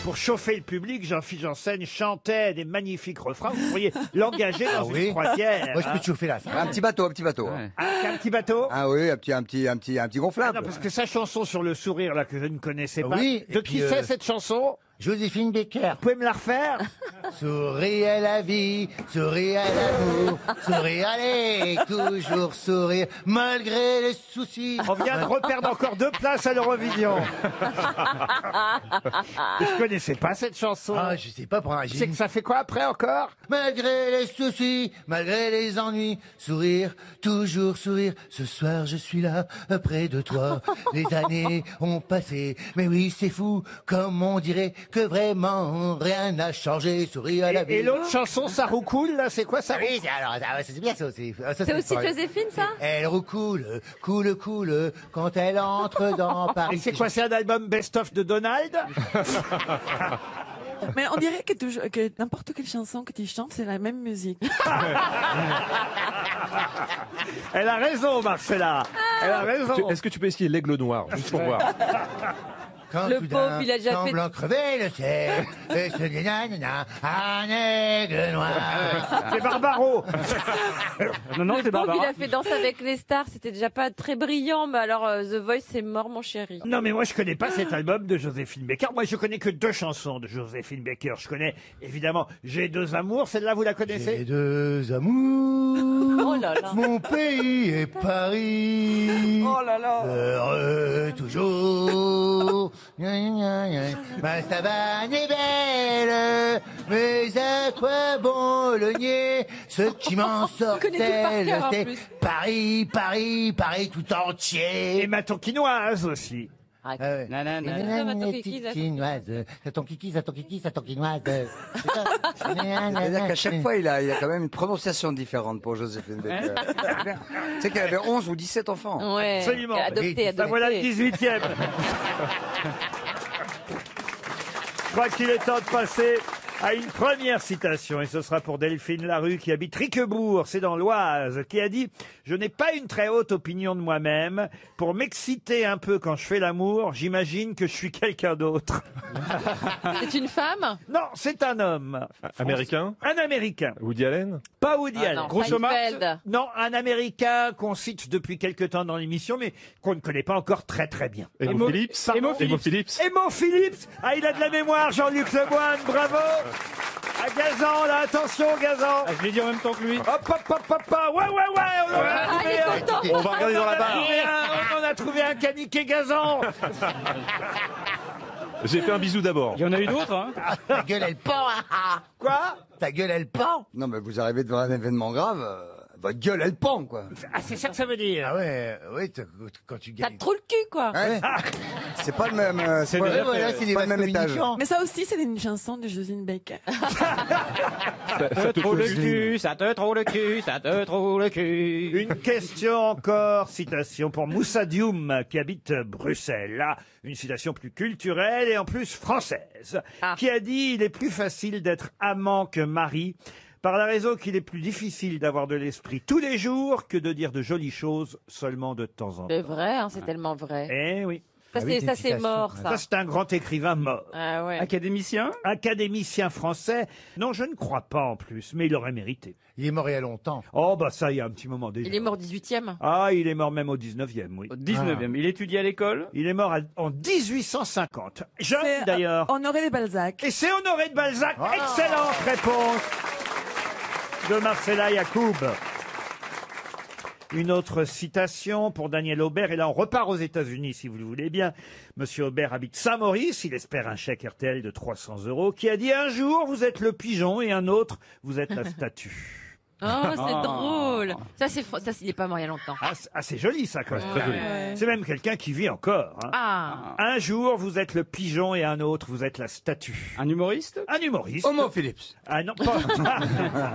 Pour chauffer le public, Jean-Philippe Janssen chantait des magnifiques refrains. Vous pourriez l'engager dans une croisière. Moi, je peux te chauffer là. Un petit bateau, un petit bateau. Ouais. C'est un petit bateau. Ah oui, un petit gonflable. Non, parce que sa chanson sur le sourire, là, que je ne connaissais pas. Oui, De et qui puis, c'est cette chanson? Joséphine Baker. Vous pouvez me la refaire? Souris à la vie, souris à l'amour, souris, allez, toujours sourire, malgré les soucis. On vient de reperdre encore 2 places à l'Eurovision. Je connaissais pas cette chanson. Ah, je sais pas, pour un Tu sais que ça fait quoi après encore? Malgré les soucis, malgré les ennuis, sourire, toujours sourire. Ce soir, je suis là, près de toi. Les années ont passé, mais oui, c'est fou, comme on dirait que vraiment rien n'a changé. Sourire à la vie. Et l'autre chanson, ça roucoule, là, c'est quoi ça? Oui, alors, c'est bien ça aussi. C'est aussi Joséphine, ça? Elle roucoule, coule, quand elle entre dans Et Paris. c'est quoi, c'est un album best-of de Donald? Mais on dirait que n'importe quelle chanson que tu chantes, c'est la même musique. Elle a raison, Marcella. Elle a raison. Est-ce que tu peux essayer l'aigle noir, juste pour voir? Quand Le soudain, pauvre, il a déjà fait- semblant crever le ciel, et se dit nanana, un aigle noir. C'est Barbaro. Non, Le pauvre, il a fait Danse avec les stars, c'était déjà pas très brillant, mais alors The Voice, c'est mort, mon chéri. Non, mais moi, je connais pas cet album de Joséphine Baker. Moi, je connais que 2 chansons de Joséphine Baker. Je connais, évidemment, J'ai 2 amours. Celle-là, vous la J'ai connaissez? 2 amours, Oh là là. mon pays est Paris. Oh là là. Heureux toujours. Ma savane est belle, mais à quoi bon le nier? Ce qui m'en sort, connais tout par cœur, en c'est plus. Paris, Paris, Paris tout entier. Et ma tonkinoise aussi. Ah ouais. Attends, kiki, là. Tonkinoise, ça ton kiki, ça ton kiki, ça tonkinoise. C'est-à-dire qu'à chaque fois, il a quand même une prononciation différente pour Joséphine Baker. Tu sais qu'elle avait 11 ou 17 enfants. Ouais. Absolument. Adopté. Ben voilà le 18e. Je crois qu'il est temps de passer à une première citation, et ce sera pour Delphine Larue qui habite Riquebourg, c'est dans l'Oise, qui a dit « Je n'ai pas une très haute opinion de moi-même. Pour m'exciter un peu quand je fais l'amour, j'imagine que je suis quelqu'un d'autre. C'est une femme » Non, c'est un homme. Américain? Un Américain. Woody Allen? Pas Woody Ah Allen. non, Seinfeld. Non, un Américain qu'on cite depuis quelque temps dans l'émission, mais qu'on ne connaît pas encore très très bien. Emo Phillips? Pardon Emo Phillips? Emo Phillips. Ah, il a de la mémoire, Jean-Luc Lemoyne, bravo. À Gazan, là, attention, Gazan. Je l'ai dit en même temps que lui. Hop, hop, hop, hop, hop. Ouais, on a Ah, trouvé il est un. content. On va regarder dans la barre. On a trouvé un caniquet Gazan. J'ai fait un bisou d'abord. Il y en a eu d'autres, hein. Ta gueule, elle pend. Quoi? Ta gueule, elle pend. Non, mais vous arrivez devant un événement grave, votre gueule, elle pend, quoi. Ah, c'est ça que ça veut dire. Ah ouais, oui, quand tu T'as gagnes. trop le cul, quoi. Ouais. C'est pas le même, c'est Ouais, pas, voilà, c'est des pas le vases même étage. communicants. Mais ça aussi, c'est une chanson de Joséphine Baker. Ça te Trop le touche. cul, ça te trouve le cul, ça te trouve le cul. Une question encore, citation pour Moussa Dioum qui habite Bruxelles. Là, une citation plus culturelle et en plus française, qui a dit « Il est plus facile d'être amant que mari, par la raison qu'il est plus difficile d'avoir de l'esprit tous les jours que de dire de jolies choses seulement de temps en C'est temps. vrai, hein, c'est tellement vrai. » Eh oui. Ça, oui, c'est c'est mort, Ça, ça. c'est un grand écrivain mort. Ah ouais. Académicien? Académicien français. Non, je ne crois pas en plus, mais il aurait mérité. Il est mort il y a longtemps. Oh, bah ça, il y a un petit moment déjà. Il est mort 18e. Ah, il est mort même au 19e, oui. Au 19e. Il étudie à l'école? Il est mort en 1850. Jeune, C'est d'ailleurs. Honoré de Balzac. Et c'est Honoré de Balzac. Excellente réponse de Marcella Yacoub. Une autre citation pour Daniel Aubert. Et là, on repart aux États-Unis, si vous le voulez bien. Monsieur Aubert habite Saint-Maurice. Il espère un chèque RTL de 300 €. Qui a dit un jour, vous êtes le pigeon et un autre, vous êtes la statue. Oh, c'est drôle. Ça, il est pas mort il y a longtemps. Ah, c'est joli, ça, quand même. Très joli. C'est même quelqu'un qui vit encore. Hein. Ah. Un jour, vous êtes le pigeon et un autre, vous êtes la statue. Un humoriste? Un humoriste. Homo Phillips. Ah non, pas.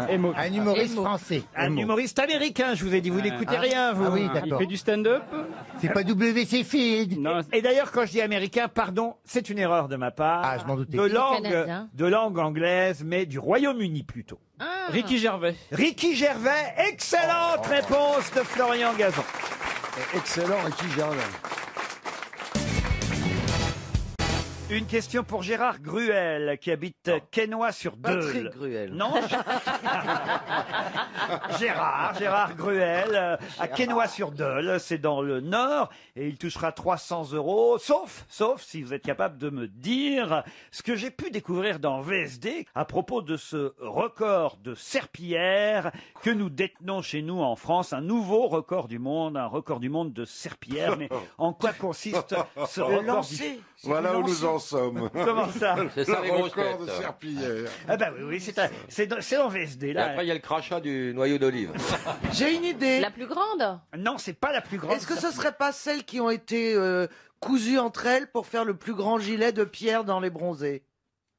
Emo. Un humoriste Emo. français. Un humoriste américain, je vous ai dit, vous n'écoutez rien, vous. Ah oui, Il d'accord. fait du stand-up? C'est pas WC Field. Non. Et d'ailleurs, quand je dis américain, pardon, c'est une erreur de ma part. Ah, je m'en doutais. Canadien. De langue anglaise, mais du Royaume-Uni plutôt. Ricky Gervais. Ricky Gervais, excellente réponse de Florian Gazan. Excellent, Ricky Gervais. Une question pour Gérard Gruel, qui habite Quesnoy-sur-Deûle. Patrick Gruel. Non, Gérard Gruel, à Quesnoy-sur-Deûle, c'est dans le Nord, et il touchera 300 €, sauf si vous êtes capable de me dire ce que j'ai pu découvrir dans VSD à propos de ce record de serpillière que nous détenons chez nous en France, un nouveau record du monde, un record du monde de serpillière. Mais en quoi consiste ce record Voilà où nous en sommes. Comment ça? C'est ça, Le les grosses record de têtes. serpillière. Ah bah oui, c'est dans VSD Et là. après, il y a le crachat du noyau d'olive. J'ai une idée. La plus grande? Non, c'est pas la plus grande. Est-ce que ce serait pas celles qui ont été cousues entre elles pour faire le plus grand gilet de pierre dans les bronzés?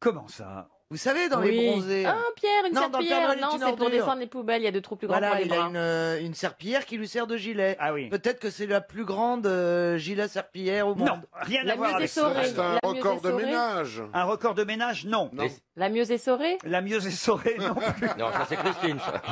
Comment ça? Vous savez, dans les bronzés. Ah, Pierre, une Non, dans le Père serpillière. Noël est Non, une c'est pour ordure. descendre les poubelles. Il y a de trous plus grands Voilà, pour les il a bras. une serpillière qui lui sert de gilet. Ah oui. Peut-être que c'est la plus grande gilet serpillière au monde. Non, rien à La voir mieux avec essorée. ça. C'est un La mieux record de essorée. ménage. Un record de ménage? Non. Non. La mieux essorée? La mieux essorée? Non plus. Non, ça c'est Christine, ça.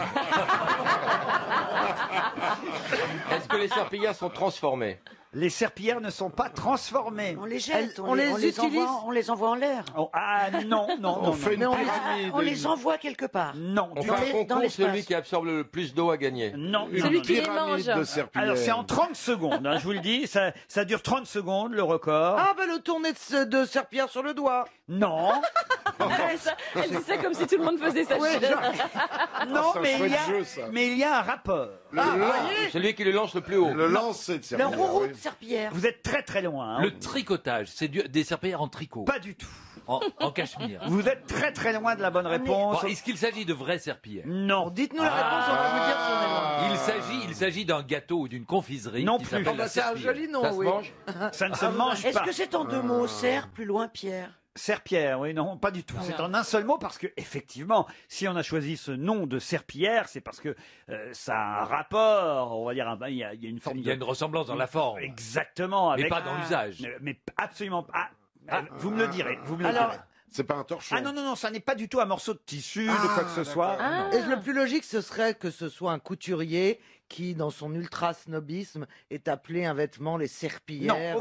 Est-ce que les serpillères sont transformées? Les serpillères ne sont pas transformées. On les jette, on les utilise. on les envoie en l'air. Oh, ah non, non, On non. fait une non. pyramide. On les envoie quelque part. Non, On du fait un tout. dans concours, l'espace. celui qui absorbe le plus d'eau à gagner. Non, non, Celui non. qui les Pyramide mange. de serpillière. Alors c'est en 30 secondes, hein, je vous le dis, ça dure 30 secondes le record. Ah, ben le tourner de serpillière sur le doigt. Non, Elle dit ça comme si tout le monde faisait ça. Ouais, non, c'est un mais chouette jeu, ça. il y a un rapport. Celui qui le lance le plus haut. Le lancer de Le serpillière. roux oui. de serpillière. Vous êtes très très loin. hein. Le tricotage, c'est des serpillères en tricot, Pas du tout. en cachemire. Vous êtes très très loin de la bonne réponse. Bon, est-ce qu'il s'agit de vraies serpillères? Non. Dites-nous la réponse, on va vous dire si on est loin. Il s'agit d'un gâteau ou d'une confiserie Non qui plus. s'appelle Bah, la c'est un serpillière. joli nom, Ça se oui. mange? Ça ne se mange Est-ce pas. que c'est en deux mots, serre, plus loin, pierre? Serpillière, oui, non, pas du tout. C'est en un seul mot parce que, effectivement, si on a choisi ce nom de serpillière, c'est parce que ça a un rapport, on va dire, il y a une forme Il y a une ressemblance dans la forme, Exactement. mais avec- pas dans l'usage. Mais absolument pas. Vous me le direz, vous me le Alors, direz. C'est pas un torchon. Ah non, non, non, ça n'est pas du tout un morceau de tissu, de quoi que ce soit. Ah. Et le plus logique, ce serait que ce soit un couturier qui, dans son ultra snobisme, est appelé un vêtement les Non, serpillères.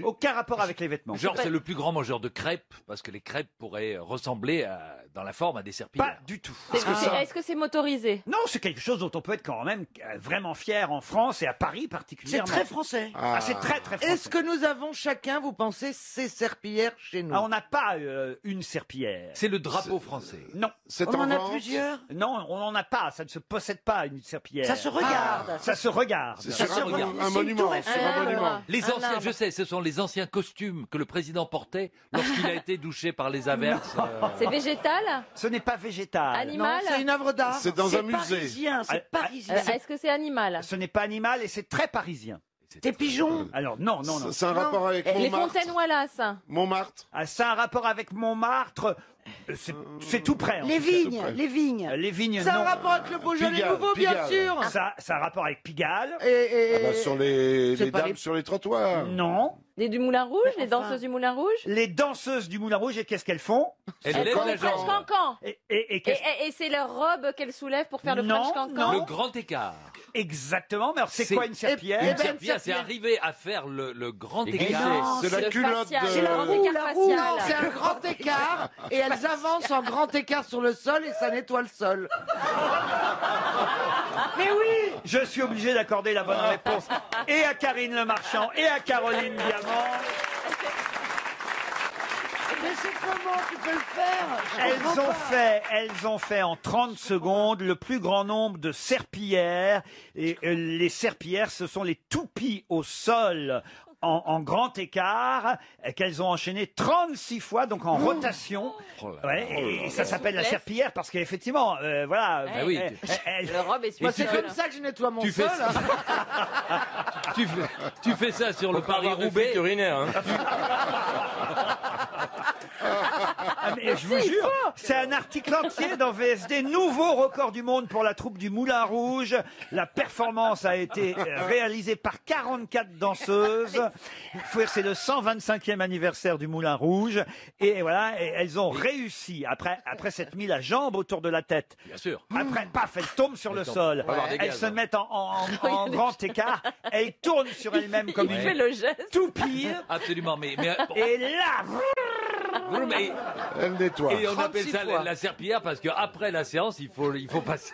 aucun rapport avec les vêtements. Genre, c'est le plus grand mangeur de crêpes, parce que les crêpes pourraient ressembler dans la forme à des serpillères. Pas du tout. Est-ce que c'est motorisé? Non, c'est quelque chose dont on peut être quand même vraiment fier en France et à Paris C'est particulièrement. très français. Ah, c'est très très français. Est-ce que nous avons chacun, vous pensez, ces serpillères chez nous? Ah, on n'a pas une serpillière. C'est le drapeau français. Non. C'est On en en a vente. plusieurs. Non, on n'en a pas. Ça ne se possède pas, une serpillière. Ça se regarde. Ça se regarde. C'est Ça sur se un regarde. un C'est une tour monument. Eiffel. Sur un monument. Les Un anciens, arbre. je sais, ce sont les anciens costumes que le président portait lorsqu'il a été douché par les averses. C'est végétal? Ce n'est pas végétal. Non, Animal? c'est une œuvre d'art. C'est dans C'est un musée. parisien, Ah, c'est parisien. Est-ce que c'est animal? Ce n'est pas animal et c'est très parisien. Des pigeons. Alors non, non, non. C'est un rapport avec Les Montmartre. fontaines Wallace? Montmartre. Ah, ça a un rapport avec Montmartre. C'est tout près. en Les tout cas. vignes, les vignes. Les vignes, Ça a un non. rapport avec le Beaujolais Pigalle, nouveau, bien Pigalle. sûr. Ça a un rapport avec Pigalle. Et, Ah bah, sur les C'est pas dames les- sur les trottoirs. Non. Du Moulin Rouge? Les enfin. danseuses du Moulin Rouge? Les danseuses du Moulin Rouge, et qu'est-ce qu'elles font? Elle Elles lève font la le French jambe. Cancan. Et Et, qu'est-ce- et c'est leur robe qu'elles soulèvent pour faire le Non, French Cancan? Le grand écart. Exactement. Mais alors, c'est quoi une serpillière? Eh Une ben, serpillière, c'est serpillière. arriver à faire le grand Et écart. non, C'est la le culotte facial. de- C'est le grand écart Non, facial. c'est un grand écart et elles avancent en grand écart sur le sol et ça nettoie le sol. Mais oui. Je suis obligé d'accorder la bonne réponse et à Karine Le Marchand et à Caroline Diamant. Mais c'est comment tu peux le faire? Je comprends pas. Elles ont fait en 30 secondes le plus grand nombre de serpillères. Et les serpillères, ce sont les toupies au sol en grand écart qu'elles ont enchaîné 36 fois, donc en rotation. Ouais, et ça s'appelle la serpillière parce qu'effectivement, voilà. Ah oui, Le robe est Moi, c'est sur comme ça que je nettoie mon Tu fais sol. ça. tu fais ça sur le Paris-Roubaix. urinaire. Hein. Ah, mais je vous jure, c'est un article entier dans VSD. Nouveau record du monde pour la troupe du Moulin Rouge. La performance a été réalisée par 44 danseuses. Il faut dire que c'est le 125e anniversaire du Moulin Rouge. Et voilà, et elles ont réussi, après s'être mis la jambe autour de la tête. Bien sûr. Après, paf, elles tombent sur le tombent. sol. On va avoir des Elles gaz, se hein. mettent en grand écart. Elles tournent sur elles-mêmes comme Il une fait le geste. toupie. Absolument, mais Et là, Oui, mais- Elle nettoie. Et on appelle 36 ça fois. la serpillière parce qu'après la séance, il faut passer,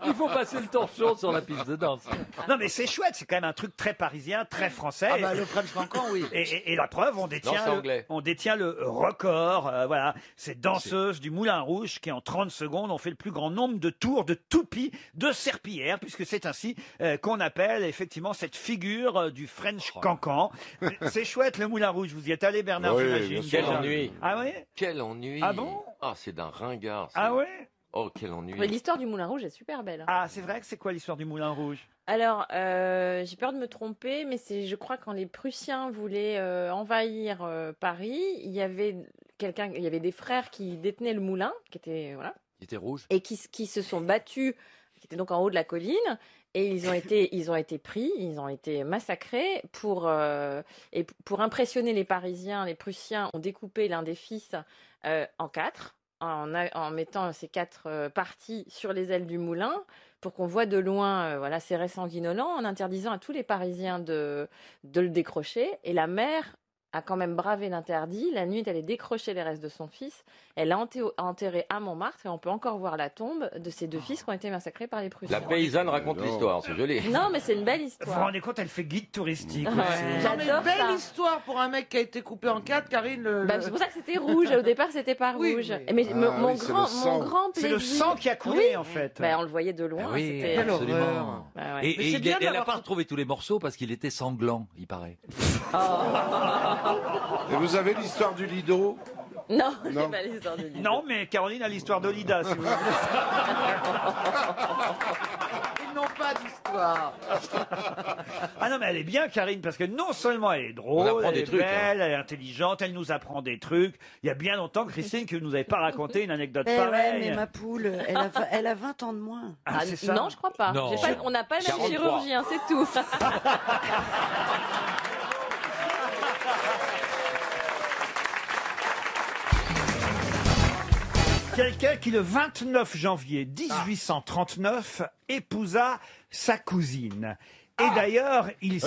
il faut passer le torchon sur la piste de danse. Non, mais c'est chouette, c'est quand même un truc très parisien, très français. Ah bah le French Cancan, oui. Et la preuve, on détient, Non, c'est anglais. on détient le record. Voilà, ces danseuses du Moulin Rouge qui, en 30 secondes, ont fait le plus grand nombre de tours de toupie de serpillière, puisque c'est ainsi qu'on appelle effectivement cette figure du French Cancan. C'est chouette, le Moulin Rouge. Vous y êtes allé, Bernard, Oui, j'imagine. bien sûr. Quel ennui. Ah oui. Quel ennui. Ah bon? Ah, c'est d'un ringard. Ah ouais. Oh, quel ennui. Mais l'histoire du Moulin Rouge est super belle. Ah, c'est vrai que c'est quoi l'histoire du Moulin Rouge? Alors, j'ai peur de me tromper, mais c'est, je crois, quand les Prussiens voulaient envahir Paris, il y avait des frères qui détenaient le moulin, qui était voilà, Il était rouge. et qui se sont battus, qui étaient donc en haut de la colline, et ils ont été pris, ils ont été massacrés pour impressionner les Parisiens. Les Prussiens ont découpé l'un des fils en 4. En mettant ces 4 parties sur les ailes du moulin pour qu'on voit de loin voilà, ces raies sanguinolents, en interdisant à tous les Parisiens de le décrocher. Et la mère a quand même bravé l'interdit. La nuit, elle a décroché les restes de son fils. Elle l'a enterré à Montmartre et on peut encore voir la tombe de ces 2 fils qui ont été massacrés par les Prussiens. La paysanne raconte l'histoire, c'est joli. Non, mais c'est une belle Vous vous histoire. rendez compte, elle fait guide touristique Ouais. aussi. Non, mais J'adore belle ça. histoire pour un mec qui a été coupé en 4, Karine. C'est pour ça que c'était rouge. Au départ, c'était pas Oui, rouge. mais- Mais Ah mon oui, c'est le sang. grand C'est plaisir. le sang qui a coulé, Oui. en fait. Ben, on le voyait de loin. Ah oui, c'était- Quelle absolument. horreur. Ouais, ouais. Et, Mais et c'est bien elle n'a d'avoir- pas retrouvé tous les morceaux parce qu'il était sanglant, il paraît. Et vous avez l'histoire du Lido? Non, Non. j'ai pas l'histoire de lui. Non, mais Caroline a l'histoire d'Olida, si vous voulez. Ils n'ont pas d'histoire. Ah non, mais elle est bien, Karine, parce que non seulement elle est On drôle, apprend elle des est trucs, belle, elle est intelligente, elle nous apprend des trucs. Il y a bien longtemps, Christine, que vous nous avez pas raconté une anecdote Eh pareille. ouais, mais ma poule, elle a 20 ans de moins. Ah, c'est ça. Non, je crois pas. Non. On n'a pas le même 43. chirurgien, c'est tout. Quelqu'un qui, le 29 janvier 1839, épousa sa cousine. Et d'ailleurs, il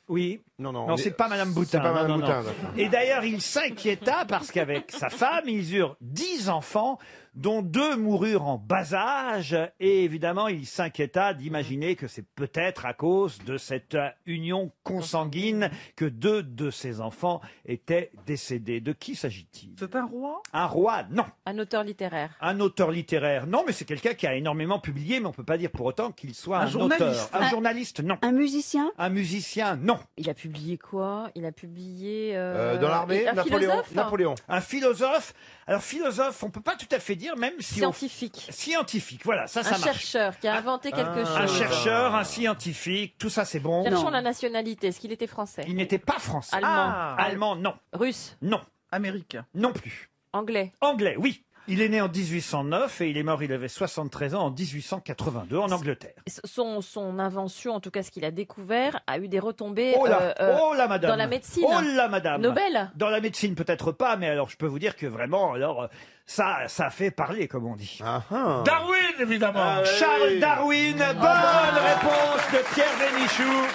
Oui. Non, c'est pas Madame Boutin. C'est pas Madame non, non, Boutin, non. d'accord. Et d'ailleurs, il s'inquiéta parce qu'avec sa femme, ils eurent 10 enfants, dont 2 moururent en bas âge. Et évidemment, il s'inquiéta d'imaginer que c'est peut-être à cause de cette union consanguine que 2 de ses enfants étaient décédés. De qui s'agit-il? C'est un roi? Un roi? Non. Un auteur littéraire. Un auteur littéraire? Non, mais c'est quelqu'un qui a énormément publié, mais on peut pas dire pour autant qu'il soit Un un journaliste. auteur. Un journaliste? Non. Un musicien? Un musicien? Non. Il a publié quoi? Il a publié... Dans l'armée, un philosophe Napoléon. Un philosophe? Alors philosophe, on peut pas tout à fait dire, même si Scientifique. Scientifique, voilà, ça Un marche. chercheur qui a inventé quelque chose. Un chercheur, un scientifique, tout ça c'est bon. Cherchons Non. la nationalité. Est-ce qu'il était français? Il n'était pas français. Allemand. Ah. Allemand, non. Russe. Non. Américain. Non plus. Anglais. Anglais, oui. Il est né en 1809 et il est mort, il avait 73 ans, en 1882 en Angleterre. Son invention, en tout cas ce qu'il a découvert, a eu des retombées Oh là, oh là madame. dans la médecine. Oh là madame. Nobel. Dans la médecine peut-être pas, mais alors je peux vous dire que vraiment, alors ça fait parler comme on dit. Darwin, évidemment. Charles Darwin, bonne réponse de Pierre Bénichou.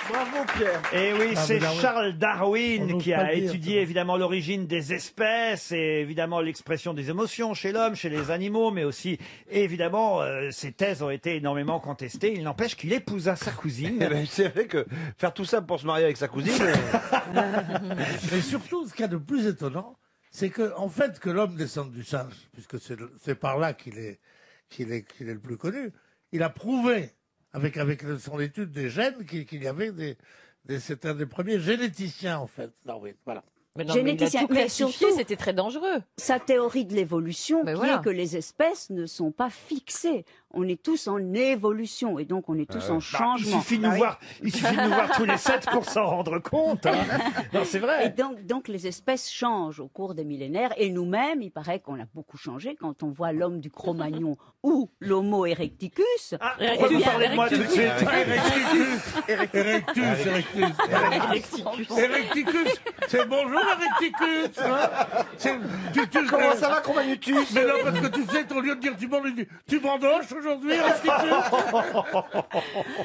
Bravo Pierre. Et oui, Ah, c'est mais Darwin. Charles Darwin On n'ose qui pas a le dire, étudié évidemment l'origine des espèces et évidemment l'expression des émotions chez l'homme, chez les animaux, mais aussi évidemment ses thèses ont été énormément contestées. Il n'empêche qu'il épousa sa cousine. Eh ben, c'est vrai que faire tout ça pour se marier avec sa cousine. Mais surtout, ce qu'il y a de plus étonnant, c'est que, en fait, que l'homme descende du singe, puisque c'est par là qu'il est le plus connu, il a prouvé, avec son étude des gènes, qu'il y avait c'est un des premiers généticiens, en fait, Darwin. Voilà. Mais non, mais il a Généticien, tout mais classifié, surtout- c'était très dangereux. Sa théorie de l'évolution, Mais qui voilà. est que les espèces ne sont pas fixées. On est tous en évolution et donc on est tous en Il changement. suffit de nous voir tous les 7 pour s'en rendre compte. hein. Non, c'est Et vrai. donc les espèces changent au cours des millénaires et nous-mêmes, il paraît qu'on a beaucoup changé quand on voit l'homme du Cro-Magnon ou l'Homo erecticus. Ah, pourquoi vous parlez de moi tout de suite Erectus. C'est bonjour Erecticus. Comment ça va, Cromagnutus? Mais non, parce que tu sais, au lieu de dire tu bandoches aujourd'hui, Erecticus.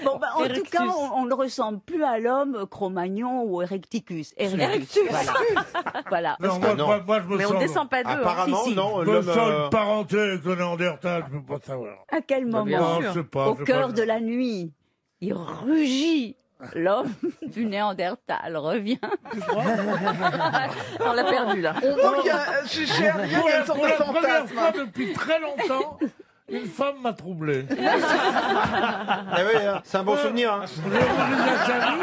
Bon, bah, en tout cas, on ne ressemble plus à l'homme Cro-Magnon ou Erecticus. Erectus. Voilà. Non, Parce que- moi, je me Mais sens... on descend pas d'eux. hein. Apparemment, Si, si. non. Je me l'homme, sens une parenté avec le Néandertal, je peux pas savoir. À quel moment, Non, je sais pas. au cœur de la nuit, il rugit, l'homme du Néandertal revient. On l'a perdu là. On voit qu'il y a, chez Hervé, il y a une sorte Pour de la première fantasme. fois depuis très longtemps, une femme m'a troublé. Ah oui, hein, c'est un bon souvenir. Hein. Je vous dis à sa vie,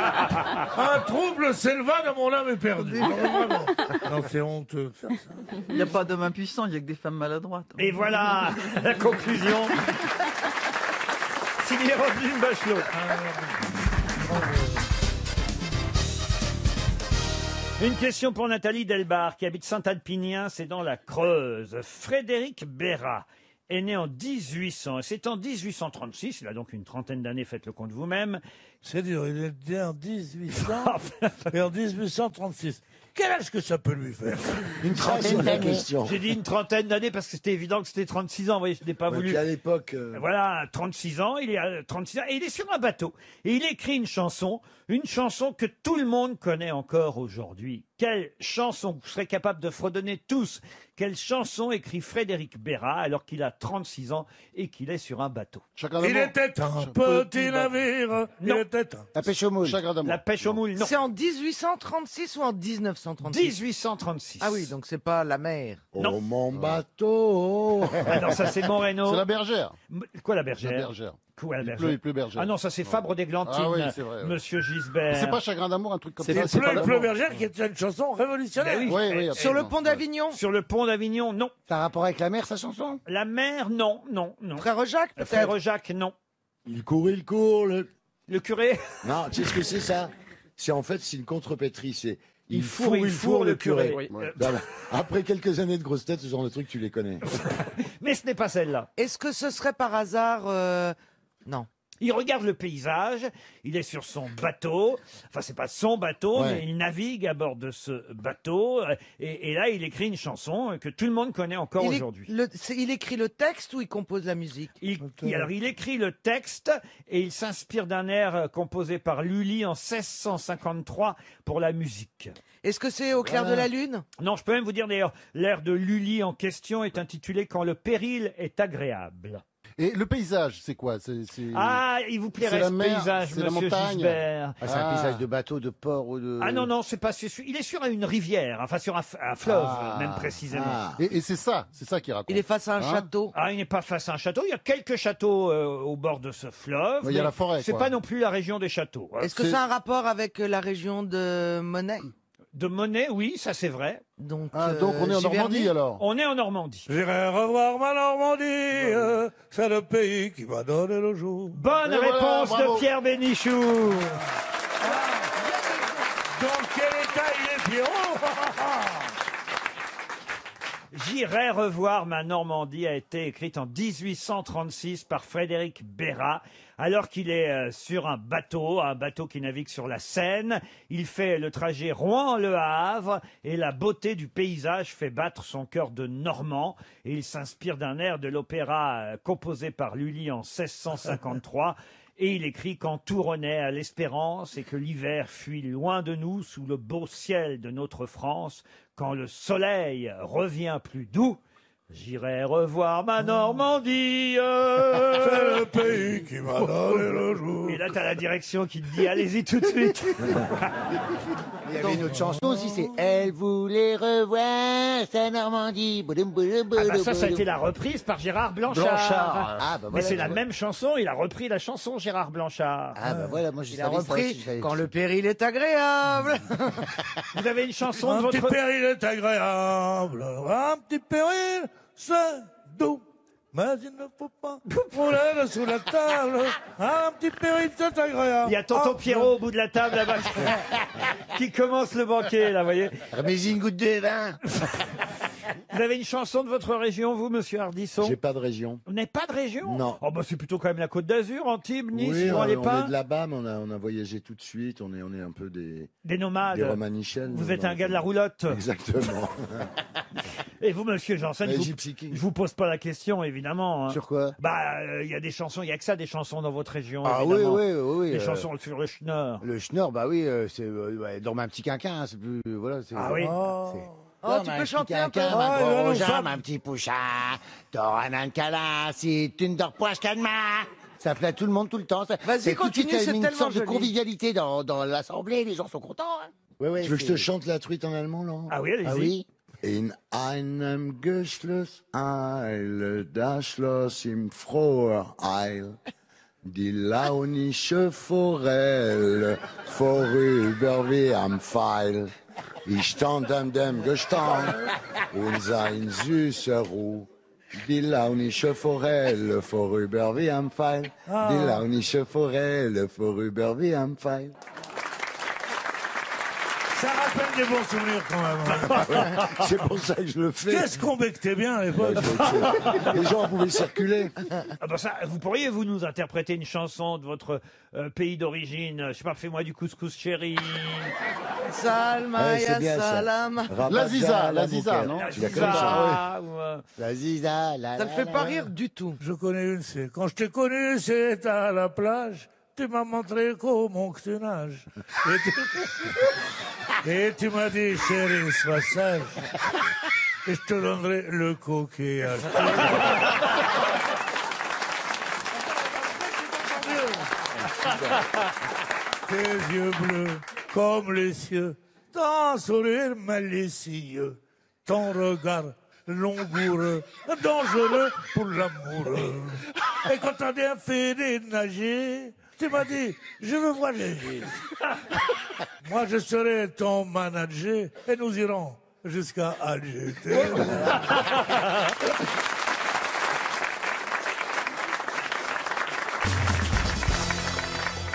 un trouble s'éleva dans mon âme éperdue. Non, vraiment. Non, c'est honteux de faire ça. Il n'y a pas d'homme impuissant, il n'y a que des femmes maladroites. Et voilà la conclusion. Signé Roselyne Bachelot. Une question pour Nathalie Delbar, qui habite Saint-Alpinien, c'est dans la Creuse. Frédéric Bérat est né en 1800, et c'est en 1836, il a donc une trentaine d'années, faites le compte vous-même. C'est dur, il est né en 1800 et en 1836. Quel âge que ça peut lui faire? Une trentaine d'années. J'ai dit une trentaine d'années parce que c'était évident que c'était 36 ans, vous voyez, je n'ai pas voulu. Puis à l'époque... Voilà, 36 ans, il est à 36 ans, et il est sur un bateau. Et il écrit une chanson que tout le monde connaît encore aujourd'hui. Quelle chanson? Vous serez capable de fredonner tous. Quelle chanson écrit Frédéric Bérat alors qu'il a 36 ans et qu'il est sur un bateau? Il était un petit navire. Il Non. était un... La pêche aux moules. La pêche aux moules, non. C'est en 1836 ou en 1936? 1836. Ah oui, donc c'est pas la mer. Non. Oh, mon bateau. Ah non, ça c'est Moreno. C'est la bergère. Quoi la La bergère? bergère. Quoi la Il bergère? pleut bergère. Ah non, ça c'est Fabre d'Églantine, Ah oui, c'est vrai, ouais. Monsieur Gisbert. C'est pas Chagrin d'amour, un truc comme ça. Il pleut bergère qui est une chanson révolutionnaire. Ben oui. Oui, oui, Sur le absolument. pont d'Avignon? Sur le pont d'Avignon, non. Ça a rapport avec la mer, sa chanson? La mer, non, non, non. Frère Jacques, peut-être? Frère Jacques, non. Il court, Le curé? Non, tu sais ce que c'est ça? C'est en fait, c'est une contrepétrie, c'est... Il fourre le curé. Oui. Voilà. Après quelques années de grosses têtes, ce genre de truc, tu les connais. Mais ce n'est pas celle-là. Est-ce que ce serait par hasard... Non. Il regarde le paysage, il est sur son bateau, enfin c'est pas son bateau, Ouais. mais il navigue à bord de ce bateau, et là il écrit une chanson que tout le monde connaît encore aujourd'hui. Il écrit le texte ou il compose la musique? Alors il écrit le texte et il s'inspire d'un air composé par Lully en 1653 pour la musique. Est-ce que c'est au clair de la lune? Non, je peux même vous dire d'ailleurs, l'air de Lully en question est intitulé Quand le péril est agréable. Et le paysage, c'est quoi? Ah, il vous plairait c'est la ce mer, paysage, c'est la monsieur montagne. Gisbert. Ah, c'est un paysage de bateau, de port ou de... Ah non, non, c'est pas... Il est sur une rivière, enfin sur un fleuve, Ah. même précisément. Ah. Et c'est ça qu'il raconte. Il est face à un Hein? château? Ah, il n'est pas face à un château. Il y a quelques châteaux au bord de ce fleuve. Ouais, il y a mais la forêt, C'est quoi. pas non plus la région des châteaux. hein. Est-ce que ça a un rapport avec la région de Monet? De Monet, oui, ça c'est vrai. Donc, donc on est en Giverny? Normandie alors. On est en Normandie. J'irai revoir ma Normandie, c'est le pays qui m'a donné le jour. Bonne Et réponse voilà, bravo. de Pierre Bénichou. Dans quel état il est, Pierrot? J'irai revoir ma Normandie a été écrite en 1836 par Frédéric Bérat. Alors qu'il est sur un bateau qui navigue sur la Seine. Il fait le trajet Rouen-Le Havre et la beauté du paysage fait battre son cœur de Normand. Et il s'inspire d'un air de l'opéra composé par Lully en 1653. Et il écrit quand tout renaît à l'espérance et que l'hiver fuit loin de nous sous le beau ciel de notre France, quand le soleil revient plus doux, j'irai revoir ma Normandie. C'est le pays qui m'a donné le jour. Et là, t'as la direction qui te dit allez-y tout de suite. Il y avait une autre chanson aussi, c'est Elle voulait revoir sa Normandie. Ah bah ça a été la reprise par Gérard Blanchard. Ah bah Mais voilà, c'est la tu vois. même chanson, il a repris la chanson Gérard Blanchard. Ah bah voilà, moi je il a savais ça repris aussi, j'avais- Quand le péril est agréable. Vous avez une chanson de Un petit votre... péril est agréable, un petit péril, c'est doux. Mais il ne faut pas rouler sous la table. Un petit péril, c'est agréable. Il y a tonton Ah, Pierrot au bout de la table là-bas qui commence le banquet, là, vous voyez. Remets-y une goutte de vin. Vous avez une chanson de votre région, vous, monsieur Ardisson? J'ai pas de région. Vous n'avez pas de région? Non. Oh, bah, c'est plutôt quand même la Côte d'Azur, Antibes, Nice, Oui, Jean on Lépin. est de là-bas, mais on a voyagé tout de suite. On est un peu des nomades. Des romanichels. Vous êtes un gars de la roulotte. Exactement. Et vous, monsieur Janssen, Mais je Gypsy King. vous pose pas la question, évidemment. hein. Sur quoi? Bah, il y a des chansons, il y a que ça, des chansons dans votre région. Ah oui, évidemment. oui. Des chansons sur le schnorr. Le schnorr, bah oui, c'est dormir un petit quinquin, hein, c'est plus. Voilà, Ah oui. Oh, tu peux chanter un peu. Un gros rougeam, un petit pouchin, t'auras un câlin, si tu ne dors pas, je calme. Ça plaît à tout le monde tout le temps. Vas-y, C'est tout de suite, continue, c'est une tellement sorte de joli. convivialité dans l'assemblée, les gens sont contents. Hein. Tu veux que je te chante la truite en allemand, là? Ah oui, allez-y. Ah oui. In einem Geschloss Eile, da schloss im froher Eil, die launische Forelle, vorüber wie am Pfeil. Ich stand an dem Gestang und sein süßer Ruh. Die launische Forelle, vorüber wie am Pfeil. Die launische Forelle, vorüber wie am Pfeil. Ça rappelle des bons souvenirs quand même. C'est pour ça que je le fais. Qu'est-ce qu'on bectait bien à l'époque. Les gens pouvaient circuler. Ah bah ça, vous pourriez, vous, nous interpréter une chanson de votre pays d'origine. Je sais pas, fais-moi du couscous chéri. Salma, c'est bien, ya ça. salam. La Ziza, non? La Tu la Ziza, connais, ça, ou, La ziza, Ça ne fait pas rire du tout. Je connais une, c'est quand je t'ai connu, c'est à la plage. Tu m'as montré comment que tu nages. Et tu m'as dit, chérie, sois sage. Et je te donnerai le coquillage. Tes yeux bleus comme les cieux, ton sourire malicieux, ton regard langoureux, dangereux pour l'amoureux. Et quand t'as bien fait des nager, tu m'as dit, je veux voyager. Moi, je serai ton manager et nous irons jusqu'à Alger.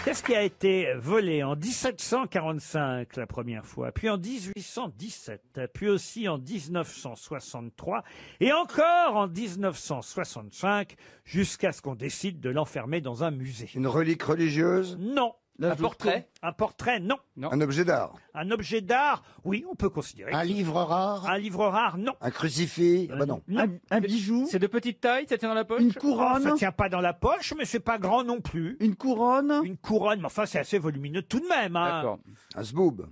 Qu'est-ce qui a été volé en 1745 la première fois, puis en 1817, puis aussi en 1963 et encore en 1965 jusqu'à ce qu'on décide de l'enfermer dans un musée? Une relique religieuse? Non. Un portrait? Un portrait, non. Un objet d'art? Un objet d'art, oui, on peut considérer. Un livre rare. Un livre rare, non. Un crucifix? Ah bah non. Un bijou. C'est de petite taille, ça tient dans la poche. Une couronne. Ça tient pas dans la poche, mais c'est pas grand non plus. Une couronne. Une couronne, mais enfin c'est assez volumineux tout de même. Hein. D'accord. Un zboob?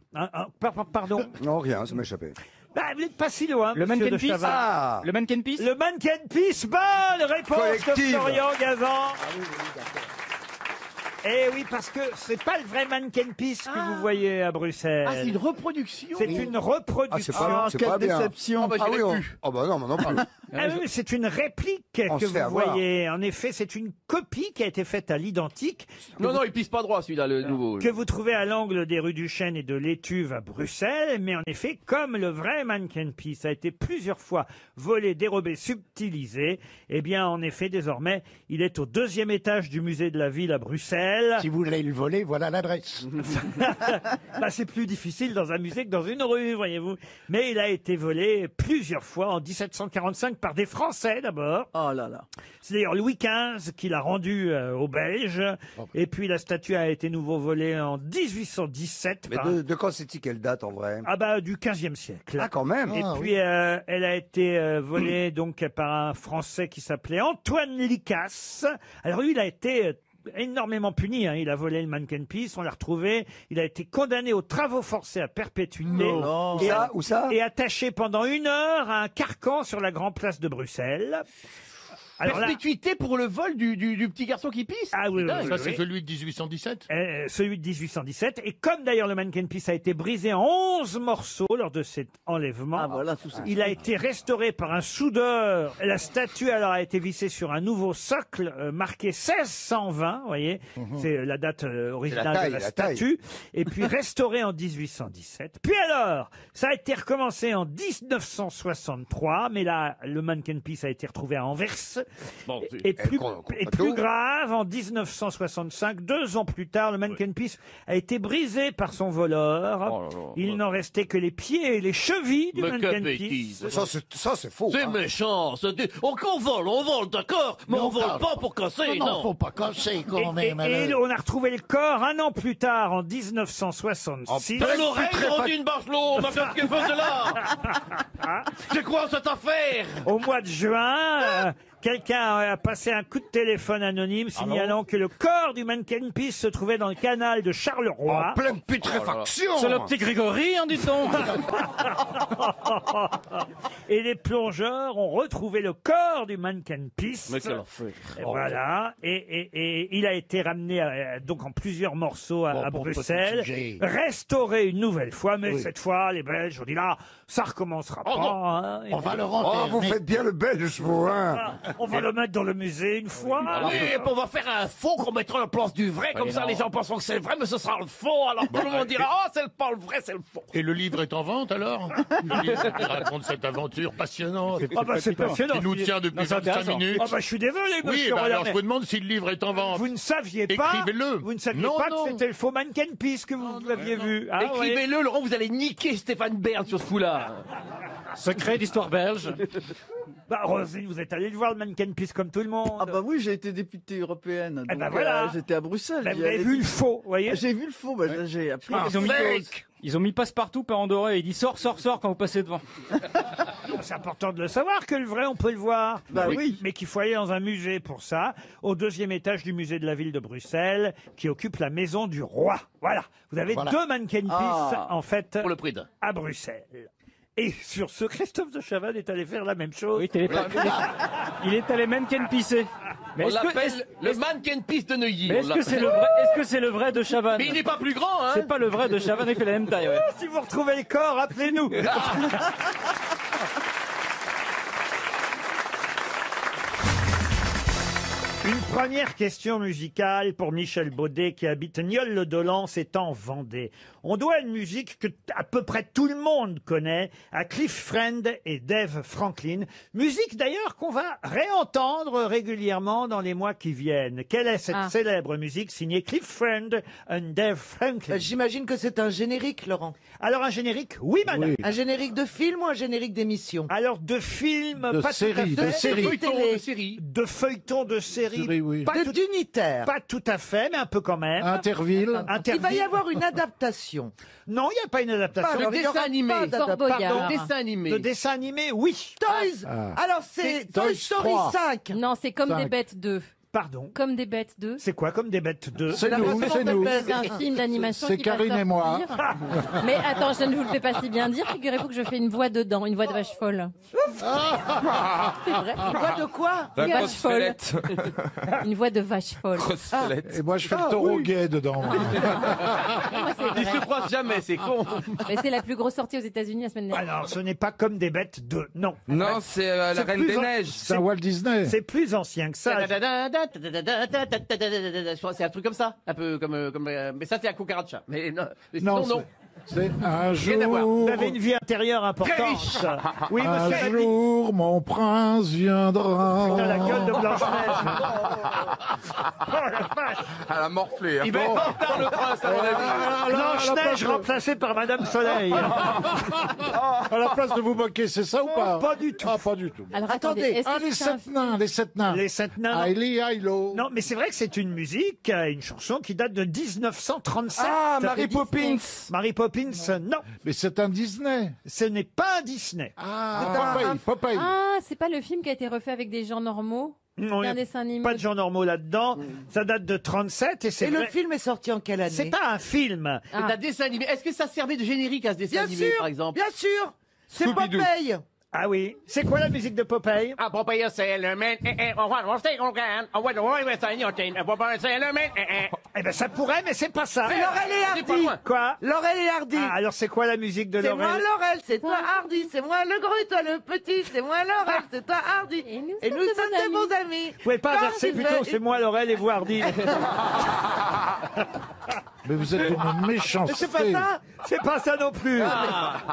Pardon. Non, rien, ça m'échappait. Bah, vous n'êtes pas si loin, Le monsieur mannequin de piece. Chavannes. Ah! Le mannequin piece. Le mannequin piece, bonne réponse de Collective. Florian Gazan. Eh oui, parce que c'est pas le vrai mannequin piece que vous voyez à Bruxelles. Ah, c'est une reproduction. C'est une reproduction. c'est pas bien. déception. Ah oui, oh bah non, moi non plus. Ah oui, mais c'est une réplique On que se fait vous avoir. voyez. En effet, c'est une copie qui a été faite à l'identique. Non, non, il pisse pas droit celui-là, le nouveau. Que vous trouvez à l'angle des rues du Chêne et de l'Étuve à Bruxelles. Mais en effet, comme le vrai mannequin piece a été plusieurs fois volé, dérobé, subtilisé, eh bien, en effet, désormais, il est au 2e étage du musée de la ville à Bruxelles. Si vous voulez le voler, voilà l'adresse. Bah, c'est plus difficile dans un musée que dans une rue, voyez-vous. Mais il a été volé plusieurs fois en 1745 par des Français d'abord. Oh là là. C'est d'ailleurs Louis XV qui l'a rendu aux Belges. Et puis la statue a été nouveau volée en 1817. Mais par- de quand c'est-il quelle date en vrai? Ah bah du 15e siècle. Ah, quand même. Et puis elle a été volée donc par un Français qui s'appelait Antoine Licasse. Alors lui, il a été énormément puni, hein. Il a volé le mannequin piece, on l'a retrouvé. Il a été condamné aux travaux forcés à perpétuité. Non. Et, Où ça? et attaché pendant 1 heure à un carcan sur la grande place de Bruxelles. Alors là, Perpétuité pour le vol du petit garçon qui pisse. ah oui, oui, oui, Ça, c'est oui. celui de 1817. Celui de 1817. Et comme d'ailleurs le mannequin piece a été brisé en 11 morceaux lors de cet enlèvement, Ah voilà tout ça. il a été restauré par un soudeur. La statue alors a été vissée sur un nouveau socle marqué 1620, vous voyez, c'est la date originale taille, de la la taille. statue, et puis restauré en 1817. Puis alors, ça a été recommencé en 1963, mais là, le mannequin piece a été retrouvé à Anvers. Bon, Et plus grave, en 1965, 2 ans plus tard, le Manneken Pis a été brisé par son voleur. Il n'en restait que les pieds et les chevilles du Manneken Pis. Ça, c'est faux. C'est hein. méchant. On vole, d'accord, mais on vole pas pour casser, non. faut pas casser quand même. Et on a retrouvé le corps 1 an plus tard, en 1966. Dans l'oreille, Rondine Bachelot, ma qu'est-ce qu'elle faisait là? C'est quoi cette affaire? Au mois de juin, quelqu'un a passé un coup de téléphone anonyme signalant que le corps du Manneken Pis se trouvait dans le canal de Charleroi. En pleine putréfaction. C'est le petit Grégory, hein, dit-on. Et les plongeurs ont retrouvé le corps du Manneken Pis. Mais quelle affaire. Et voilà. Et il a été ramené donc en plusieurs morceaux à Bruxelles, restauré une nouvelle fois, mais cette fois, les Belges ont dit là, ça recommencera pas. Hein. On va le renfermer. Vous faites bien le belge, vous, hein. On va le mettre dans le musée une fois. Et on va faire un faux qu'on mettra à la place du vrai, comme ça les gens penseront que c'est le vrai, mais ce sera le faux. Alors tout le monde dira, oh, c'est pas le vrai, c'est le faux. Et le livre est en vente alors? Le livre qui raconte cette aventure passionnante. Ah bah c'est passionnant. Qui nous tient depuis 25 minutes. Ah bah je suis désolé, Oui, monsieur bah alors Roller, je vous demande si le livre est en vente. vous ne saviez pas. Écrivez-le. Vous ne saviez Non, pas non. que c'était le faux Manneken Pis que vous aviez vu. Ah, ouais. Écrivez-le, Laurent, vous allez niquer Stéphane Bern sur ce coup-là. Secret d'histoire belge. Bah Roselyne, vous êtes allé le voir le Manneken Pis comme tout le monde. Ah bah oui, j'ai été députée européenne. Eh ben donc, voilà. j'étais à Bruxelles. Bah, j'y vous avez allais- vu le faux, vous voyez. J'ai vu le faux, bah, j'ai appris. Ils ont mis Passepartout par Andorra et il dit sors quand vous passez devant. C'est important de le savoir que le vrai, on peut le voir. Bah oui. Mais qu'il faut aller dans un musée pour ça, au 2e étage du musée de la ville de Bruxelles, qui occupe la maison du roi. Voilà. Vous avez 2 Manneken Pis, en fait, Pour le prix d'un. à Bruxelles. Et sur ce, Christophe de Chavannes est allé faire la même chose. Oui, il est allé Manneken pisser. Mais On est-ce que- l'appelle est-ce- le Manneken Pis de Neuilly. Mais on est-ce que c'est l'appelle. le vrai, est-ce que c'est le vrai de Chavannes? Mais il n'est pas plus grand, hein. C'est pas le vrai de Chavannes, il fait la même taille, ouais. Si vous retrouvez le corps, appelez-nous. Une première question musicale pour Michel Baudet qui habite Nieul-le-Dolan, c'est en Vendée. On doit une musique que à peu près tout le monde connaît à Cliff Friend et Dave Franklin. Musique d'ailleurs qu'on va réentendre régulièrement dans les mois qui viennent. Quelle est cette célèbre musique signée Cliff Friend et Dave Franklin? J'imagine que c'est un générique, Laurent. Alors un générique, oui madame. Un générique de film ou un générique d'émission? Alors de film, De pas série, tout à de fait. série. De série. De feuilleton de série. Série, oui. Pas tout- D'unitaire. Pas tout à fait, mais un peu quand même. Interville. Il va y avoir une adaptation. Non, il n'y a pas une adaptation. Pas- De il y aura dessin animé. pas d'adaptation. Fort Boyard. Pardon, dessin animé. De dessin animé, oui. Toys. Alors c'est Toy Story 3. 5. Non, c'est comme Cinq. des bêtes 2. Pardon. Comme des bêtes 2. C'est quoi comme des bêtes de... C'est La nous, façon c'est dont nous. elle C'est un film d'animation C'est qui va Karine et moi. sortir. Mais attends, je ne vous le fais pas si bien dire. Figurez-vous que je fais une voix dedans, une voix de vache folle. C'est vrai. Une voix de quoi? Une vache folle. Une voix de vache folle. Et moi, je fais le taureau gay dedans. Moi, c'est Ils se vrai. croisent jamais, c'est con. Mais c'est la plus grosse sortie aux États-Unis la semaine dernière. Alors, ce n'est pas comme des bêtes de... Non. Non, c'est la C'est Reine plus des en- Neiges. C'est un Walt Disney. C'est plus ancien que ça. C'est un truc comme ça, un peu comme mais ça c'est à Cucaracha. Mais non, mais Non, sinon, non. c'est un Rien à voir. Vous jour. avez une vie intérieure importante. Oui, Un monsieur. jour, mon prince viendra. Dans la gueule de Blanche-Neige. Oh la vache. Elle a morflé. hein. Il va être en retard le prince à mon avis. Blanche-Neige remplacée par Madame Soleil. À la place de vous moquer, c'est ça ou pas? Pas du tout. Ah, pas du tout. Alors attendez, est-ce Ah, que les c'est un 7 nains, les 7 nains. Les 7 nains. Ailey, Ailo. Non, mais c'est vrai que c'est une musique, une chanson qui date de 1937. Ah, Mary Poppins. Mary Poppins, non. Mais c'est un Disney. Ce n'est pas un Disney. Ah, Popeye, Popeye. Ah, c'est pas le film qui a été refait avec des gens normaux? Non, C'est il un n'y a dessin animé. pas de gens normaux là-dedans. Ça date de 37 et c'est Et le vrai. film est sorti en quelle année? C'est pas un film. C'est un dessin animé. Est-ce que ça servait de générique à ce dessin Bien animé sûr, par exemple? bien sûr. C'est Scooby-Doo. Popeye. Ah oui. C'est quoi la musique de Popeye? Ah, Popeye, c'est le man. Eh ben ça pourrait, mais c'est pas ça. C'est Laurel et C'est pas Hardy. loin. Quoi? Laurel et Hardy. Ah, alors c'est quoi la musique de C'est moi Laurel? Laurel, c'est toi Hardy, c'est moi le gros et toi le petit, c'est moi Laurel, c'est toi Hardy. Et nous Et sommes nous de sommes bons des bons amis. Vous pouvez pas Quand inverser il plutôt, fait- c'est moi Laurel et vous Hardy. Mais vous êtes d'une Mais méchanceté. c'est pas ça. C'est pas ça non plus. Mais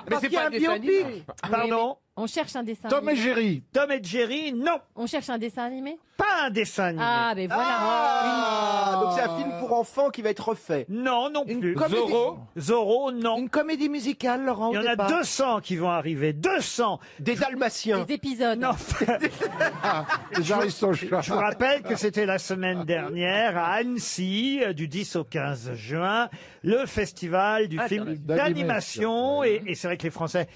Parce c'est qu'il y a pas un un dessin biopic. animé. Pardon? On cherche un dessin Tom et animé. Jerry. Tom et Jerry, non. On cherche un dessin animé. Pas un dessin animé. Ah, ben voilà. Donc c'est un film pour enfants qui va être refait. Non, non plus. comédie- Zorro, non. Une comédie musicale, Laurent. Il y en a 200 qui vont arriver. 200. Des Dalmatiens. Des épisodes. Non. Les Aristochats. Je vous rappelle que c'était la semaine dernière à Annecy, du 10 au 15 juin, le festival du film d'animation. Et c'est vrai que les Français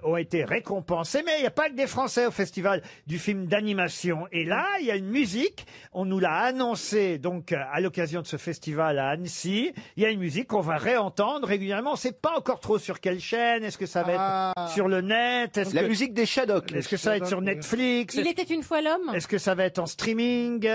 ont été récompensés, mais il n'y a pas que des Français au festival du film d'animation. Et là, il y a une musique, on nous l'a annoncé donc à l'occasion de ce festival à Annecy. Il y a une musique qu'on va réentendre régulièrement. On ne sait pas encore trop sur quelle chaîne. Est-ce que ça va être sur le net? La musique des Shadocks. Est-ce que ça va être sur Netflix? Il était une fois l'homme. Est-ce que ça va être en streaming?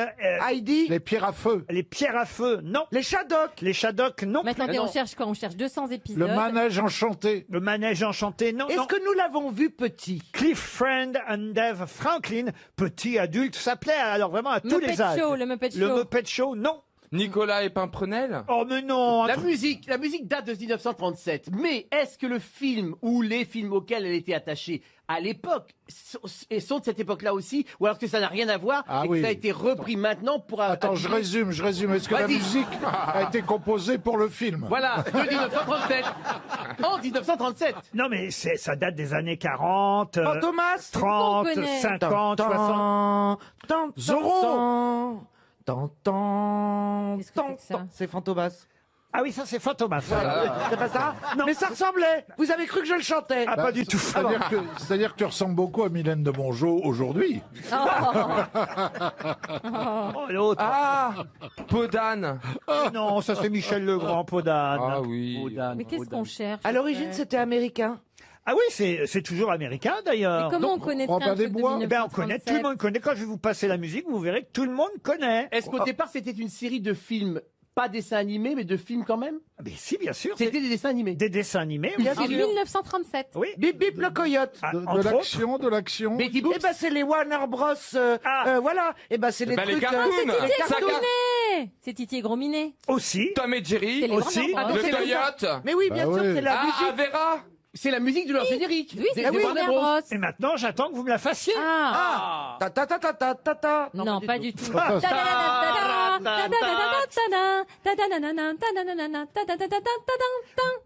Heidi. Les pierres à feu. Les pierres à feu, non. Les Shadocks. Les Shadocks, non. Maintenant, plus. on cherche quoi? On cherche 200 épisodes. Le manège enchanté. Le manège enchanté, non. Est-ce non. que nous l'avons vu petit? Cliff Friend and Dave Franklin, petit adulte, ça plaît alors vraiment à tous Muppet les âges. Show, le Muppet Le Show. Muppet Show, non. Nicolas et Pimprenel. Oh mais non. La musique date de 1937. Mais est-ce que le film ou les films auxquels elle était attachée à l'époque sont de cette époque-là aussi, ou alors que ça n'a rien à voir et que ça a été repris maintenant pour... Attends, je résume. Est-ce que la Vas-y. musique a été composée pour le film? Voilà, de 1937. En 1937. Non mais ça date des années 40, Fantomas. 30, On connaît. 50, 60. Zorro. Qu'est-ce que c'est que ça? C'est Fantomas. Ah oui, ça c'est Fantomas. C'est pas ça? Non. Mais ça ressemblait. Vous avez cru que je le chantais? Ah, pas du tout. C'est-à-dire que tu ressembles beaucoup à Mylène de Bonjot aujourd'hui. Oh, l'autre. Ah, Podane. Non, ça c'est Michel Legrand, Podane. Ah oui. Mais qu'est-ce qu'on cherche? À l'origine, c'était américain. Ah oui, c'est toujours américain Mais d'ailleurs. comment on connaîtrait Robin un truc des Bois de Eh ben, on connaît, tout le monde connaît. Quand je vais vous passer la musique, vous verrez que tout le monde connaît. Est-ce qu'au départ c'était une série de films, pas dessins animés, mais de films quand même? Mais si, bien sûr. C'était des dessins animés. Des dessins animés. Bien oui. En 1937. Oui. Bip Bip le coyote. Ah, De entre l'action, de l'action. Betty Boop. Eh ben, c'est les Warner Bros. Voilà. Eh ben, c'est les ben, les trucs. cartoons. Titi et Saga. Grominet. C'est Titi et Grominet. Aussi. Tom et Jerry. C'est les Aussi. Warner Bros. Le c'est Coyote. Mais oui, bien Bah sûr, oui. c'est la Ah, musique. Avera. C'est la musique de leur générique. Oui, c'est Des les Warner Warner Bros. Bros. Et maintenant, j'attends que vous me la fassiez. Ah. Ta ta ta ta ta ta ta. Non, pas du tout.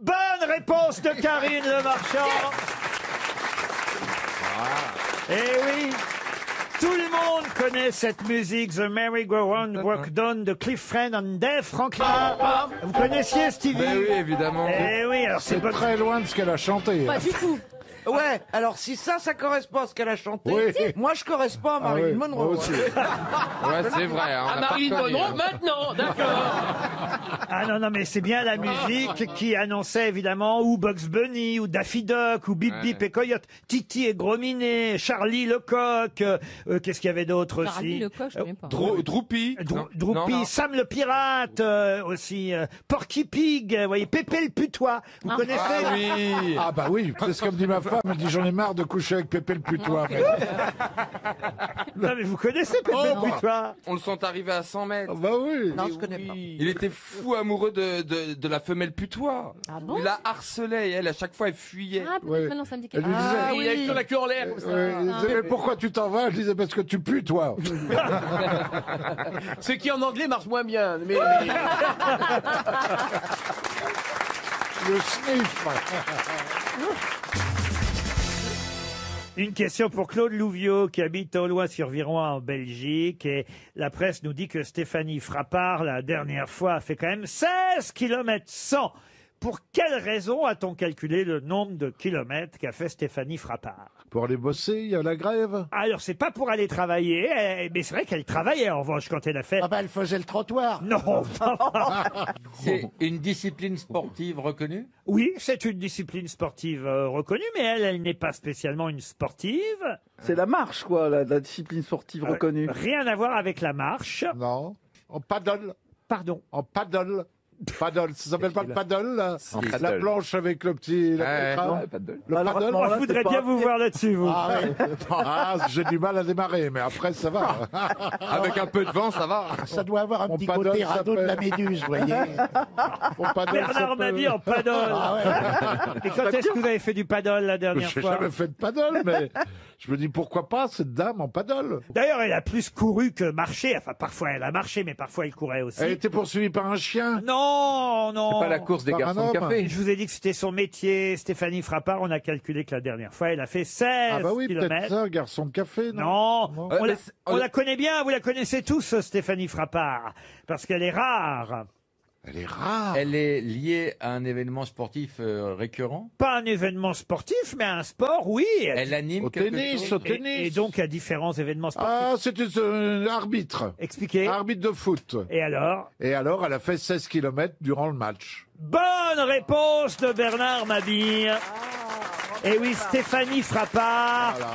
Bonne réponse de Karine Le Marchand. Eh oui. Tout le monde connaît cette musique, The Merry-Go-Round Walk Down de Cliff Friend and Dave Franklin. Vous connaissiez Stevie? Ben oui, évidemment. Eh oui, alors c'est C'est très loin de ce qu'elle a chanté. Pas du tout. Ouais, alors si ça correspond à ce qu'elle a chanté, Oui. moi je correspond à Ah Marilyn oui, Monroe. moi aussi. Ouais, c'est vrai. Hein, À Marilyn Monroe maintenant, d'accord. Ah non, non, mais c'est bien la musique qui annonçait évidemment ou Bugs Bunny, ou Daffy Duck, ou Bip Bip et Coyote, Titi et Grominet, Charlie Lecoq, qu'est-ce qu'il y avait d'autre aussi? Charlie Lecoq, je connais pas. Droopy. Droopy, Non. Sam le pirate aussi, Porky Pig, vous voyez, Pépé le putois, vous connaissez? Ah oui. Ah bah oui, c'est comme dit ma femme, elle dit j'en ai marre de coucher avec Pépé le putois. Non mais vous connaissez Pépé le putois? On le sent arriver à 100 mètres. Bah oui. Non, je connais pas. Il était fou amoureux de la femelle putois. Ah bon? Il la harcelait et elle, à chaque fois, elle fuyait. Ah, peut-être maintenant ça me dit quelque Elle lui chose. disait- Ah oui, avec la queue en l'air comme ça. Il disait, mais pourquoi tu t'en vas? Je disais parce que tu pues toi. Ce qui en anglais marche moins bien. Mais Le sniff. Une question pour Claude Louviot qui habite au Loing-sur-Viroin en Belgique et la presse nous dit que Stéphanie Frappard la dernière fois a fait quand même 16 km 100. Pour quelle raison a-t-on calculé le nombre de kilomètres qu'a fait Stéphanie Frappard? Pour aller bosser, il y a la grève. Alors c'est pas pour aller travailler, mais c'est vrai qu'elle travaillait en revanche quand elle a fait. Ah bah elle faisait le trottoir. Non. C'est une discipline sportive reconnue? Oui, c'est une discipline sportive reconnue, mais elle n'est pas spécialement une sportive. C'est la marche, quoi, la discipline sportive reconnue. Rien à voir avec la marche. Non. En paddle. Pardon. En paddle. Paddle, ça s'appelle pas le paddle, là Si. La Paddle. planche avec le petit... Ouais. l'écran. Non, Le paddle. paddle. Je voudrais bien vous voir là-dessus, vous. Ah, ouais. Ah, j'ai du mal à démarrer, mais après, ça va. Avec un peu de vent, ça va. Ça doit avoir un Mon petit paddle côté radeau de la s'appelle- méduse, vous voyez. Mon paddle Bernard s'appelle- Mabie en paddle. Et quand est-ce que vous avez fait du paddle la dernière J'ai fois jamais fait de paddle, mais je me dis pourquoi pas cette dame en paddle. D'ailleurs, elle a plus couru que marché. Enfin, parfois elle a marché, mais parfois elle courait aussi. Elle était poursuivie par un chien. Non, non. C'est pas la course des Par garçons un de homme. café. Je vous ai dit que c'était son métier. Stéphanie Frappard, on a calculé que la dernière fois, elle a fait 16 Ah bah oui, peut-être kilomètres. ça, garçon de café, non Non, Non. on la connaît bien, vous la connaissez tous, Stéphanie Frappard, parce qu'elle est rare. Elle est rare. Elle est liée à un événement sportif récurrent. Pas un événement sportif, mais un sport, oui. Elle anime Au quelque tennis, chose. au tennis. Et donc à différents événements sportifs. Ah, c'était arbitre. Expliquez. Arbitre de foot. Et alors Et alors, elle a fait 16 km durant le match. Bonne réponse de Bernard Mabille. Et oui, Stéphanie Frappard. Voilà.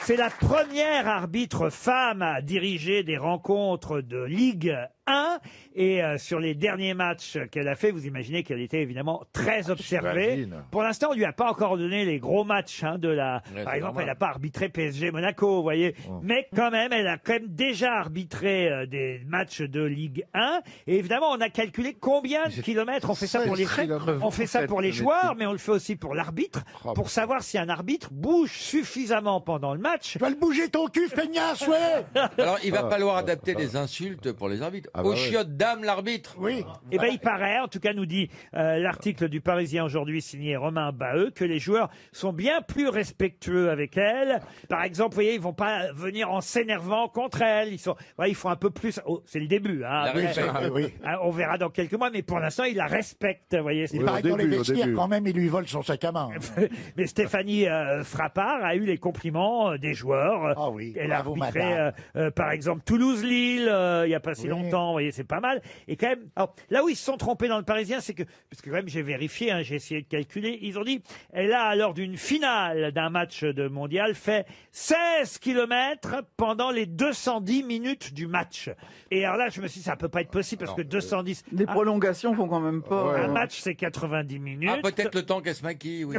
C'est la première arbitre femme à diriger des rencontres de Ligue 1. Et sur les derniers matchs qu'elle a fait, vous imaginez qu'elle était évidemment très observée. J'imagine. Pour l'instant, on lui a pas encore donné les gros matchs de la. Ouais, Par c'est exemple, normal. elle n'a pas arbitré PSG Monaco, vous voyez. Mais quand même, elle a quand même déjà arbitré des matchs de Ligue 1. Et évidemment, on a calculé combien de kilomètres. On fait ça pour les on fait ça pour les joueurs, mais on le fait aussi pour l'arbitre, pour savoir si un arbitre bouge suffisamment pendant le match. Tu vas le bouger ton cul, feignasse, ouais. Alors, il va falloir adapter les insultes pour les arbitres. Ah bah Au ouais. chiottes, dame l'arbitre. Oui. Eh ben, il paraît, en tout cas, nous dit l'article du Parisien aujourd'hui signé Romain Baheux, que les joueurs sont bien plus respectueux avec elle. Par exemple, vous voyez, ils vont pas venir en s'énervant contre elle. Ils sont, ils font un peu plus. Oh, c'est le début, hein. La Après, respect. Oui. on verra dans quelques mois, mais pour l'instant, il la respecte. Vous voyez. Il Oui, paraît au que dans les début, au vestiaires, début. quand même, il lui vole son sac à main. Mais Stéphanie Frappard a eu les compliments des joueurs. Ah oui, Elle a bravo, arbitré, madame. par exemple, Toulouse-Lille, il n'y a pas si Oui. longtemps. Vous voyez, c'est pas mal. Et quand même, alors, là où ils se sont trompés dans le Parisien, c'est que, parce que quand même, j'ai vérifié, j'ai essayé de calculer, ils ont dit, elle a, lors d'une finale d'un match de mondial, fait 16 kilomètres pendant les 210 minutes du match. Et alors là, je me suis dit, ça peut pas être possible, parce que 210... Les prolongations font quand même pas. Un match, c'est 90 minutes. Ah, peut-être le temps qu'elle se maquille, oui.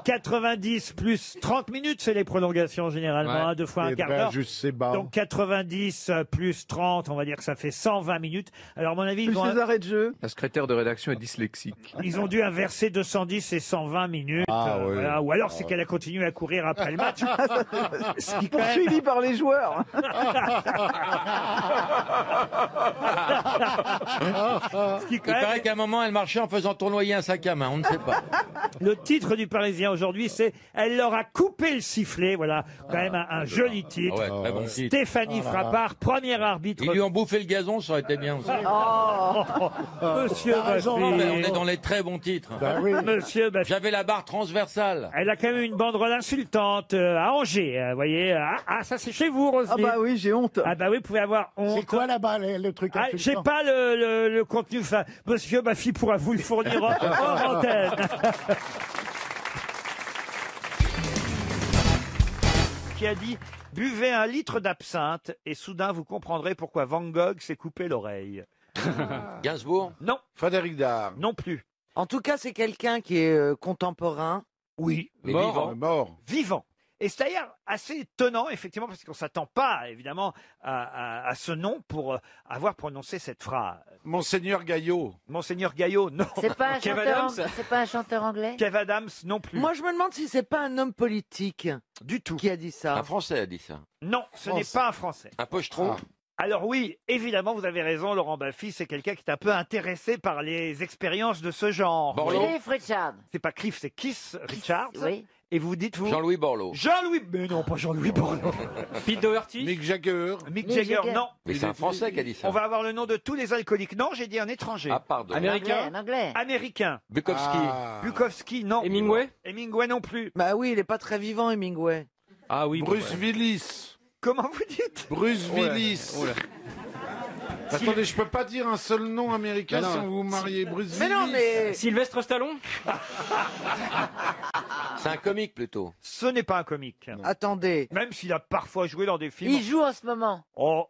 90 plus 30 minutes, c'est les prolongations généralement, Ouais. 2 fois un Et quart ben, d'heure. juste ses bas. Donc 90 plus 30, on va dire que ça fait 120 minutes. Alors à mon avis, Plus les arrêts de jeu. La secrétaire de rédaction est dyslexique. ils ont dû inverser 210 et 120 minutes. Ah, oui. Voilà. Ou alors c'est qu'elle a continué à courir après le match. Ce qui, quand même- Poursuivi par les joueurs. ce qui, quand Il même- paraît qu'à un moment, elle marchait en faisant tournoyer un sac à main. On ne sait pas. Le titre du Parisien aujourd'hui, c'est Elle leur a coupé le sifflet. Voilà, quand même un joli titre. Ah ouais, très bon titre. Stéphanie Frappard, première arbitre. Ils lui ont bouffé le gazon, ça aurait été bien aussi. Monsieur On est Baffy. dans les très bons titres. Monsieur Baffy. J'avais la barre transversale. Elle a quand même une banderole insultante à Angers, vous voyez. Ça c'est chez vous, Ah Roselyne. bah oui, j'ai honte. Ah bah oui, vous pouvez avoir honte. C'est quoi là-bas, le truc Ah, j'ai insultant pas le contenu. Enfin, Monsieur Baffy pourra vous le fournir en antenne. Qui a dit « Buvez un litre d'absinthe et soudain vous comprendrez pourquoi Van Gogh s'est coupé l'oreille. Gainsbourg » Non, Frédéric Dard. non plus. En tout cas, c'est quelqu'un qui est contemporain. Oui, Mais Mort. vivant. Mort. vivant. Et c'est d'ailleurs assez étonnant, effectivement, parce qu'on ne s'attend pas, évidemment, à ce nom pour avoir prononcé cette phrase. Monseigneur Gaillot. Monseigneur Gaillot, non. C'est pas un Kev chanteur, Adams c'est pas un chanteur anglais. Kev Adams, non plus. Moi, je me demande si c'est pas un homme politique Du tout. qui a dit ça. Un Français a dit ça. Non, ce n'est pas un Français. Un pochetron. Alors oui, évidemment, vous avez raison, Laurent Baffy, c'est quelqu'un qui est un peu intéressé par les expériences de ce genre. Borloo. Cliff Richard. C'est pas Cliff, c'est Keith Richards. Oui. Et vous dites, vous Jean-Louis Borloo. Jean-Louis... Mais non, pas Jean-Louis Borloo. Pete Doherty. Mick Jagger. Mick Mick Jagger, Jagger. non. Mais c'est un Français qui a dit ça. On va avoir le nom de tous les alcooliques. Non, j'ai dit un étranger. Ah, pardon. Américain. Un anglais. Américain. Bukowski. Ah. Bukowski, non. Hemingway. Hemingway non plus. Bah oui, il est pas très vivant, Hemingway. Ah oui. Bruce Willis. Comment vous dites Bruce Oh là. Willis. Oh là. Attendez, je peux pas dire un seul nom américain Mais non. sans vous marier. Bruce Mais Willis. non, mais Sylvestre Stallone. C'est un comique plutôt. Ce n'est pas un comique. attendez. Même s'il a parfois joué dans des films. Il joue en ce moment Oh,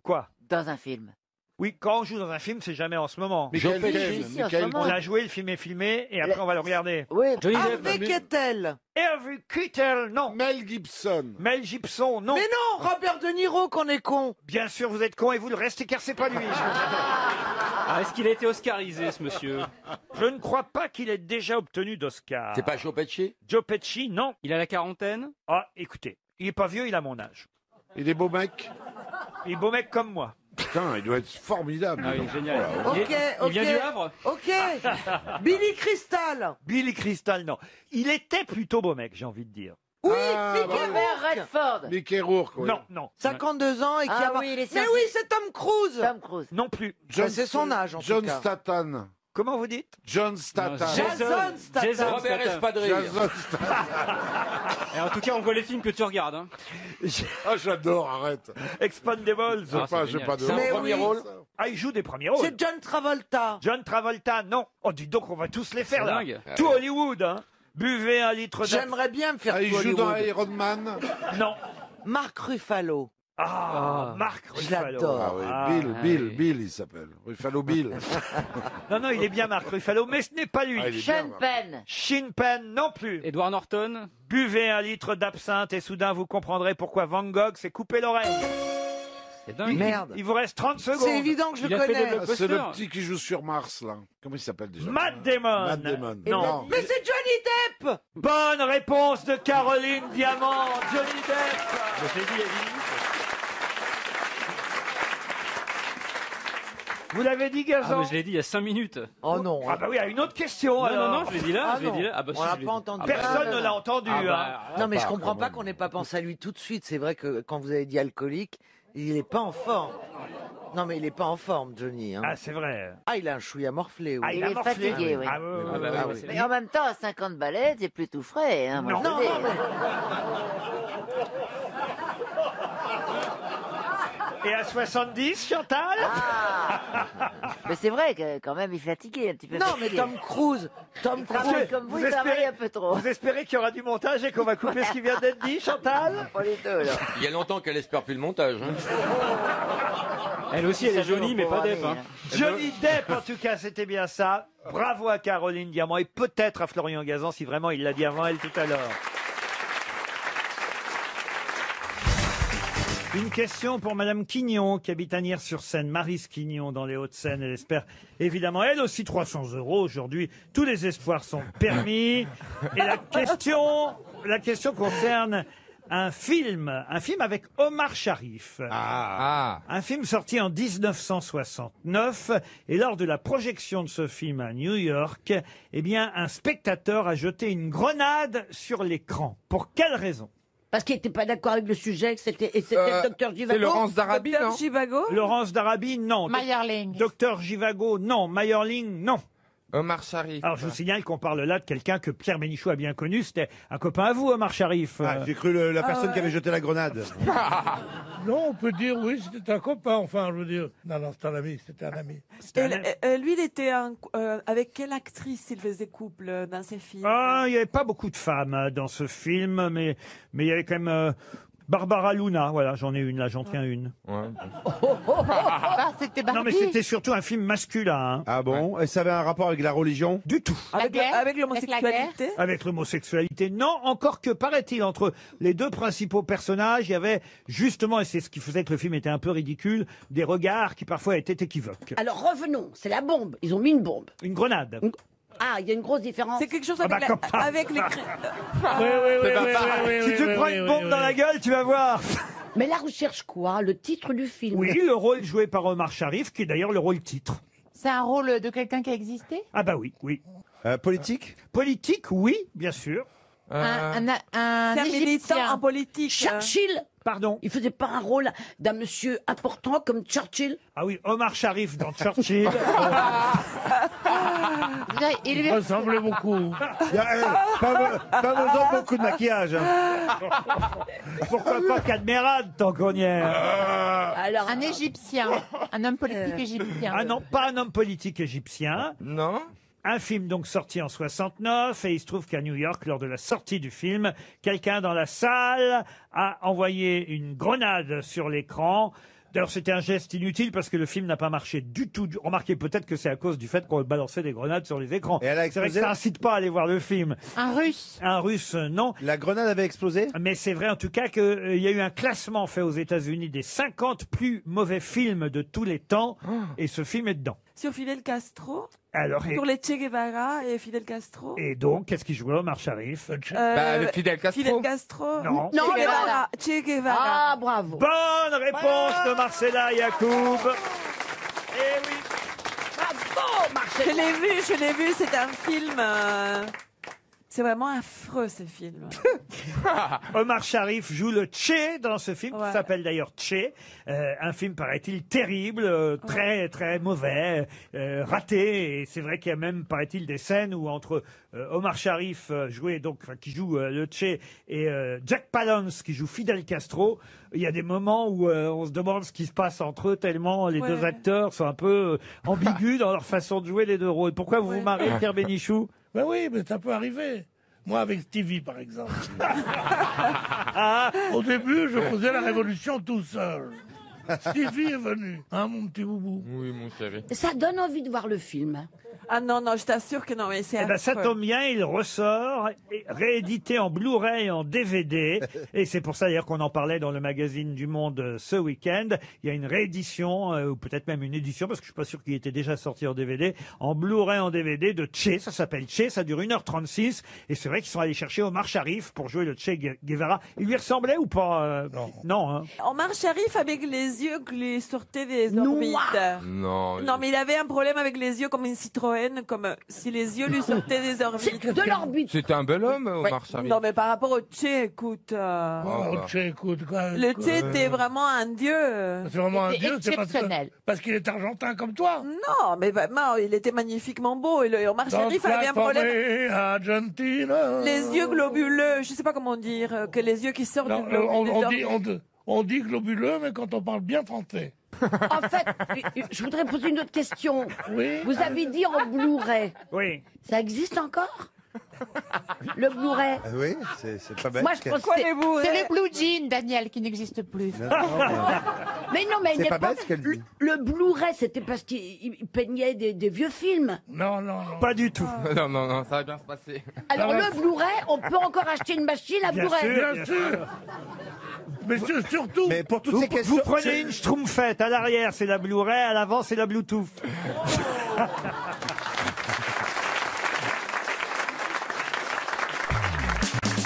quoi dans un film. Oui, quand on joue dans un film, c'est jamais en ce moment. Michael Si, Caine, si, en ce Michael moment. On a joué, le film est filmé, et après on va le regarder. Oui, Johnny Harvey Depp. Keitel. Harvey Keitel, non. Mel Gibson. Mel Gibson, non. Mais non, Robert De Niro qu'on est con. Bien sûr, vous êtes con et vous le restez car c'est pas lui. Ah, est-ce qu'il a été oscarisé, ce monsieur? Je ne crois pas qu'il ait déjà obtenu d'Oscar. C'est pas Joe Pesci? Joe Pesci, non. Il a la quarantaine? Ah, écoutez, il est pas vieux, il a mon âge. Il est beau mec. Il est beau mec comme moi. Putain, il doit être formidable. Ah oui, génial. Ok, Il vient du Havre? Ok. Billy Crystal. Billy Crystal, non. Il était plutôt beau mec, j'ai envie de dire. Oui, Ah, Mickey bravo. Rourke. Redford. Mickey Rourke, oui. Non, non. 52 ans et qui Ah a... oui, il est Mais oui, c'est Tom Cruise. Tom Cruise. Non plus. Bah, c'est son âge, en tout John cas. Statham. Comment vous dites? John Statham. Jason Statham. Jason Robert Statham. Espadrille. Jason Statham. Et en tout cas, on voit les films que tu regardes. Hein. Ah, j'adore, arrête. Expandables. Ah, c'est J'ai génial. pas de C'est un Mais premier oui. rôle. Ah, il joue des premiers rôles. C'est John Travolta. John Travolta, non. Oh, dis donc, on va tous les faire C'est là. dingue. Tout Hollywood, hein. Buvez un litre d'absinthe. J'aimerais bien me faire Ah, il tout joue dans Hollywood. Iron Man. Non. Marc Ruffalo. Ah, Marc Je Ruffalo. l'adore. Ah oui, Ah. Bill, il s'appelle. Ruffalo Bill. Non, non, il est bien Marc Ruffalo, mais ce n'est pas lui. Ah, il est Sean bien, Penn. Sean Penn non plus. Edward Norton? Buvez un litre d'absinthe et soudain vous comprendrez pourquoi Van Gogh s'est coupé l'oreille. C'est dingue. Merde. Il vous reste 30 secondes. C'est évident que je Il a fait connais. des Ah, c'est le Blockbuster. petit qui joue sur Mars, là. Comment il s'appelle déjà? Matt Damon. Matt Damon. Non. Mais c'est Johnny Depp. Bonne réponse de Caroline Diamant. Johnny Depp. Je l'ai dit il y a 10 minutes. Vous l'avez dit, Ah, Gazan? mais je l'ai dit il y a 5 minutes. Oh non. Ah bah oui, à une autre question Non, alors. non, non, je l'ai dit là. Ah je l'ai non. dit là. Ah bah On si, l'a je l'ai pas dit. entendu. Personne Ah, ne l'a entendu. Ah hein. bah, Non, mais je part, comprends quand pas même. qu'on n'ait pas pensé à lui tout de suite. C'est vrai que quand vous avez dit alcoolique, il est pas en forme. Non, mais il est pas en forme, Johnny. Hein. Ah, c'est vrai. Ah, il a un chouïa morflé. Oui. Ah, Il a est morflé. fatigué, oui. Ah, oui, oui, Ah bah oui, oui, oui. c'est- Mais en même temps, à 50 balais, t'es plus tout frais. Hein, moi, Non, je Non, te dis. non, mais... Et à 70, Chantal? Ah. Mais c'est vrai que quand même, il est fatigué, un petit peu Non, mais fatigué. Tom Cruise. Tom Il Cruise. travaille comme vous, il travaille un peu trop. Vous espérez qu'il y aura du montage et qu'on va couper ce qui vient d'être dit, Chantal? Pas les deux, là. Il y a longtemps qu'elle espère plus le montage. Hein. Elle aussi, elle est jolie, mais pas Depp. Hein. Johnny Depp, en tout cas, c'était bien ça. Bravo à Caroline Diamant et peut-être à Florian Gazan si vraiment il l'a dit avant elle tout à l'heure. Une question pour Madame Quignon, qui habite à Nières-sur-Seine, Maryse Quignon, dans les Hauts-de-Seine. Elle espère évidemment, elle aussi, 300 € aujourd'hui. Tous les espoirs sont permis. Et la question concerne un film avec Omar Sharif. Un film sorti en 1969. Et lors de la projection de ce film à New York, eh bien, un spectateur a jeté une grenade sur l'écran. Pour quelle raison? Parce qu'il n'était pas d'accord avec le sujet, que c'était le docteur Givago. C'est Laurence d'Arabie, non? Givago? Laurence d'Arabie, non. Meyerling. Docteur Givago, non. Meyerling, non. Omar Sharif. Alors, je vous signale qu'on parle là de quelqu'un que Pierre Bénichou a bien connu. C'était un copain à vous, Omar Sharif. J'ai cru la personne qui avait jeté la grenade. Non, on peut dire oui, c'était un copain, enfin, je veux dire. Non, non, c'était un ami, c'était un ami. Lui, il était avec quelle actrice il faisait couple dans ses films? Ah, il n'y avait pas beaucoup de femmes dans ce film, mais il y avait quand même Barbara Luna. Voilà, j'en ai une, là, j'en tiens une. Ah, c'était Barbie. Non, mais c'était surtout un film masculin. Hein. Ah bon? Et ça avait un rapport avec la religion? Du tout. Avec l'homosexualité? Avec l'homosexualité, non. Encore que, paraît-il, entre les deux principaux personnages, il y avait justement, et c'est ce qui faisait que le film était un peu ridicule, des regards qui parfois étaient équivoques. Alors revenons, c'est la bombe. Ils ont mis une bombe. Une grenade. Ah, il y a une grosse différence. C'est quelque chose Ah bah, avec, comme pas. avec les... Si tu te prends une bombe dans la gueule, tu vas voir. Mais la recherche quoi? Le titre du film? Oui, le rôle joué par Omar Sharif, qui est d'ailleurs le rôle titre. C'est un rôle de quelqu'un qui a existé? Ah bah oui, oui. Politique? Politique, oui, bien sûr. Un C'est un militant Égyptien. en politique. Churchill? Pardon? Il faisait pas un rôle d'un monsieur important comme Churchill? Ah oui, Omar Sharif dans Churchill. Il Il lui ressemblait beaucoup. Pas besoin de beaucoup de maquillage. Hein. Pourquoi pas Cadmerade, tant qu'on y est. Alors, un Égyptien, un homme politique égyptien. Ah non, pas un homme politique égyptien. Non? Un film donc sorti en 69 et il se trouve qu'à New York, lors de la sortie du film, quelqu'un dans la salle a envoyé une grenade sur l'écran. D'ailleurs, c'était un geste inutile parce que le film n'a pas marché du tout. Remarquez peut-être que c'est à cause du fait qu'on balançait des grenades sur les écrans. Et elle a C'est vrai que explosé ça incite pas à aller voir le film. Un russe. Un russe, non. La grenade avait explosé? Mais c'est vrai en tout cas qu'il y a eu un classement fait aux États-Unis des 50 plus mauvais films de tous les temps. Et ce film est dedans. Sur Fidel Castro. Alors, Sur les Che Guevara et Fidel Castro. et donc, qu'est-ce qui jouait Omar Sharif? Bah, Fidel Castro. Fidel Castro. Non. Che Guevara. Che Guevara. Ah, bravo. Bonne réponse de Marcella Yacoub. Eh oui. Bravo, Marcel. Je l'ai vu, c'est un film. C'est vraiment affreux, ce film. Omar Sharif joue le Che dans ce film, Ouais. qui s'appelle d'ailleurs Che. Un film, paraît-il, terrible, très très mauvais, raté. Et c'est vrai qu'il y a même, paraît-il, des scènes où entre Omar Sharif, qui joue le Che, et Jack Palance, qui joue Fidel Castro, il y a des moments où on se demande ce qui se passe entre eux, tellement les deux acteurs sont un peu ambigus dans leur façon de jouer les deux rôles. Pourquoi vous vous marrez, Pierre Bénichou? Ben oui, mais ça peut arriver. Moi, avec Stevie, par exemple. Au début, je faisais la révolution tout seul. Stevie est venu, hein, mon petit boubou. Oui, mon chéri. Ça donne envie de voir le film. Ah non, je t'assure que non, mais c'est Eh ben, ça affreux. tombe bien, il ressort, réédité en Blu-ray et en DVD. Et c'est pour ça d'ailleurs qu'on en parlait dans le magazine du Monde ce week-end. Il y a une réédition, ou peut-être même une édition, parce que je suis pas sûr qu'il était déjà sorti en DVD, en Blu-ray, en DVD de Che. Ça s'appelle Che, ça dure 1h36. Et c'est vrai qu'ils sont allés chercher Omar Sharif pour jouer le Che Guevara. Il lui ressemblait ou pas? Non. Hein. Omar Sharif avec les yeux qui lui sortaient des orbites. Non. Non, mais il avait un problème avec les yeux comme une Citroën, comme si les yeux lui sortaient des orbites. De l'orbite. C'était un bel homme, Omar Sharif. Non, mais par rapport au Che, écoute. Che, écoute, quoi. Le Che était vraiment un dieu. C'est vraiment un dieu, c'est exceptionnel. parce qu'il est argentin comme toi. Non, mais vraiment, il était magnifiquement beau. Et Omar Sharif avait un problème. Argentina. Les yeux globuleux, je sais pas comment dire, que les yeux qui sortent Non, du globe. on dit globuleux, mais quand on parle bien français. En fait, je voudrais poser une autre question. Oui. Vous avez dit en Blu-ray. Oui. Ça existe encore le Blu-ray? Oui, c'est pas bête. Moi, je pense que C'est les blue jeans, Daniel, qui n'existent plus. Mais non, mais à une C'est pas époque, bête ce qu'elle dit. le Blu-ray, c'était parce qu'il peignait des vieux films. Non. Pas du tout. Non, ça va bien se passer. Alors, le Blu-ray, on peut encore acheter une machine à Bien Blu-ray. sûr, Bien sûr. Mais surtout. Mais pour toutes Vous, ces questions. vous prenez une Schtroumpfette. À l'arrière, c'est la Blu-ray. À l'avant, c'est la Bluetooth.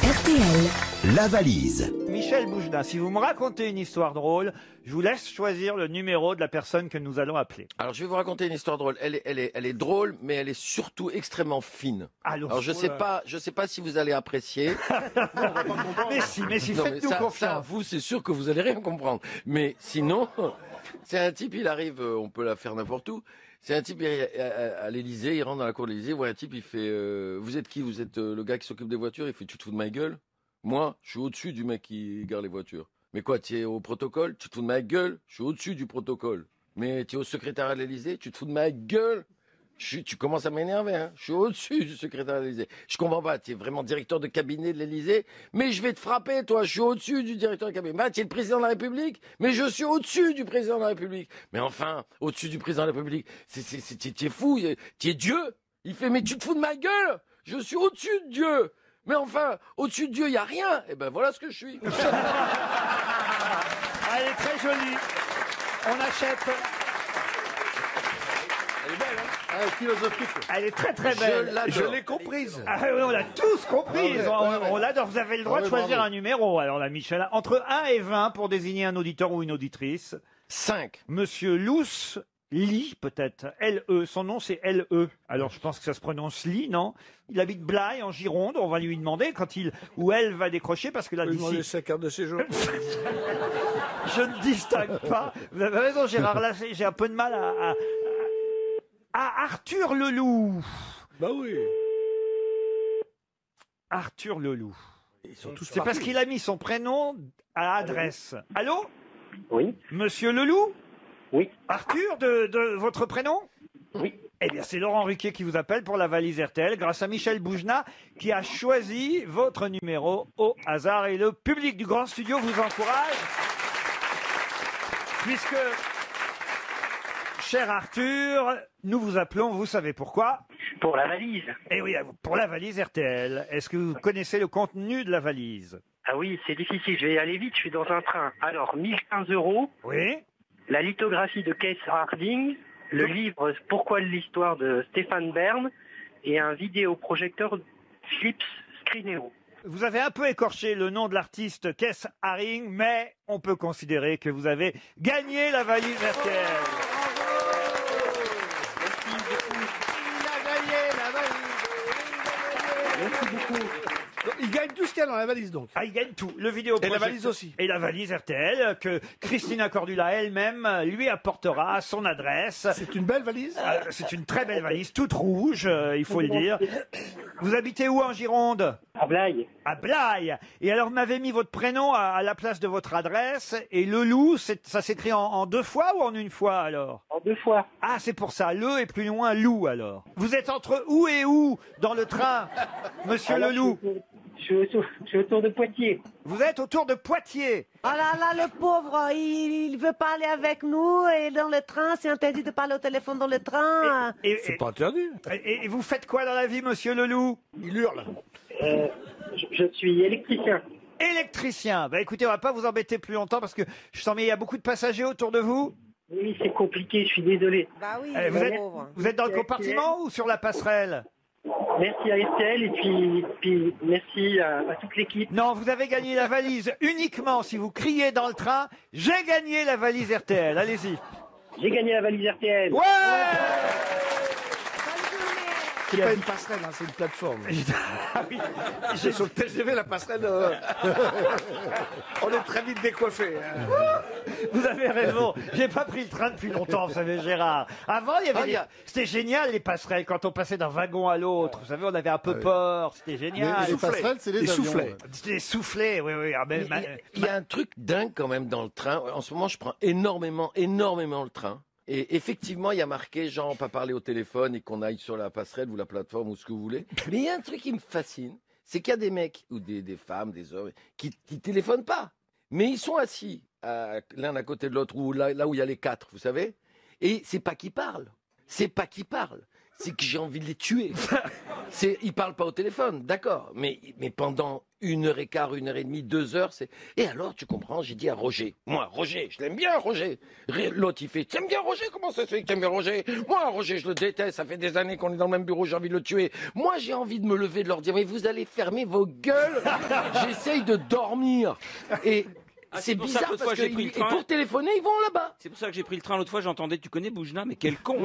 RTL, la valise. Michel Boujna, si vous me racontez une histoire drôle, je vous laisse choisir le numéro de la personne que nous allons appeler. Alors, je vais vous raconter une histoire drôle. Elle est drôle, mais elle est surtout extrêmement fine. Alors, je sais pas si vous allez apprécier. Mais si, Non, faites-nous ça, confiance. vous, c'est sûr que vous allez rien comprendre. Mais sinon, c'est un type, il arrive, on peut la faire n'importe où. C'est un type à l'Élysée, il rentre dans la cour de l'Élysée, voit un type, il fait vous êtes qui? Vous êtes le gars qui s'occupe des voitures? Il fait tu te fous de ma gueule? Moi, je suis au-dessus du mec qui garde les voitures. Mais quoi, tu es au protocole? Tu te fous de ma gueule? Je suis au-dessus du protocole. Mais tu es au secrétariat de l'Élysée? Tu te fous de ma gueule? Tu commences à m'énerver, hein. Je suis au-dessus du secrétaire de l'Élysée. Je comprends pas, tu es vraiment directeur de cabinet de l'Élysée, mais je vais te frapper, toi, je suis au-dessus du directeur de cabinet. Bah, tu es le président de la République, mais je suis au-dessus du président de la République. Mais enfin, au-dessus du président de la République, tu es fou, tu es Dieu. Il fait, mais tu te fous de ma gueule? Je suis au-dessus de Dieu. Mais enfin, au-dessus de Dieu, il n'y a rien. Et ben voilà ce que je suis. Elle est très jolie. On achète. Elle est belle, hein? Philosophique. Elle est très très belle. Je l'ai comprise. Ah oui, on l'a tous compris. Ah ouais. On l'adore. Vous avez le droit de choisir un numéro. Alors là, Michel, entre 1 et 20 pour désigner un auditeur ou une auditrice. 5. Monsieur Luce Lee, peut-être. L-E. Son nom, c'est L-E. Alors, je pense que ça se prononce Lee, non? Il habite Blaye, en Gironde. On va lui demander quand il ou elle va décrocher, parce que là, Lui d'ici... demander sa carte de séjour. Je ne distingue pas. Vous avez raison, Gérard. Là, j'ai un peu de mal à Arthur Leloup. Bah oui. Arthur Leloup. Ils sont tous C'est parce partis. qu'il a mis son prénom à l'adresse. Allô? Oui. Monsieur Leloup? Oui. Arthur, de votre prénom? Oui. Eh bien, c'est Laurent Ruquier qui vous appelle pour la valise RTL, grâce à Michel Boujna, qui a choisi votre numéro au hasard. Et le public du Grand Studio vous encourage. Puisque, cher Arthur, nous vous appelons, vous savez pourquoi? Pour la valise. Eh oui, pour la valise RTL. Est-ce que vous connaissez le contenu de la valise? Ah oui, c'est difficile, je vais aller vite, je suis dans un train. Alors, 1015 €. Oui. La lithographie de Keith Harding, le livre Pourquoi l'histoire de Stéphane Bern et un vidéoprojecteur Philips Screeneo. Vous avez un peu écorché le nom de l'artiste Keith Haring, mais on peut considérer que vous avez gagné la valise RTL. Il a gagné la valise. Merci beaucoup. Il gagne tout ce qu'il y a dans la valise, donc. Ah, il gagne tout. Le vidéo Et la valise aussi. Et la valise RTL que Christina Cordula elle-même lui apportera à son adresse. C'est une belle valise. C'est une très belle valise, toute rouge, il faut le dire. Vous habitez où en Gironde? À Blaye. À Blaye. Et alors, vous m'avez mis votre prénom à la place de votre adresse. Et le loup, ça s'écrit en deux fois ou en une fois alors? En deux fois. Ah, c'est pour ça. Le et plus loin, loup alors. Vous êtes entre où et où dans le train, monsieur Alors, le loup? Je suis autour de Poitiers. Vous êtes autour de Poitiers. Oh là là, le pauvre, il veut parler avec nous et dans le train, c'est interdit de parler au téléphone dans le train. C'est pas interdit. Et vous faites quoi dans la vie, monsieur Leloup? Il hurle. Je suis électricien. Électricien. Bah écoutez, on va pas vous embêter plus longtemps parce que je sens qu'il y a beaucoup de passagers autour de vous. Oui, c'est compliqué, je suis désolé. Bah oui, Vous êtes dans le compartiment ou sur la passerelle? Merci à RTL et puis merci à toute l'équipe. Non, vous avez gagné la valise uniquement si vous criez dans le train « J'ai gagné la valise RTL ». Allez-y. J'ai gagné la valise RTL. Ouais. C'est pas une passerelle, hein, c'est une plateforme. Ah oui. J'ai sur le TGV, la passerelle. On est très vite décoiffés. Vous avez raison. J'ai pas pris le train depuis longtemps, vous savez, Gérard. Avant, il y avait c'était génial les passerelles quand on passait d'un wagon à l'autre. Vous savez, on avait un peu peur. C'était génial. Les passerelles, c'est les soufflets. Les soufflets, oui, oui. Ah, ben, Il y a un truc dingue quand même dans le train. En ce moment, je prends énormément le train. Et effectivement, il y a marqué, genre, on peut parler au téléphone et qu'on aille sur la passerelle ou la plateforme ou ce que vous voulez. Mais il y a un truc qui me fascine, c'est qu'il y a des mecs ou des femmes, des hommes, qui téléphonent pas. Mais ils sont assis l'un à côté de l'autre, ou là où il y a les quatre, vous savez. Et c'est pas qu'ils parlent. C'est pas qu'ils parlent. C'est que j'ai envie de les tuer. Ils parlent pas au téléphone, d'accord. Mais pendant 1h15, 1h30, 2 heures, c'est... Et alors, tu comprends, j'ai dit à Roger. Moi, Roger, je l'aime bien, Roger. L'autre, il fait, tu aimes bien Roger? Comment ça se fait que tu aimes bien Roger? Moi, Roger, je le déteste. Ça fait des années qu'on est dans le même bureau, j'ai envie de le tuer. Moi, j'ai envie de me lever, de leur dire, mais vous allez fermer vos gueules. J'essaye de dormir. Et... c'est bizarre parce que et pour téléphoner, ils vont là-bas. C'est pour ça que j'ai pris le train l'autre fois, j'entendais, tu connais Boujna, mais quel con.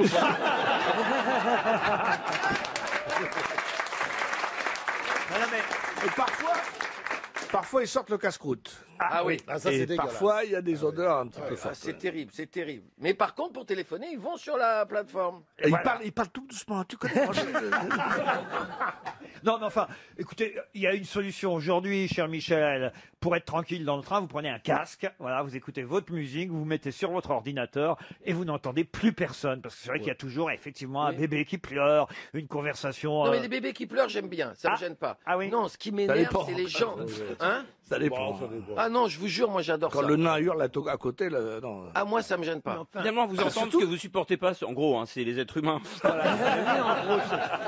Et parfois ils sortent le casse-croûte. Ah oui. Ça, c'est dégueulasse. Parfois il y a des odeurs un petit peu fortes. C'est terrible, c'est terrible. Mais par contre, pour téléphoner, ils vont sur la plateforme. Et ils parlent tout doucement. Tu connais Non, mais enfin, écoutez, il y a une solution aujourd'hui, cher Michel. Pour être tranquille dans le train, vous prenez un casque, voilà, vous écoutez votre musique, vous vous mettez sur votre ordinateur et vous n'entendez plus personne. Parce que c'est vrai qu'il y a toujours effectivement un bébé qui pleure, une conversation... Non, mais les bébés qui pleurent, j'aime bien, ça me gêne pas. Ah oui. Non, ce qui m'énerve, c'est les gens. Hein? Ça dépend. Ah non, je vous jure, moi j'adore ça. Quand le nain hurle à côté, non. Ah, moi ça me gêne pas. Finalement, vous entendez ce que vous supportez pas, en gros, hein, c'est les êtres humains.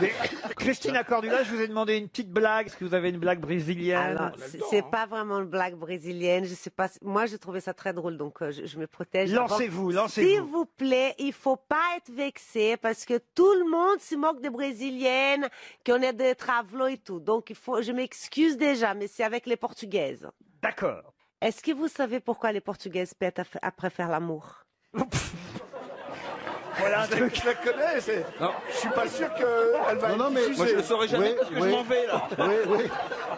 Mais, Christina Cordula, je vous ai demandé une petite blague. Est-ce que vous avez une blague brésilienne? Alors, c'est pas vraiment une blague brésilienne. Je sais pas. Moi, j'ai trouvé ça très drôle, donc je me protège. Lancez-vous, lancez-vous. S'il vous plaît, il faut pas être vexé parce que tout le monde se moque des Brésiliennes, qu'on est des travelots et tout. Donc, je m'excuse déjà, mais c'est avec les Portugaises. D'accord. Est-ce que vous savez pourquoi les Portugaises pètent après faire l'amour? Voilà un truc. Je la connais, je suis pas sûr qu'elle va Non, mais moi je le saurais jamais parce que je m'en vais là. Oui.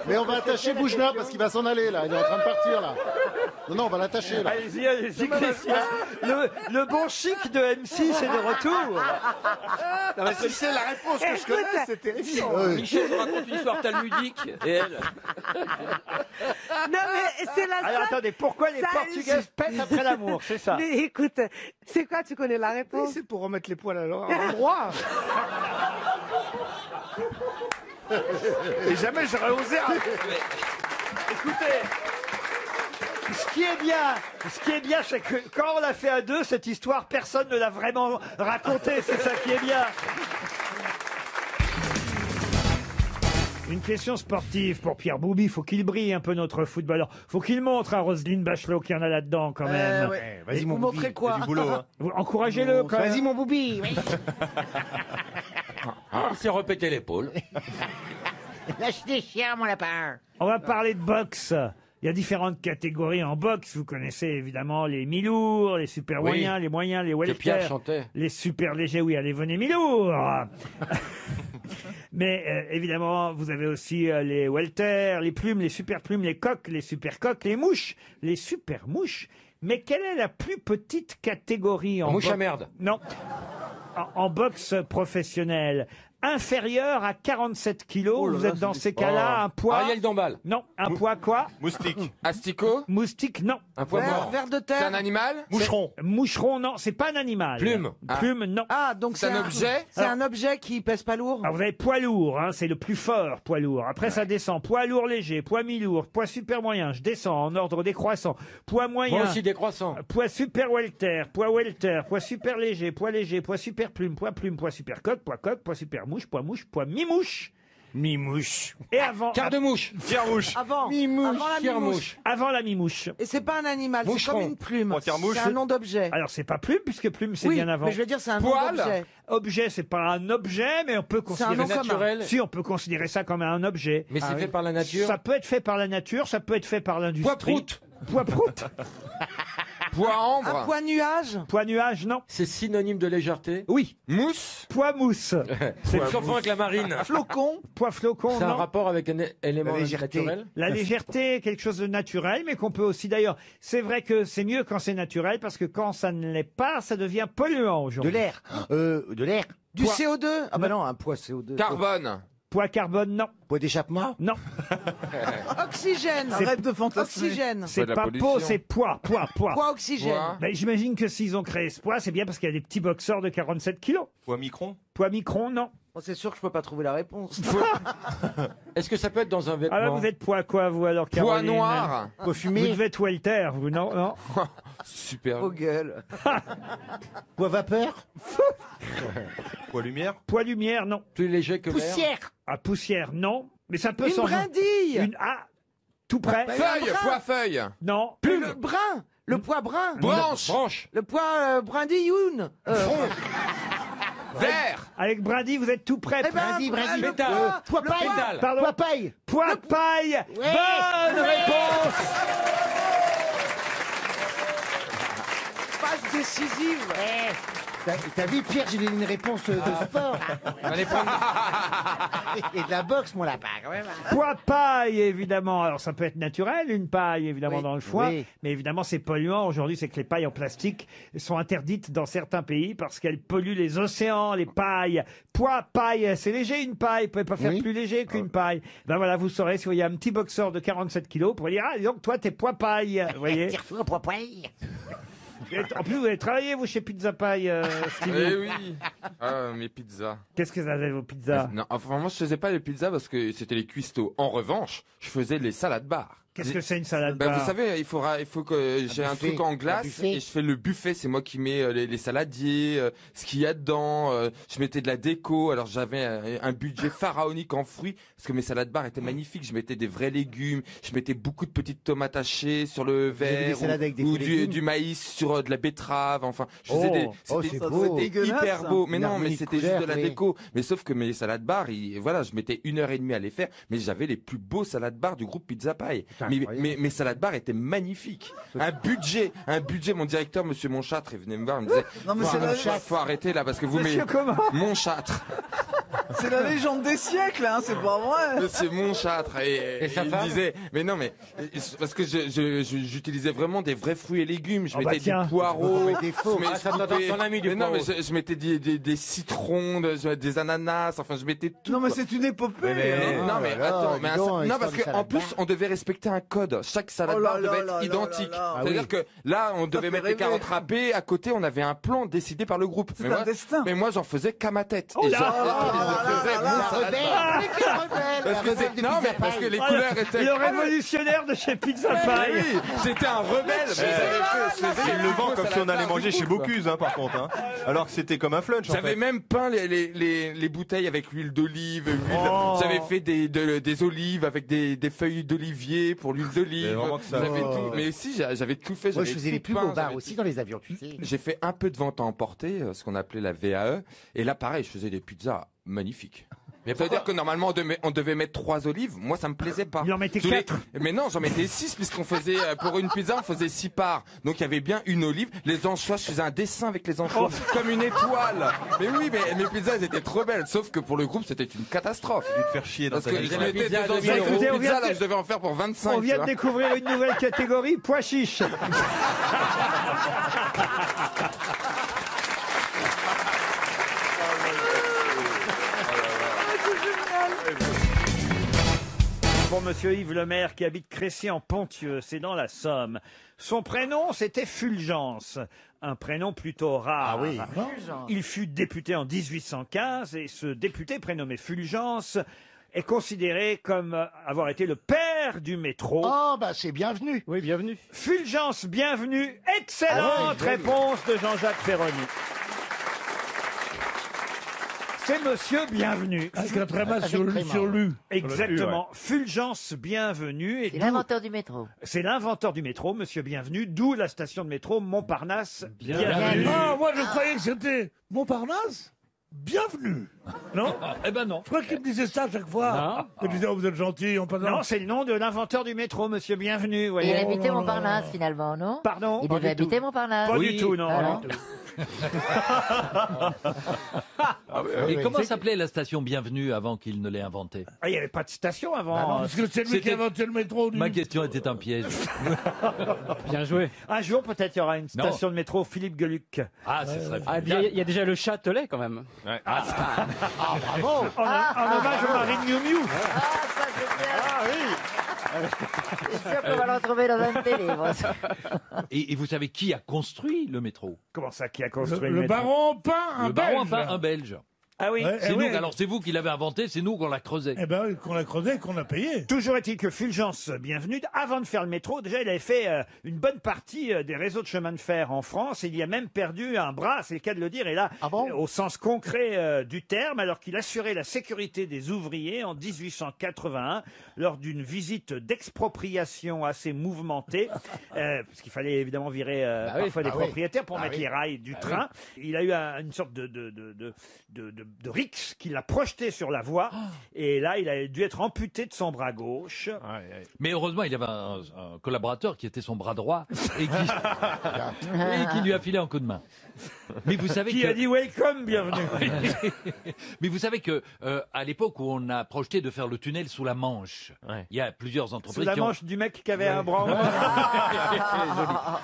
Mais on va attacher Boujna parce qu'il va s'en aller là. Il est en train de partir là. Non, on va l'attacher là. Allez-y, allez-y, Christian. Le bon chic de M6 est de retour. Non, mais si c'est la réponse que je connais, c'est terrifiant. Michel raconte une histoire talmudique et elle. Non, mais c'est la Alors attendez, pourquoi les Portugaises pètent après l'amour? C'est ça. Mais écoute, c'est quoi, tu connais la réponse? C'est pour remettre les poils à l'endroit. Et jamais j'aurais osé. Écoutez, Ce qui est bien, c'est que quand on l'a fait à deux, cette histoire, personne ne l'a vraiment racontée. C'est ça qui est bien. Une question sportive pour Pierre Boubi. Faut qu'il brille un peu, notre footballeur. Faut qu'il montre à Roselyne Bachelot qu'il y en a là-dedans quand même. ouais. Et Vous montrez quoi? du boulot, hein. Vous encouragez-le quand même. Vas-y, mon Boubi. Oui. Il s'est repété l'épaule. Lâche des chiens, mon lapin. On va parler de boxe. Il y a différentes catégories en boxe. Vous connaissez évidemment les mi-lourds, les super Oui. moyens, les moyens, les Que Pierre welter, chantait. les super légers. Oui, allez, venez mi-lourds. Mais évidemment, vous avez aussi les welter, les plumes, les super plumes, les coqs, les super coqs, les mouches, les super mouches. Mais quelle est la plus petite catégorie en Mouche à boxe? merde. Non. En boxe professionnelle. Inférieur à 47 kilos, Oh là vous là, êtes dans c'est ces cas-là un poids... Ariel Dombal. Non, un poids quoi? Moustique. Asticot. Moustique, non. Un poids mort. Vers de C'est terre. un animal. Moucheron, non, c'est pas un animal. Plume. Plume, non. Ah, donc C'est un objet. C'est un objet qui pèse pas lourd. Alors vous avez poids lourd, hein, c'est le plus fort, poids lourd. Après ça descend, poids lourd léger, poids mi-lourd, poids super moyen, je descends en ordre décroissant. Poids moyen, Moi aussi décroissant. poids super welter, poids super léger, poids super plume, poids super coq, poids super mouche, poids mi-mouche. Mi-mouche. Et avant... Quart de mouche. Tire-mouche. Avant. Mi-mouche. Avant la Tire mi-mouche. mouche. Avant la mi-mouche. Et c'est pas un animal, c'est Moucheron. comme une plume. Tire-mouche. C'est un nom d'objet. Alors c'est pas plume, puisque plume c'est Oui, bien avant. mais je veux dire, c'est un nom Poil. d'objet. Objet, c'est pas un objet, mais on peut C'est un considérer... nom commun. Naturel. Si, on peut considérer ça comme un objet. Mais c'est fait par la nature. Ça peut être fait par la nature, ça peut être fait par l'industrie. Poids prout. Poids prout. Poids Un ambre. poids nuage. Poids nuage, non. C'est synonyme de légèreté. Oui. Mousse. Poids mousse. C'est le confond avec la marine. Flocon. Poids flocon, C'est un non. rapport avec un élément La légèreté. naturel. La légèreté est quelque chose de naturel, mais qu'on peut aussi d'ailleurs. C'est vrai que c'est mieux quand c'est naturel, parce que quand ça ne l'est pas, ça devient polluant De aujourd'hui. l'air. De l'air. Du Poids. CO2. Ah bah non, un poids CO2. Carbone. Poids carbone, non. Poids d'échappement. Non. Oxygène. C'est- Arrête de fantasmer. Oxygène. C'est de la pas pollution. peau, c'est poids. Poids oxygène. Poids. Ben, j'imagine que s'ils ont créé ce poids, c'est bien parce qu'il y a des petits boxeurs de 47 kilos. Poids micron. Poids micron, non. Bon, c'est sûr que je peux pas trouver la réponse. Est-ce que ça peut être dans un vêtement? Alors vous êtes poids quoi, vous, alors, Poids Caroline? noir. Poids Vous fumé. devez être welter, vous, non, non. Super. Vos gueules. Poids vapeur. Poids lumière. Poids lumière, non. Plus léger que l'air. Poussière. Ah, poussière, non. Mais ça peut Une s'en... brindille. Une... Ah, tout près. Feuille. bras. Poids feuille. Non. Le brin. Le poids brun. Branche. Branche. Le poids brindilloune. Vert. Avec Brady, vous êtes tout près. Eh ben, Brindille, brindille. le Pétale. Poids le paille. Pétale. Pardon. Poids paille. Poids paille. Ouais. Bonne Ouais. réponse. passe décisive. T'as vu, Pierre, j'ai donné une réponse de sport. Allez prendre. Et de la boxe, mon lapin, quand même. Poids paille, évidemment. Alors, ça peut être naturel, une paille, évidemment, Oui, dans le foin. oui. Mais évidemment, c'est polluant. Aujourd'hui, c'est que les pailles en plastique sont interdites dans certains pays parce qu'elles polluent les océans, les pailles. Poids paille, c'est léger, une paille. Vous pouvez pas faire Oui. plus léger qu'une paille. Ben voilà, vous saurez, si vous voyez un petit boxeur de 47 kilos, vous pourrez dire, ah, dis donc, toi, t'es poids paille. Vous voyez? Tire-toi, poids paille. En plus, vous avez travaillé, vous, chez Pizza Paille, Stevie. Eh oui. Ah, mes pizzas. Qu'est-ce que vous avez, vos pizzas? Non, enfin, moi, je faisais pas les pizzas parce que c'était les cuistots. En revanche, je faisais les salades bar. Qu'est-ce que c'est une salade Ben, bar? vous savez, il faut que j'ai un buffet, truc en un glace buffet. et je fais le buffet. C'est moi qui mets les saladiers, ce qu'il y a dedans. Je mettais de la déco. Alors j'avais un budget pharaonique en fruits parce que mes salades bar étaient magnifiques. Je mettais des vrais légumes. Je mettais beaucoup de petites tomates hachées sur le Vous avez des verre salades avec des ou faux légumes du maïs sur de la betterave. Enfin, je faisais des. oh, C'était c'est beau. c'était Dégueulasse. hyper beau. Mais Une non, mais harmonie c'était couleur, juste de la oui. déco. Mais sauf que mes salades bar, voilà, je mettais 1h30 à les faire. Mais j'avais les plus beaux salades bar du groupe Pizza Pie. Mes salades bar étaient magnifiques. Un budget. Mon directeur, monsieur Monchâtre, il venait me voir, il me disait, Non, mais faut arrêter là parce que vous Monsieur comment? Monchâtre. c'est la légende des siècles, hein, c'est pas vrai. Monsieur Monchâtre. Et sa il me femme disait, mais non, mais, parce que j'utilisais vraiment des vrais fruits et légumes. Je Oh bah mettais tiens. des poireaux. Des faux. je attends, coupais- t'en as mis du mais non, mais poireau. je mettais des citrons, des ananas, enfin, je mettais tout. Non, mais quoi. c'est une épopée. Mais hein. non, mais là là, attends, dis mais donc, non, histoire parce de qu'en salade plus, bar. on devait respecter un code. Chaque salade Oh là bar devait là être là là identique. là là. C'est-à-dire oui. que là, on devait fait mettre les rêver. carottes râpées. À côté, on avait un plan décidé par le groupe. C'est un destin. Mais moi, j'en faisais qu'à ma tête. Oh Et là j'en- faisais mon salade bar. Parce que les couleurs étaient... Le révolutionnaire de chez Pizza Pie. Oui, j'étais un rebelle. Il le vend comme si on allait manger chez Bocuse, hein, par contre. Hein. Alors que c'était comme un flunch. J'avais même peint les bouteilles avec l'huile d'olive. J'avais fait des olives avec des feuilles d'olivier pour l'huile d'olive. Mais si, j'avais tout fait. Moi, je faisais les pubs au bar aussi dans les avions, tu sais. J'ai fait un peu de vente à emporter, ce qu'on appelait la VAE. Et là, pareil, je faisais des pizzas magnifiques. Mais ça veut dire que normalement on devait mettre 3 olives. Moi ça me plaisait pas. Il en mettait 4. Mais non, j'en mettais 6 puisqu'on faisait pour une pizza on faisait 6 parts. Donc il y avait bien une olive. Les anchois, je faisais un dessin avec les anchois comme une étoile. Mais oui, mais mes pizzas elles étaient trop belles. Sauf que pour le groupe c'était une catastrophe. Tu te faire chier dans parce ta que vie. je mettais des pizzas là, je devais en faire pour 25. On vient de découvrir une nouvelle catégorie, pois chiches. Pour monsieur Yves Lemaire qui habite Crécy en Ponthieu, c'est dans la Somme. Son prénom c'était Fulgence, un prénom plutôt rare. Ah oui. Il fut député en 1815 et ce député prénommé Fulgence est considéré comme avoir été le père du métro. Oh, bah c'est bienvenu. Oui, bienvenue. Fulgence, bienvenue. Excellente réponse de Jean-Jacques Perroni. C'est monsieur Bienvenu. Avec un tréma sur lui. Exactement. Fulgence Bienvenu. C'est l'inventeur du métro. C'est l'inventeur du métro, monsieur Bienvenu, d'où la station de métro Montparnasse. Bienvenue. Ah, moi je croyais que c'était Montparnasse. Bienvenue. Non? Eh ben non. Je crois qu'il me disait ça à chaque fois. Il disait, oh, vous êtes gentil, on passe. Non, c'est le nom de l'inventeur du métro, monsieur Bienvenu. Voyez. Il habitait Montparnasse finalement, non? Pardon? Il devait habiter Montparnasse. Pas du tout, non. Alors Et comment s'appelait la station Bienvenue avant qu'il ne l'ait inventée? Il n'y avait pas de station avant. Non, parce que c'est lui qui a inventé le métro. Ma question était un piège. Bien joué. Un jour, peut-être, il y aura une station de métro Philippe Gueluc. Ah, ce serait bien. Il y a déjà le Châtelet, quand même. Ouais. Bravo. En hommage au mari de Miu Miu. Ah, ça c'est bien. Ah oui. C'est sûr qu'on va le retrouver dans un de tes livres. Et vous savez qui a construit le métro? Comment ça, qui a construit Le métro? baron Pain, un Le baron Belge. Pain, un Belge. Ah oui. Ouais, C'est nous, oui. alors c'est vous qui l'avez inventé, c'est nous qu'on l'a creusé. Eh ben oui, qu'on a creusé, qu'on a payé. Toujours est-il que Fulgence Bienvenue, avant de faire le métro, déjà il avait fait une bonne partie des réseaux de chemin de fer en France. Il y a même perdu un bras, c'est le cas de le dire, et là, au sens concret du terme, alors qu'il assurait la sécurité des ouvriers en 1881, lors d'une visite d'expropriation assez mouvementée, parce qu'il fallait évidemment virer parfois des propriétaires pour mettre les rails du train. Il a eu une sorte de rixe qui l'a projeté sur la voie, et là il a dû être amputé de son bras gauche. Mais heureusement, il y avait un collaborateur qui était son bras droit et qui lui a filé un coup de main. Mais vous savez Qui a dit welcome, bienvenue. Mais vous savez que à l'époque où on a projeté de faire le tunnel sous la Manche, il y a plusieurs entreprises Sous la qui ont... manche du mec qui avait un bras.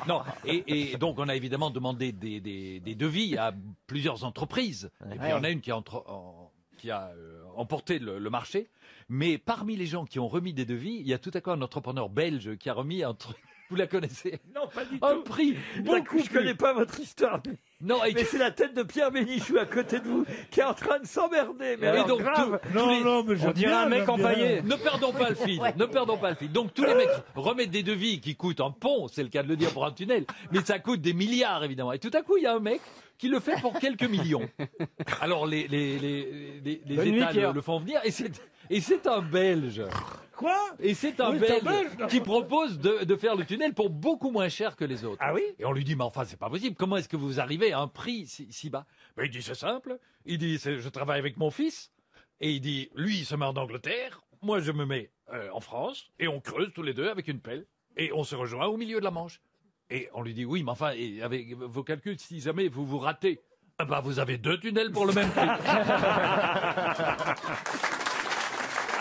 Non, et donc on a évidemment demandé des devis à plusieurs entreprises. Et puis il y en a une qui a emporté le marché. Mais parmi les gens qui ont remis des devis, il y a tout à coup un entrepreneur belge qui a remis un truc. Vous la connaissez? Non, pas du Un tout. prix beaucoup Je connais pas votre histoire. Non, mais c'est la tête de Pierre Bénichou à côté de vous qui est en train de s'emmerder. Mais Et alors, donc, grave. Mais on dirait un mec empaillé. Ne perdons pas le fil. Ne perdons pas le fil. Donc tous les mecs remettent des devis qui coûtent un pont, c'est le cas de le dire pour un tunnel, mais ça coûte des milliards évidemment. Et tout à coup, il y a un mec qui le fait pour quelques millions. Alors les États le font venir et c'est un Belge. Quoi? Et c'est un Belge qui propose de faire le tunnel pour beaucoup moins cher que les autres. Ah oui? Et on lui dit, mais enfin, c'est pas possible. Comment est-ce que vous arrivez à un prix si bas? Ben, il dit, c'est simple. Il dit, je travaille avec mon fils. Et il dit, lui, il se met en Angleterre. Moi, je me mets en France. Et on creuse tous les deux avec une pelle. Et on se rejoint au milieu de la Manche. Et on lui dit, oui, mais enfin, et avec vos calculs, si jamais vous ratez, eh ben, vous avez 2 tunnels pour le même prix.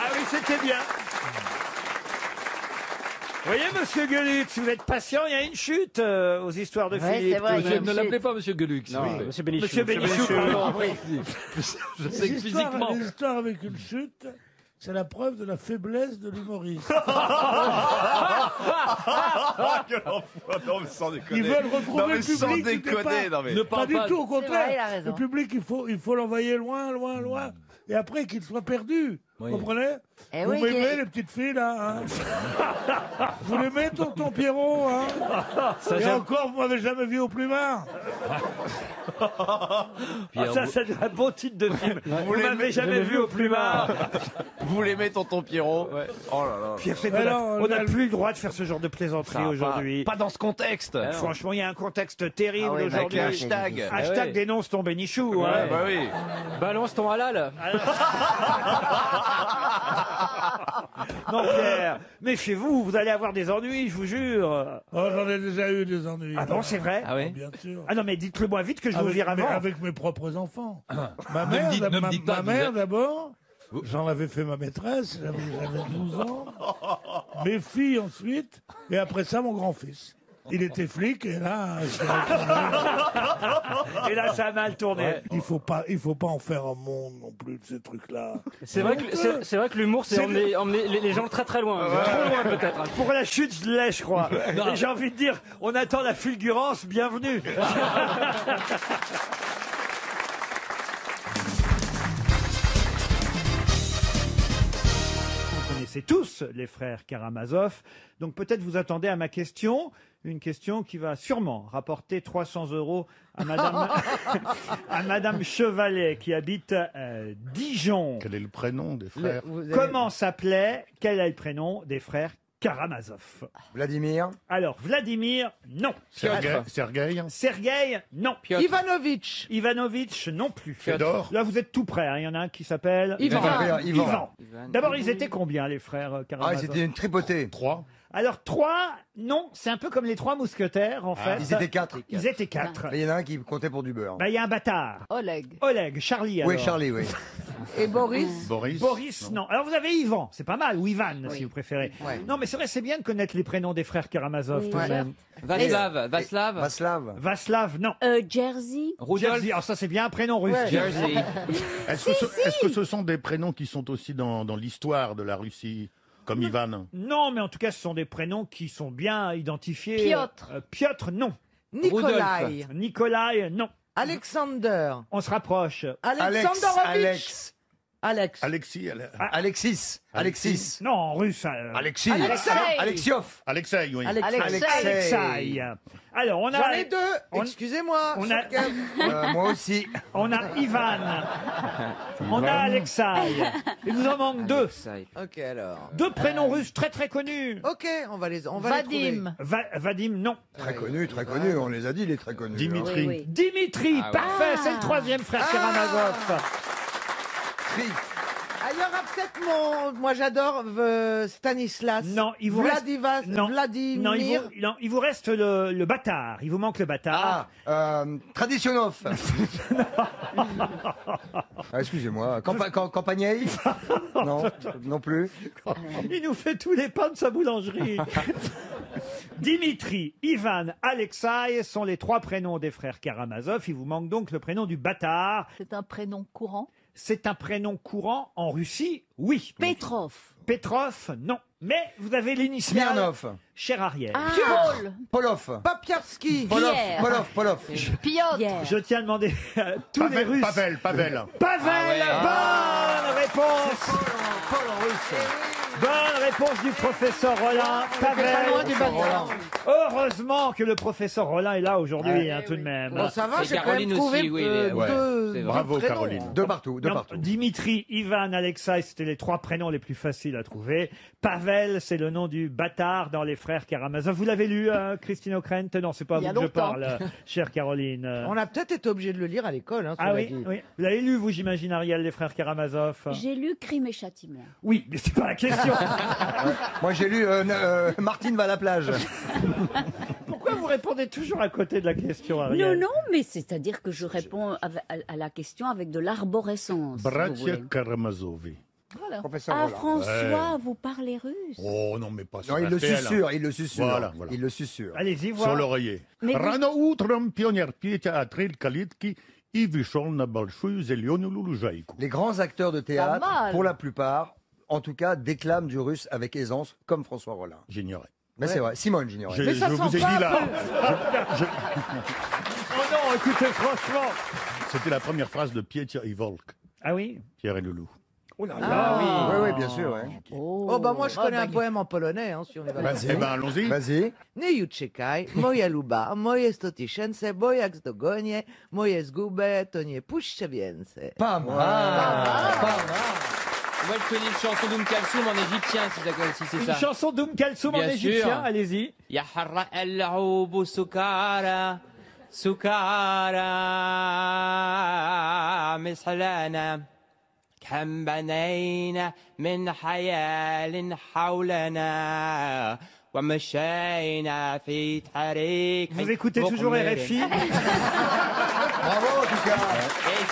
Ah oui, c'était bien. Vous voyez, monsieur Gueluc, si vous êtes patient, il y a une chute aux histoires de Philippe. c'est vrai, Monsieur, ne l'appelez pas monsieur Gueluc. s'il vous plaît. Monsieur Bénichou. Monsieur Bénichou, pardon. oui. Je sais que physiquement. Les histoires avec une chute, c'est la preuve de la faiblesse de l'humoriste. Non, mais sans déconner. Ils veulent retrouver Non, mais le sans public du déconner, départ. non, mais... Ne Pas parle du pas. tout, au C'est vrai, il a contraire. raison. Le public, il faut l'envoyer loin, loin, loin. et après qu'il soit perdu. Oui. Vous comprenez? Eh Vous oui, m'aimez, il- les petites filles, là, hein? Vous l'aimez, tonton Pierrot, hein? Ça, Et j'aime. encore, vous m'avez jamais vu au plumard. Ah, ça, c'est un beau titre de film. Vous m'avez jamais vu au plumard. Vous l'aimez, tonton Pierrot? Oh là là. Pierre, c'est Mais pas- non, on n'a là, plus le droit de faire ce genre de plaisanterie aujourd'hui. Pas dans ce contexte. Franchement, il y a un contexte terrible Ah ouais, avec aujourd'hui. le hashtag. Hashtag Ah ouais. dénonce ton bénichou. hein. Bah oui. Balance ton halal. Non, Pierre, méfiez-vous, vous allez avoir des ennuis, je vous jure. Oh, j'en ai déjà eu des ennuis. Ah bon, c'est vrai? Ah oui. Bien sûr. Ah non, mais dites-le moi vite que je vous vire avant. Avec mes propres enfants. Ma Ne me mère, dites- ne me dites pas ma que vous mère êtes- d'abord, j'en avais fait ma maîtresse, j'avais 12 ans. Mes filles ensuite, et après ça, mon grand-fils. Il était flic, et là... Et là, ça a mal tourné. Ouais, il faut pas en faire un monde non plus de ces trucs-là. C'est vrai, c'est vrai que l'humour, c'est emmener les gens très très loin. Trop loin peut-être. Pour la chute, je l'ai, je crois. Non. Et j'ai envie de dire, on attend la fulgurance, bienvenue. Vous connaissez tous les frères Karamazov, donc peut-être vous attendez à ma question, une question qui va sûrement rapporter 300 € à Madame Chevalet qui habite Dijon. Quel est le prénom des frères? Comment s'appelait, quel est le prénom des frères Karamazov? Vladimir. Alors, Vladimir, non. Sergueï. Sergueï, non. Ivanovitch. Ivanovitch, non plus. Fédor. Là, vous êtes tout près. hein. Il y en a un qui s'appelle Ivan. D'abord, ils étaient combien, les frères Karamazov? Ah, c'était une tripotée. 3. Alors, 3, non. C'est un peu comme les 3 mousquetaires, en fait. Ils étaient 4. Ils étaient 4. Il y en a un qui comptait pour du beurre. Bah, il y a un bâtard. Oleg. Oleg, Charlie, alors. Oui, Charlie, oui. Et Boris? Boris, non. Alors, vous avez Ivan. C'est pas mal. Ou Ivan, Oui. si vous préférez. Ouais. Non, mais c'est vrai, c'est bien de connaître les prénoms des frères Karamazov, Oui, tout de ouais. même. Vaslav. Vaslav. Vaslav, non. Jersey. Jersey, alors ça, c'est bien un prénom russe. Ouais. Jersey. Est-ce que ce sont des prénoms qui sont aussi dans l'histoire de la Russie, comme Ivan? Non, mais en tout cas, ce sont des prénoms qui sont bien identifiés. Piotr. Piotr, non. Nikolai. Nikolai, non. Alexander. On se rapproche. Alexandrovitch. Alex. Alexis. Alexis. Alexis. Non, en russe. Alexis. Alexei. Alexiov. Alexei, oui. Alexei. Alors, on a. J'en ai deux. on- Excusez-moi. on a- Sur quel- Moi aussi. On a Ivan. On a Alexei. Il vous en manque 2. Ok, alors. 2 prénoms russes très très connus. Ok, on va les trouver. Vadim. Vadim, non. Très connu, on les a dit, il est très connu. Dimitri. Oui. Dimitri, parfait, c'est le 3e frère Karamazov. Ah, il y aura peut-être moi j'adore Stanislas. Non, il vous reste. Non. Vladimir. Non, il vous reste le bâtard. Il vous manque le bâtard. Traditionnov. Excusez-moi. Campagnei. Non, non plus. Il nous fait tous les pains de sa boulangerie. Dimitri, Ivan, Alexei sont les 3 prénoms des frères Karamazov. Il vous manque donc le prénom du bâtard. C'est un prénom courant. C'est un prénom courant en Russie, oui. Petrov. Petrov, non. Mais vous avez l'initiale. Smirnov. Cher Ariel. Paul. Polov. Papiarski. Polov. Piotr. Je tiens à demander à tous les Russes. Pavel. Pavel, bonne réponse. Paul en russe. Bonne réponse du professeur Rollin. Pavel. Heureusement que le professeur Rollin est là aujourd'hui, tout de même. Bon, ça va, Et j'ai quand Caroline même trouvé aussi, oui, deux Bravo, prénoms. Caroline. Deux partout. Non, Dimitri, Ivan, Alexei, c'était les 3 prénoms les plus faciles à trouver. Pavel, c'est le nom du bâtard dans les frères Karamazov. Vous l'avez lu, Christine O'Krent? Non, c'est pas à Il y vous a que je longtemps. parle, chère Caroline. On a peut-être été obligé de le lire à l'école. Hein, Ah cela oui, dit. oui. Vous l'avez lu, vous, j'imagine, Ariel, les frères Karamazov? J'ai lu Crime et Châtiment. Oui, mais c'est pas la question. Moi, j'ai lu Martine va à la plage. Pourquoi vous répondez toujours à côté de la question, Ariel? Non, mais c'est-à-dire que je réponds à la question avec de l'arborescence. si vous Bratia voulez. Karamazovi. Voilà. Professeur Ah, Rollin. François, vous parlez russe. Oh non, mais pas sur Non, il le RTL, susurre, il le susurre. Voilà. Il le susurre. Allez-y, voir. Sur l'oreiller. Mais vous- Rano утром пионер Петя открыл калитки и вышел на большую зеленую лужайку. Les grands acteurs de théâtre, Pas mal. pour la plupart, en tout cas, déclament du russe avec aisance, comme François Rollin. J'ignorais. Mais c'est vrai, Simone, j'ignorais. Je vous ai dit là. Oh non, écoutez, franchement. C'était la première phrase de Pietia Ivolk. Ah oui Pierre et le loup. Oh là Ah, oui, bien sûr. Ouais. Oh, bah moi je connais un poème en polonais, hein, si on est Vas-y. Eh ben, allons-y. Vas-y. Nie uciekaj, moja luba, moje 100 tysięcy, bo jak zdogonię, moje zgubę, to nie puszczę więcej. Pas mal. Moi, je connais une chanson d'Oum Kalsoum en égyptien, si c'est Une ça. chanson d'Oum Kalsoum en Bien égyptien, sûr. allez-y. Ya harra al-'aub sukara, sukara, mislana. كم بنينا من حيال حولنا ومشينا في طريق. Vous écoutez toujours RFI Bravo, en tout cas.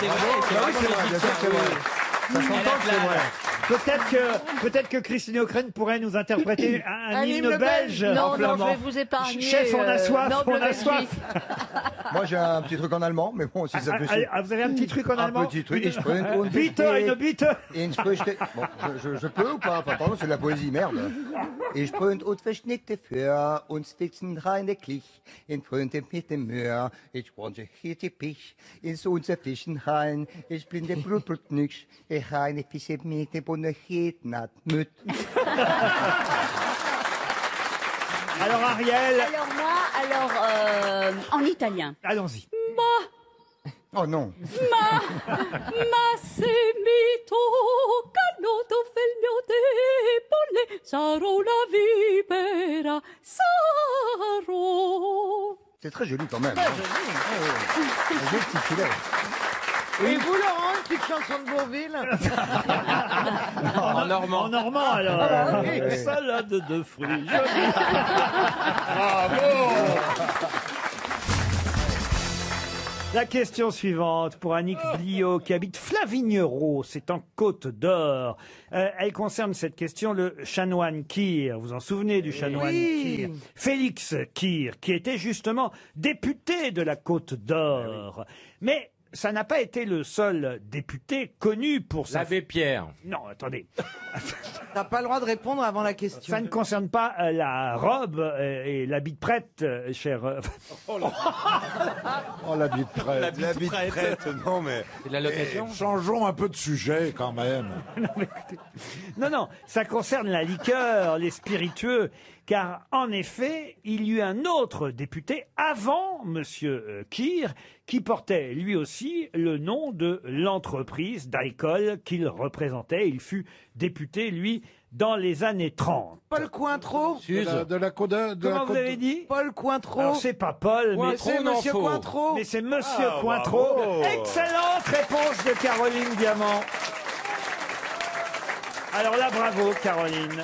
C'est vrai, c'est Bah oui, vraiment c'est vrai, bien sûr que c'est vrai. Ça s'entend que c'est vrai. Peut-être que Christine O'Krent pourrait nous interpréter un hymne belge. Non, en non, flamand. je vais vous épargner. Chef, on a soif, noble on a Belgique. soif. Moi, j'ai un petit truc en allemand, mais bon, si ça fait chier. Vous avez un petit truc en allemand Un petit truc. Ich bin und Bitte, une bite. Ich spreche- Bon, je peux ou pas? Enfin, pardon, c'est de la poésie, merde. Ich brünt und verschnickte für uns fixen reiniglich in Frönte mit dem Möhr. Ich bronze hier die Pich ins unser Fischen rein. Ich bin der Blutbrut nix. Ich reine Fische mit dem Bonnet nat müt. Alors Ariel. Alors moi, en italien. Allons-y. Oh non. Ma semito canoto figlio debole sarò la vipera sarò. C'est très joli quand même. Hein. Un joli petit filet. Et vous, Laurent, une petite chanson de Bourville En normand. En normand alors. Ah, oui. Salade de fruits. La question suivante pour Annick Bliot qui habite Flavignerot, c'est en Côte d'Or. Elle concerne cette question le chanoine Kir. Vous en souvenez du chanoine Kir? Félix Kir, qui était justement député de la Côte d'Or. Mais ça n'a pas été le seul député connu pour sa... L'abbé Pierre. Non, attendez. T'as pas le droit de répondre avant la question. Ça ne concerne pas la robe et l'habit de prêtre, cher... Oh, l'habit de prêtre. L'habit de prêtre, non mais... C'est de la location. Changeons un peu de sujet quand même. Non, ça concerne la liqueur, les spiritueux, car en effet, il y eut un autre député avant Monsieur Kir qui portait lui aussi le nom de l'entreprise d'alcool qu'il représentait. Il fut député, lui, dans les années 30. Paul Cointreau De la Côte d'Or. Comment vous avez dit? Paul Cointreau. Alors c'est pas Paul, mais c'est Monsieur Cointreau. Mais c'est Monsieur Ah, Cointreau. bravo. Excellente réponse de Caroline Diamant. Alors là, bravo Caroline.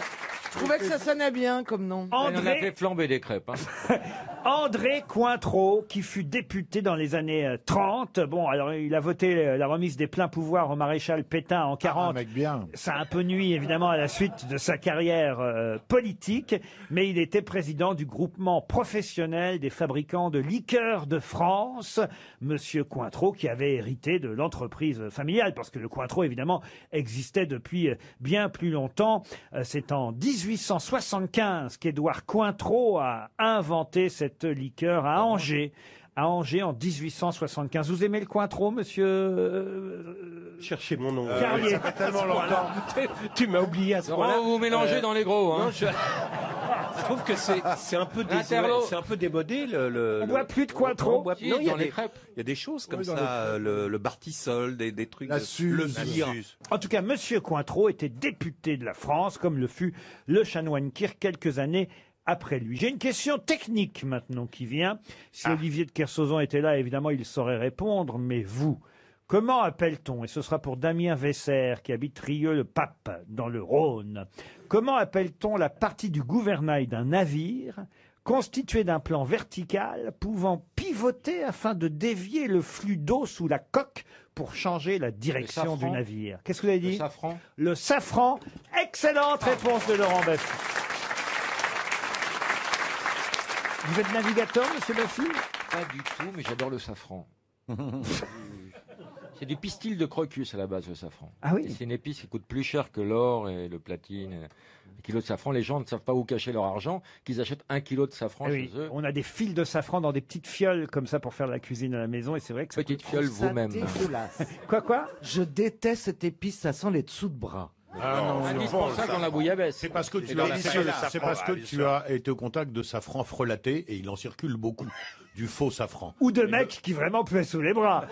Je trouvais que ça sonnait bien comme nom. On a André, fait flamber des crêpes. Hein. André Cointreau, qui fut député dans les années 30. Bon, alors il a voté la remise des pleins pouvoirs au maréchal Pétain en 40. Un mec bien. Ça a un peu nuit, évidemment, à la suite de sa carrière politique, mais il était président du groupement professionnel des fabricants de liqueurs de France, Monsieur Cointreau, qui avait hérité de l'entreprise familiale, parce que le Cointreau, évidemment, existait depuis bien plus longtemps. C'est en 1875 qu'Édouard Cointreau a inventé cette liqueur à Angers. À Angers en 1875. Vous aimez le Cointreau, monsieur Cherchez mon nom. Carlier. Ça fait tellement longtemps. Tu m'as oublié à ce Laurent, point-là. vous mélangez dans les gros. Hein. Non, je trouve que c'est un peu Interlo. c'est un peu démodé. On boit plus de Cointreau. on boit- Si, Non, il y a dans les des crêpes. il y a des choses comme Oui, dans ça, le Bartisol, des trucs. La de- Suze. le La Vire. Suze. En tout cas, Monsieur Cointreau était député de la France, comme le fut le chanoine Kirk quelques années après lui. J'ai une question technique maintenant qui vient. Si Olivier de Kersauzon était là, évidemment, il saurait répondre. Mais vous, comment appelle-t-on, et ce sera pour Damien Vesser, qui habite Rieux-le-Pape, dans le Rhône, comment appelle-t-on la partie du gouvernail d'un navire constituée d'un plan vertical pouvant pivoter afin de dévier le flux d'eau sous la coque pour changer la direction du safran. navire? Qu'est-ce que vous avez dit? Le safran. Le safran. Excellente réponse de Laurent Baffy. Vous êtes navigateur, monsieur Baffy? Pas du tout, mais j'adore le safran. C'est du pistil de crocus à la base, le safran. Ah oui. Et c'est une épice qui coûte plus cher que l'or et le platine. Un kilo de safran, les gens ne savent pas où cacher leur argent, qu'ils achètent 1 kilo de safran Ah chez oui, eux. on a des fils de safran dans des petites fioles comme ça pour faire de la cuisine à la maison et c'est vrai que Petite fiole Ça vous-même. dégueulasse. Quoi Je déteste cette épice, ça sent les dessous de bras. Ah non, Indispensable dans la bouillabaisse. C'est parce que C'est tu as, délicieux, le c'est safran, parce que bien tu sûr. as été au contact de safran frelaté et il en circule beaucoup. Du faux safran. Ou de mecs qui vraiment puaient sous les bras.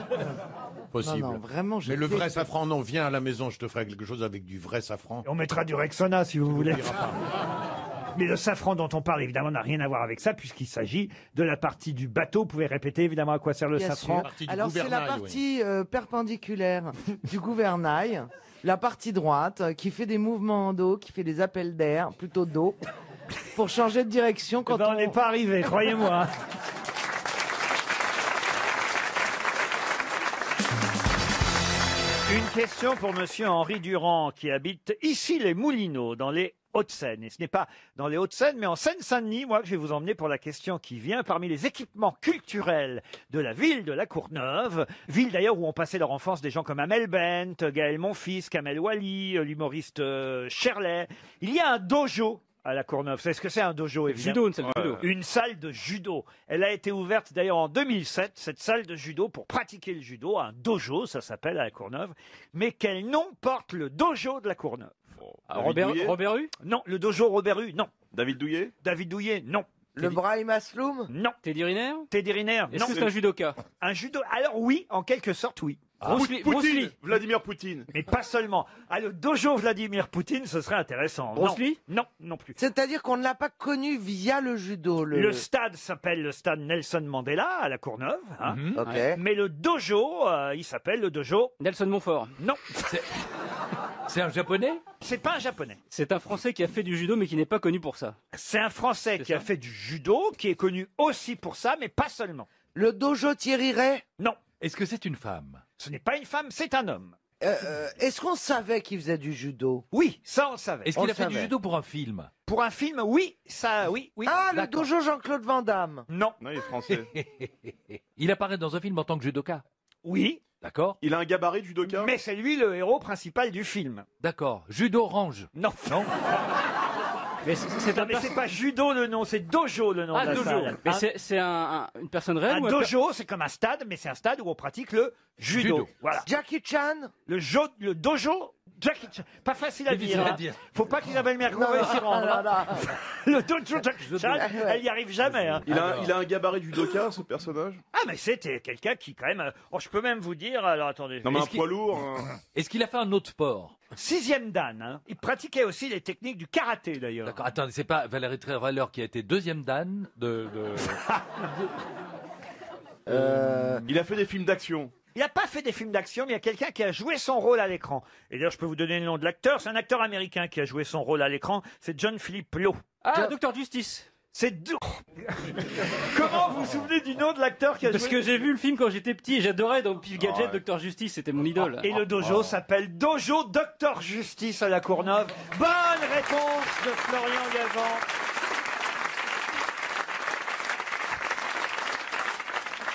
Possible. Non, non, vraiment, je Mais le vrai déteste. safran, non, viens à la maison, je te ferai quelque chose avec du vrai safran. On mettra du Rexona si vous voulez. n'oublieras pas. Mais le safran dont on parle évidemment n'a rien à voir avec ça puisqu'il s'agit de la partie du bateau. Vous pouvez répéter évidemment à quoi sert le Bien safran. sûr. Alors c'est la partie perpendiculaire du gouvernail, la partie droite qui fait des mouvements d'eau, qui fait des appels d'air, plutôt d'eau, pour changer de direction quand on n'est pas arrivé, croyez-moi. Une question pour monsieur Henri Durand qui habite ici les Moulineaux dans les Hauts-de-Seine. Et ce n'est pas dans les Hauts-de-Seine, mais en Seine-Saint-Denis, moi, que je vais vous emmener pour la question qui vient parmi les équipements culturels de la ville de La Courneuve. Ville d'ailleurs où ont passé leur enfance des gens comme Amel Bent, Gaël Monfils, Kamel Wally, l'humoriste Shirley. Il y a un dojo à La Courneuve. C'est ce que c'est un dojo, évidemment. Judo, une salle de judo. Une salle de judo. Elle a été ouverte d'ailleurs en 2007, cette salle de judo, pour pratiquer le judo. Un dojo, ça s'appelle à La Courneuve. Mais quel nom porte le dojo de La Courneuve? Robert Rue? Non. Le dojo Robert Rue, non. David Douillet? David Douillet, non. Le Brahim Asloum? Non. Teddy Riner? Teddy Riner, Est-ce non. que c'est un judoka? Un judo. Alors oui, en quelque sorte, oui. Bruce Lee. Bruce Lee. Vladimir Poutine. Mais pas seulement. Ah, le dojo Vladimir Poutine, ce serait intéressant. Bruce Non. Lee? Non, non plus. C'est-à-dire qu'on ne l'a pas connu via le judo. Le stade s'appelle le stade Nelson Mandela à La Courneuve. Hein. Ok. Mais le dojo, il s'appelle le dojo Nelson Montfort. Non. C'est un japonais? C'est pas un japonais. C'est un Français qui a fait du judo mais qui n'est pas connu pour ça. C'est un Français qui a fait du judo, qui est connu aussi pour ça, mais pas seulement. Le dojo Thierry Ray? Non. Est-ce que c'est une femme? Ce n'est pas une femme, c'est un homme. Est-ce qu'on savait qu'il faisait du judo? Oui, ça on le savait. Est-ce qu'il a fait du judo pour un film? Pour un film, oui, ça, oui, oui. Ah, le D'accord. dojo Jean-Claude Van Damme? Non. Non, il est français. Il apparaît dans un film en tant que judoka? Oui. D'accord. Il a un gabarit de judoka? Mais c'est lui le héros principal du film. D'accord. Judo orange? Non. Non. Mais c'est Non, mais c'est pas judo le nom, c'est dojo le nom Ah, de la dojo. salle. Mais Un- c'est une personne réelle Un ou dojo, c'est comme un stade, mais c'est un stade où on pratique le judo. Judo. Voilà. Jackie Chan? Le dojo, Jackie Chan. Pas facile à Difficile dire. à hein. dire. Faut pas qu'Isabelle Mergo veuille s'y rendre. hein. Le dojo Jackie Chan, elle y arrive jamais. hein. Il a un gabarit de judoka, ce personnage? Ah, mais c'était quelqu'un qui, quand même. Oh, je peux même vous dire. Alors, attendez. Non, mais un Est-ce qu'il- poids lourd. Est-ce qu'il a fait un autre sport? 6e dan. Hein. Il pratiquait aussi les techniques du karaté, d'ailleurs. D'accord. Attendez, c'est pas Valérie Trierweiler qui a été deuxième dan de... Il a fait des films d'action. Il n'a pas fait des films d'action, mais il y a quelqu'un qui a joué son rôle à l'écran. Et d'ailleurs, je peux vous donner le nom de l'acteur. C'est un acteur américain qui a joué son rôle à l'écran. C'est John Philip Lowe. Ah, Docteur Justice. C'est Comment vous vous souvenez du nom de l'acteur qui a Parce joué que j'ai vu le film quand j'étais petit et j'adorais donc Pif Gadget, Docteur Justice, c'était mon idole. Et le dojo s'appelle Dojo Docteur Justice à La Courneuve. Bonne réponse de Florian Gazan.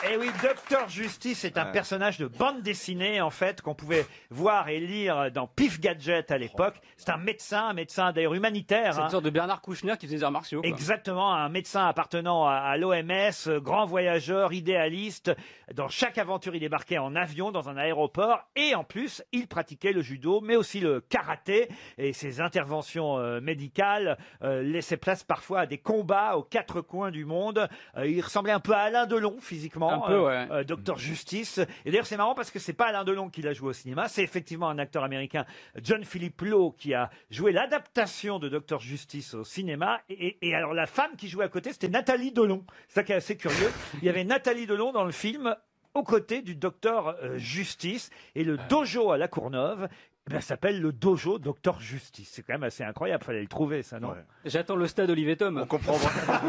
Eh oui, Docteur Justice est un personnage de bande dessinée, en fait, qu'on pouvait voir et lire dans Pif Gadget à l'époque. C'est un médecin d'ailleurs humanitaire. C'est une sorte de Bernard Kouchner qui faisait des arts martiaux. quoi. Exactement, un médecin appartenant à l'OMS, grand voyageur, idéaliste. Dans chaque aventure, il débarquait en avion dans un aéroport et en plus, il pratiquait le judo, mais aussi le karaté. Et ses interventions médicales laissaient place parfois à des combats aux quatre coins du monde. Il ressemblait un peu à Alain Delon physiquement, Un peu, ouais. Docteur Justice. Et d'ailleurs, c'est marrant parce que c'est pas Alain Delon qui l'a joué au cinéma, c'est effectivement un acteur américain, John Philip Lowe, qui a joué l'adaptation de Docteur Justice au cinéma. Et alors, la femme qui jouait à côté, c'était Nathalie Delon. C'est ça qui est assez curieux. Il y avait Nathalie Delon dans le film aux côtés du Docteur Justice. Et le dojo à La Courneuve, eh ben, s'appelle le dojo Docteur Justice. C'est quand même assez incroyable. Fallait le trouver, ça, non? J'attends le stade Olivier Tom. On comprend vraiment.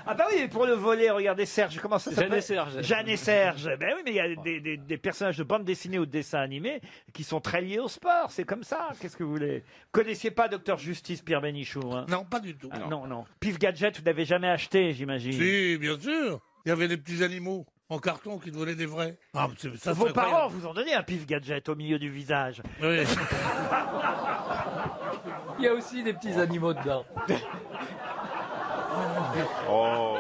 Ah bah oui, pour le volet, regardez Serge, comment ça s'appelle? Jeanne et Serge. Jeanne et Serge. Ben oui, mais il y a des personnages de bande dessinée ou de dessins animés qui sont très liés au sport. C'est comme ça. Qu'est-ce que vous voulez? Vous connaissiez pas Docteur Justice, Pierre Bénichou, hein? Non, pas du tout. Ah, non, non. Pif Gadget, vous n'avez jamais acheté, j'imagine. Si, bien sûr. Il y avait des petits animaux. en carton qui devenaient des vrais. Ah, ça, Vos c'est parents incroyable. vous ont donné un pif gadget au milieu du visage. Oui. Il y a aussi des petits animaux dedans. Oh.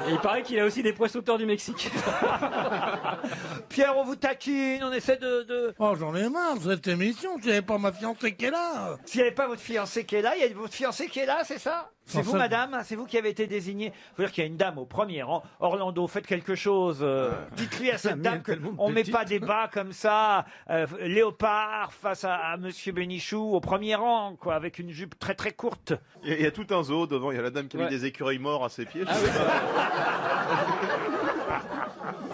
Et il paraît qu'il a aussi des poissons-sauteurs du Mexique. Pierre, on vous taquine, on essaie de... Oh, j'en ai marre de cette émission. Tu n'avais pas ma fiancée qui est là. S'il n'y avait pas votre fiancé qui est là, il y a votre fiancé qui est là, c'est ça? C'est vous, madame? C'est vous qui avez été désignée? Faut dire qu'il y a une dame au premier rang. Orlando, faites quelque chose. Dites-lui à cette dame qu'on ne met pas des bas comme ça. Léopard face à Monsieur Bénichou au premier rang, quoi, avec une jupe très très courte. Il y a tout un zoo devant, il y a la dame qui a mis des écureuils morts à ses pieds. je sais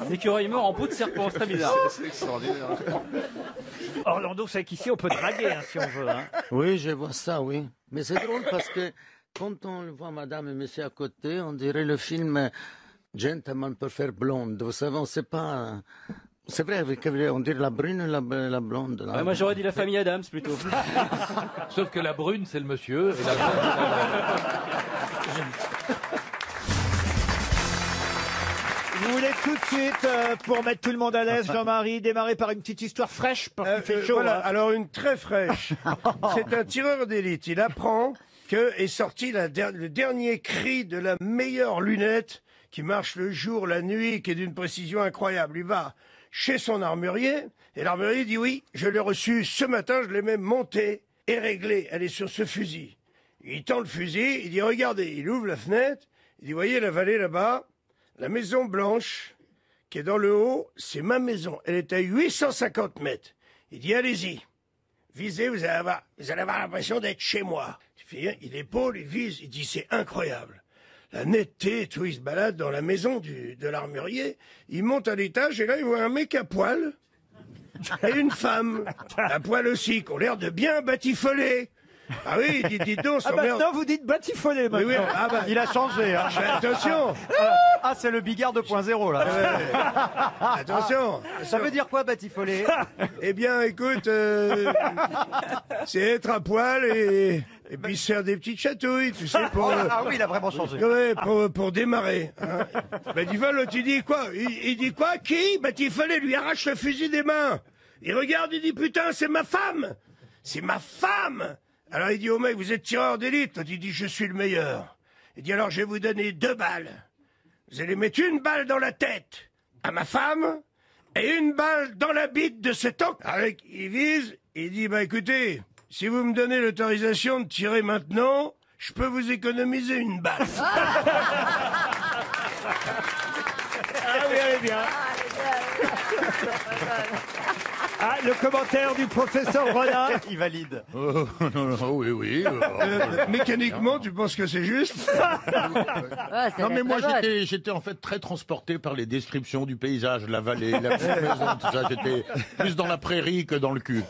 Un écureuil mort en peau de serpent, c'est très bizarre. C'est extraordinaire. Orlando, c'est qu'ici on peut draguer hein, si on veut. Hein. Oui, je vois ça, oui. Mais c'est drôle parce que quand on voit madame et monsieur à côté, on dirait le film Gentleman Prefer Blonde. Vous savez, on sait pas... C'est vrai, on dirait la brune et la blonde. Ouais, moi j'aurais dit la famille Adams plutôt. Sauf que la brune, c'est le monsieur. Et la blonde, Vous voulez tout de suite, pour mettre tout le monde à l'aise, Jean-Marie, démarrer par une petite histoire fraîche parce qu'il fait chaud. Voilà, hein. alors une très fraîche. C'est un tireur d'élite. Il apprend que est sorti le dernier cri de la meilleure lunette qui marche le jour, la nuit, qui est d'une précision incroyable. Il va chez son armurier et l'armurier dit oui, je l'ai reçu ce matin, je l'ai même montée et réglée. Elle est sur ce fusil. Il tend le fusil, il dit regardez, il ouvre la fenêtre, il dit voyez la vallée là-bas. La maison blanche, qui est dans le haut, c'est ma maison. Elle est à 850 mètres. Il dit, allez-y, visez, vous allez avoir l'impression d'être chez moi. Il épaule, il vise, il dit, c'est incroyable. La netteté, tout, il se balade dans la maison de l'armurier. Il monte à l'étage et là, il voit un mec à poil et une femme à poil aussi, qui ont l'air de bien batifoler. Ah oui, dites donc, maintenant vous dites batifoler maintenant. Oui, ah bah, Il a changé. Hein. attention. Ah, c'est le Bigard 2.0 là. Attention. Ça veut dire quoi, batifoler? Eh bien, écoute, c'est être à poil et puis se faire des petites chatouilles, tu sais, pour... Ah oui, il a vraiment changé. Ouais, pour démarrer. Hein. Ben, tu dis quoi? Il dit quoi? Qui? Batifoler lui arrache le fusil des mains. Il regarde, il dit, putain, c'est ma femme. C'est ma femme. Alors il dit au mec, vous êtes tireur d'élite. Il dit, je suis le meilleur. Il dit, alors je vais vous donner 2 balles. Vous allez mettre une balle dans la tête à ma femme et une balle dans la bite de cet homme. Avec, il vise, il dit, bah écoutez, si vous me donnez l'autorisation de tirer maintenant, je peux vous économiser une balle. Ah oui, elle est bien. Ah, le commentaire du professeur Rollin. Il valide. Oui. Mécaniquement, tu penses que c'est juste? Non, mais moi, j'étais en fait très transporté par les descriptions du paysage, la vallée, la petite maison, tout ça. J'étais plus dans la prairie que dans le cul.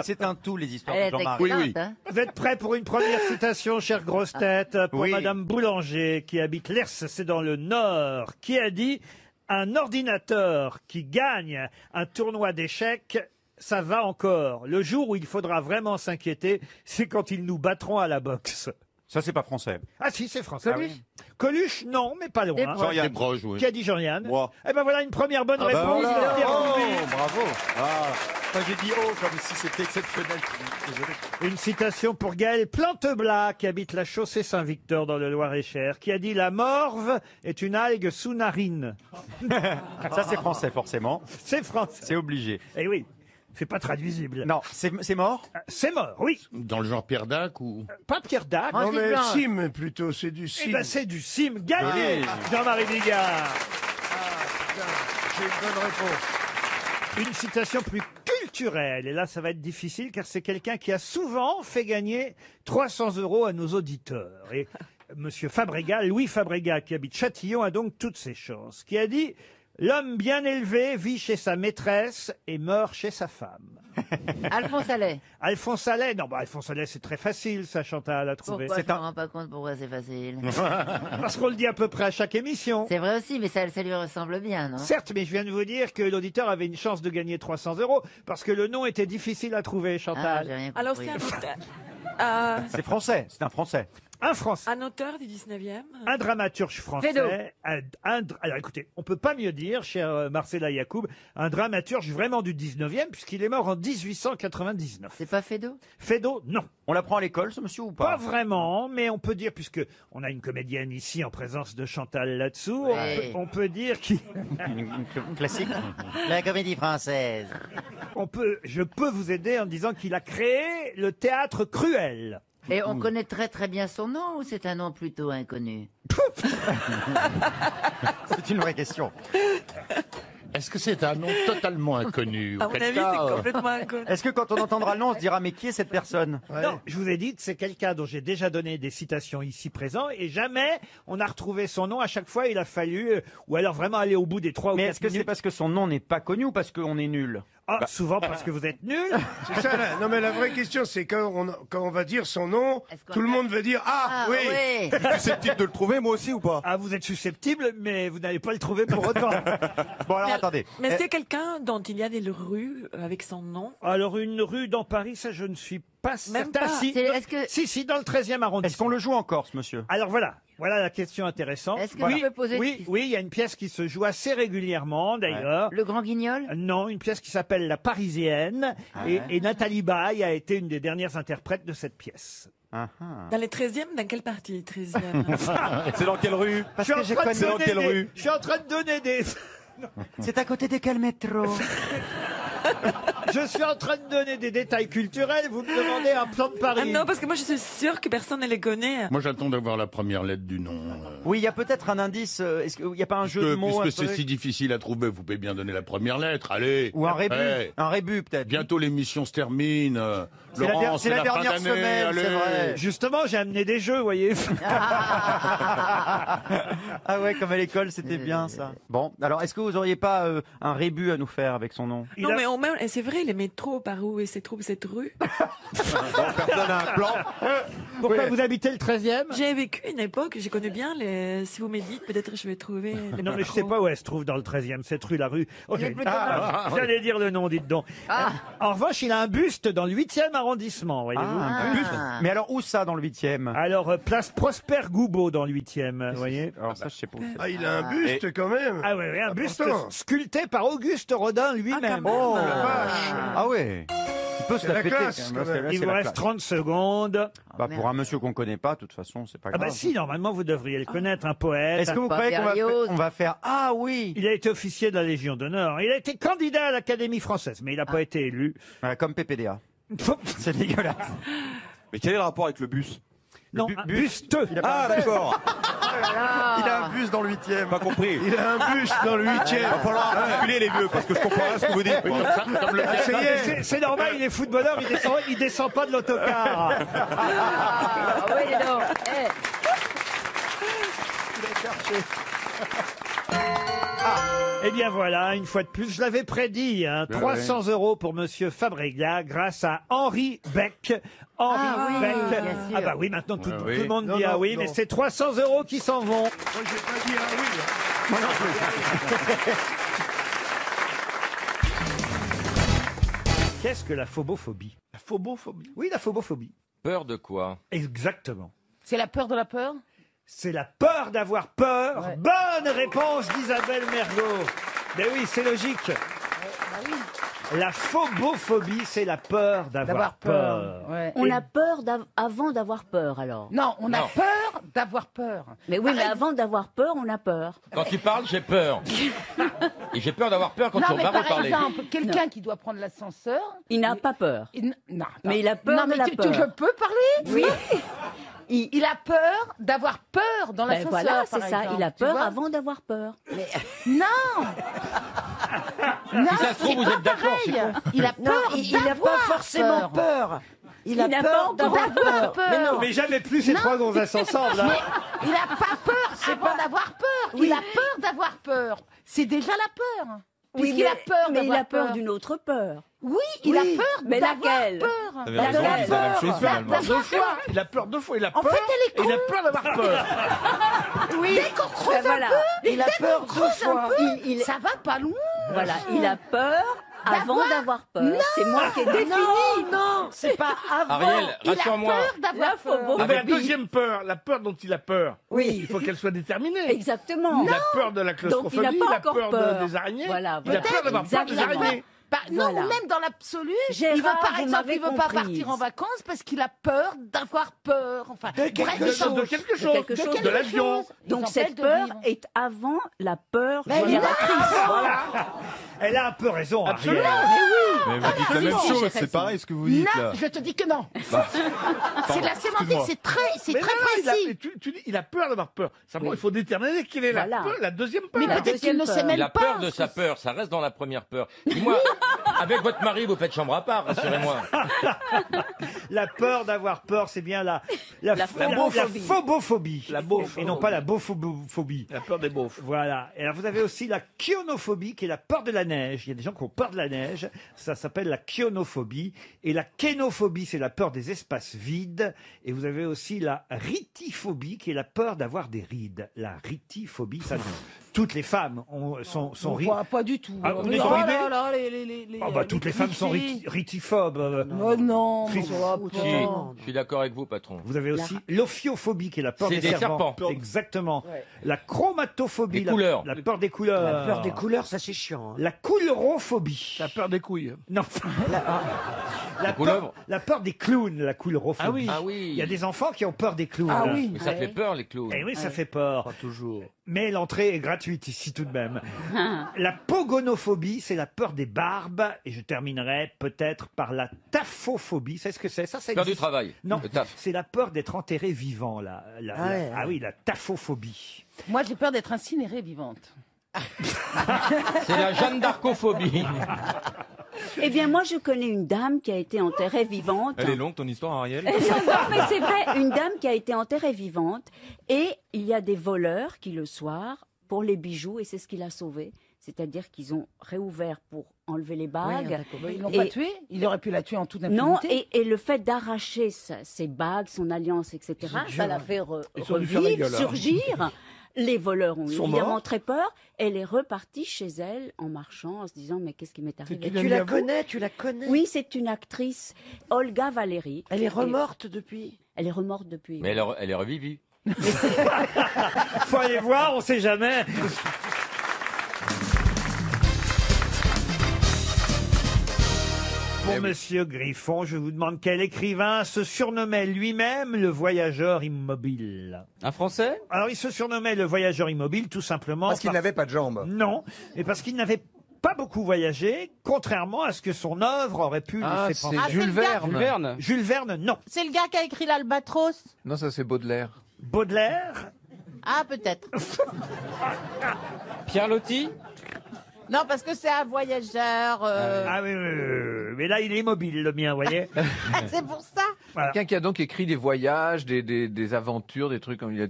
C'est un tout, les histoires de Jean-Marie. Oui. Vous êtes prêts pour une première citation, chère grosse tête, pour Oui. Madame Boulanger, qui habite Lers, c'est dans le Nord, qui a dit « Un ordinateur qui gagne un tournoi d'échecs, ça va encore. Le jour où il faudra vraiment s'inquiéter, c'est quand ils nous battront à la boxe. » Ça, c'est pas français. Ah si, c'est français. Coluche, Coluche, non, mais pas loin. Jean-Yann Proche, oui. Qui a dit Jean-Yann? Moi. Eh ben voilà une première bonne réponse. voilà. de Pierre Bouvier. Bravo. Ah. Enfin, j'ai dit oh comme si c'était exceptionnel. Désolé. Une citation pour Gaël Planteblas, qui habite la chaussée Saint-Victor dans le Loir-et-Cher, qui a dit « La morve est une algue sous-narine. » Ça, c'est français, forcément. C'est français. C'est obligé. Eh oui, c'est pas traduisible. Non, c'est mort? C'est mort, oui. Dans le genre Pierre Dac ou... Pas Pierre Dac. Non, mais Sim, plutôt, c'est du Sim. Eh ben c'est du Sim. Gagné, Oui. Jean-Marie Bigard. J'ai une bonne réponse. Une citation plus culturelle. Et là, ça va être difficile, car c'est quelqu'un qui a souvent fait gagner 300 € à nos auditeurs. Et Monsieur Fabregat, Louis Fabregat, qui habite Châtillon, a donc toutes ses chances. Qui a dit « L'homme bien élevé vit chez sa maîtresse et meurt chez sa femme. » Alphonse Allais. Alphonse Allais, non, bah Alphonse Allais, c'est très facile, ça, Chantal, à trouver. Pourquoi je me rends pas compte pourquoi c'est facile? Parce qu'on le dit à peu près à chaque émission. C'est vrai aussi, mais ça lui ressemble bien, non? Certes, mais je viens de vous dire que l'auditeur avait une chance de gagner 300 € parce que le nom était difficile à trouver, Chantal. Ah, j'ai rien Alors compris. c'est un C'est français, c'est un français. Un Français. Un auteur du 19e. Un dramaturge français. Feydeau. Alors écoutez, on peut pas mieux dire, cher Marcella Yacoub, un dramaturge vraiment du 19e, puisqu'il est mort en 1899. C'est pas Feydeau? Feydeau, non. On l'apprend à l'école, ce monsieur, ou pas? Pas vraiment, mais on peut dire, puisque on a une comédienne ici en présence de Chantal là-dessous, Ouais. on peut dire qu'il... Une classique. La comédie française. Je peux vous aider en disant qu'il a créé le théâtre Cruel. Et on connaît très très bien son nom ou c'est un nom plutôt inconnu? C'est une vraie question. Est-ce que c'est un nom totalement inconnu? À mon avis, c'est complètement inconnu. Est-ce que quand on entendra le nom, on se dira mais qui est cette personne? Non, je vous ai dit que c'est quelqu'un dont j'ai déjà donné des citations ici présents et jamais on a retrouvé son nom. À chaque fois, il a fallu, ou alors vraiment aller au bout des 3 ou 4 Mais minutes. est-ce que c'est parce que son nom n'est pas connu ou parce qu'on est nul? Ah, souvent parce que vous êtes nul. C'est ça, non mais la vraie question, c'est quand on va dire son nom, tout le monde va dire ah, oui. Je suis susceptible de le trouver, moi aussi, ou pas? Ah, vous êtes susceptible, mais vous n'allez pas le trouver pour autant. Bon, alors attendez. Mais c'est quelqu'un dont il y a des rues avec son nom. Alors, une rue dans Paris, ça, je ne suis pas Même certain. pas. Si, C'est- si, dans le 13e arrondissement. Est-ce qu'on le joue encore, ce monsieur? Alors voilà la question intéressante. Est-ce que oui, je peux poser une oui, question oui, il y a une pièce qui se joue assez régulièrement, d'ailleurs. Le Grand Guignol? Non, une pièce qui s'appelle La Parisienne. ouais. Et Nathalie Baye a été une des dernières interprètes de cette pièce. Dans les 13e, dans quelle partie 13e? C'est dans quelle rue? Parce que je connais- C'est dans quelle rue? Je suis en train de donner des... C'est à côté de quel métro? Je suis en train de donner des détails culturels, vous me demandez un plan de Paris. Ah non, parce que moi je suis sûre que personne ne les connaît. Moi, j'attends d'avoir la première lettre du nom. Oui, il y a peut-être un indice. Est-ce qu'il n'y a pas un jeu de mots? Puisque un c'est truc si difficile à trouver, vous pouvez bien donner la première lettre. Allez. Ou un rébut. Hey. Un rébut, peut-être. Bientôt l'émission se termine. C'est la Laurent, c'est la fin dernière d'année, semaine, allez. c'est vrai. Justement, j'ai amené des jeux, vous voyez. Ah ouais, comme à l'école, c'était bien ça. Bon, alors est-ce que vous auriez pas un rébut à nous faire avec son nom? Non, mais et c'est vrai, les métros par où se trouve cette rue? Personne n'a un plan. Pourquoi vous habitez le 13e? J'ai vécu une époque, je connais bien les. Si vous me dites, peut-être je vais trouver. Les Non, mais je sais pas où elle se trouve dans le 13e, cette rue, la rue. Oh, Il est plutôt j'allais dire le nom, dites donc. En revanche, il a un buste dans le 8e arrondissement, voyez-vous. Un buste. Mais alors où ça dans le 8e? Alors, place Prosper Goubeau dans le 8e, vous voyez. Alors ça, je sais pas. Ah, il a un buste quand même. Ah ouais, un buste Important. sculpté par Auguste Rodin lui-même. Oh la vache. Ah ouais. Il peut se C'est la la péter. classe, quand même, quand parce que même. là, Il c'est vous la reste classe. 30 secondes. Bah, pour un monsieur qu'on connaît pas, de toute façon, c'est pas Ah grave. bah si, normalement vous devriez le connaître, un poète. Est-ce que vous croyez qu'on va faire Ah oui? Il a été officier de la Légion d'honneur. Il a été candidat à l'Académie française, mais il n'a pas été élu. Voilà, comme PPDA. C'est dégueulasse. Mais quel est le rapport avec le bus? Non, un buste. Ah, d'accord. Il a un bus dans le 8e. Pas compris. Il a un buste dans le 8e. Il va falloir articuler les vieux parce que je comprends rien ce que vous dites. moi. C'est normal, il est footballeur, il descend pas de l'autocar. Ah oui, dis donc. Eh. Eh bien voilà, une fois de plus, je l'avais prédit, hein, 300 € pour Monsieur Fabregat grâce à Henri Beck. Henri Ah oui, Beck. bien sûr. Ah bah oui, maintenant tout, Ouais, tout oui. le monde Non, dit ah non, oui, non. mais c'est 300 € qui s'en vont. Moi, j'ai pas dit ah oui. Qu'est-ce que la phobophobie? La phobophobie? Oui, la phobophobie. Peur de quoi? Exactement. C'est la peur de la peur? C'est la peur d'avoir peur. Ouais. Bonne réponse d'Isabelle Mergo. Mais oui, c'est logique. La phobophobie, c'est la peur d'avoir peur. Ouais. On a peur avant d'avoir peur, alors. Non, on a Non. peur d'avoir peur. Mais oui, mais avant d'avoir peur, on a peur. Quand tu parles, j'ai peur. Et j'ai peur d'avoir peur quand Non, on mais va par reparler. exemple, quelqu'un qui doit prendre l'ascenseur. Il n'a pas peur. Non, Mais il a peur non, de mais la tu, peur. je peux parler? Oui. Il a peur d'avoir peur dans Ben l'ascenseur. voilà, c'est par ça. exemple, Il a tu peur vois. avant d'avoir peur. Non. Non, Si ça se trouve, c'est vous pas êtes d'accord, c'est pareil. con. Il a peur Il n'a pas forcément peur. Il a n'a peur pas d'avoir d'avoir peur. peur. Mais jamais plus ces trois gonzesses ensemble. hein. Il a pas peur avant d'avoir peur. Il a peur d'avoir peur. C'est déjà la peur. Oui, Puisqu'il a peur mais il d'avoir a peur d'une autre peur. Oui, il a peur Mais d'avoir laquelle peur. Vous avez raison, Laquelle ils disent la même chose finalement. D'avoir peur. Il a peur deux fois. Il a En peur fait, elle est et il a con. peur d'avoir peur. Oui. Dès qu'on creuse Ben voilà. un peu, Il a dès peur qu'on deux creuse un fois. peu, ça va pas loin. Voilà, il a peur avant d'avoir peur. C'est moi qui ai défini. Non, c'est pas avant. Ariel, Il a rassure-moi. peur d'avoir peur. Il avait la deuxième peur, la peur dont il a peur. Oui. Il faut qu'elle soit déterminée. Exactement. Il a peur de la Donc, il claustrophobie, n'a il pas a encore peur peur. des araignées, Voilà, il a peur d'avoir peur des exactement. araignées. Non, Voilà. ou même dans l'absolu, Gérard, il veut par vous exemple, m'avez il veut pas comprise. partir en vacances parce qu'il a peur d'avoir peur. Enfin, bref, de quelque chose, De quelque chose. de l'avion. Donc Ils cette empêchent de peur vivre. est avant la peur Mais elle est génératrice. Voilà. Elle a un peu raison, Absolument. Ariel. Mais oui. Mais vous dites la même si, chose, j'ai c'est raison. pareil ce que vous dites Non, là. je te dis que non. Bah, C'est de la sémantique, excuse-moi. c'est Mais très non, précis. tu dis, il a peur d'avoir peur. Simplement, il faut déterminer quelle est Voilà. la deuxième peur. Mais peut-être qu'il ne sait même Il a pas. peur de sa peur, ça reste dans la première peur. Dis-moi, avec votre mari, vous faites chambre à part, rassurez-moi. La peur d'avoir peur, c'est bien la phobophobie. phobophobie. La beaufophobie. Et non pas la bophobie. La peur des beaufs. Voilà. Et alors vous avez aussi la chionophobie, qui est la peur de la neige. Il y a des gens qui ont peur de la neige. Ça s'appelle la chionophobie. Et la kénophobie, c'est la peur des espaces vides. Et vous avez aussi la ritiphobie, qui est la peur d'avoir des rides. La ritiphobie, ça, toutes les femmes sont Pas du tout. Ah, vous Oh les là ridées là, les- Ah bah, toutes les femmes sont ritiphobes. Oh non, mais Si. ça va Si, pas. je suis d'accord avec vous, patron. Vous avez aussi l'ophiophobie, qui est la peur C'est des des serpents. serpents. Exactement. La chromatophobie, Les couleurs. La peur des couleurs. La peur des couleurs, ça c'est chiant. hein. La coulrophobie. La peur des couilles. Non. La couleuvres. peur des clowns, la coulrophobie. Ah oui. Ah oui. Il y a des enfants qui ont peur des clowns. Ah oui. Mais ça fait peur, les clowns. Eh oui, ça fait peur. Pas toujours. Mais l'entrée est gratuite ici tout de même. La pogonophobie, c'est la peur des barbes. Et je terminerai peut-être par la taphophobie. C'est ce que c'est ça Peur du existe. travail. Non, Le taf. c'est la peur d'être enterré vivant. Ah oui, la taphophobie. Moi, j'ai peur d'être incinérée vivante. C'est la Jeanne d'Arcophobie. Eh bien, moi, je connais une dame qui a été enterrée vivante. Elle est longue ton histoire, Ariel. Non, mais c'est vrai, une dame qui a été enterrée vivante. Et il y a des voleurs qui, le soir, pour les bijoux, et c'est ce qui l'a sauvée, c'est-à-dire qu'ils ont réouvert pour enlever les bagues. Ils l'ont Et- pas tuée. Il aurait pu la tuer en toute Non, impunité. et le fait d'arracher ses bagues, son alliance, etc., ça l'a fait Ils ont dû faire la revivre, gueule, hein. surgir. Les voleurs ont Ils sont évidemment morts. très peur. Elle est repartie chez elle en marchant, en se disant mais qu'est-ce qui m'est arrivé une Tu amie la à vous connais, tu la connais. Oui, c'est une actrice, Olga Valéry. Elle est Et- remorte depuis. Elle est remorte depuis. Mais elle est revivie. Faut aller voir, on sait jamais. Pour Monsieur Griffon, je vous demande quel écrivain se surnommait lui-même le voyageur immobile. Un Français? Alors, il se surnommait le voyageur immobile tout simplement Parce qu'il n'avait pas de jambes. Non, mais parce qu'il n'avait pas beaucoup voyagé, contrairement à ce que son œuvre aurait pu Ah, laisser c'est penser. Jules Verne. Jules Verne? Jules Verne, non. C'est le gars qui a écrit l'Albatros. Non, ça c'est Baudelaire. Baudelaire, Ah, peut-être. Pierre Loti? Non, parce que c'est un voyageur. ah oui, mais là il est immobile le mien, vous voyez. C'est pour ça. Voilà. Quelqu'un qui a donc écrit des voyages, des aventures, des trucs comme il a.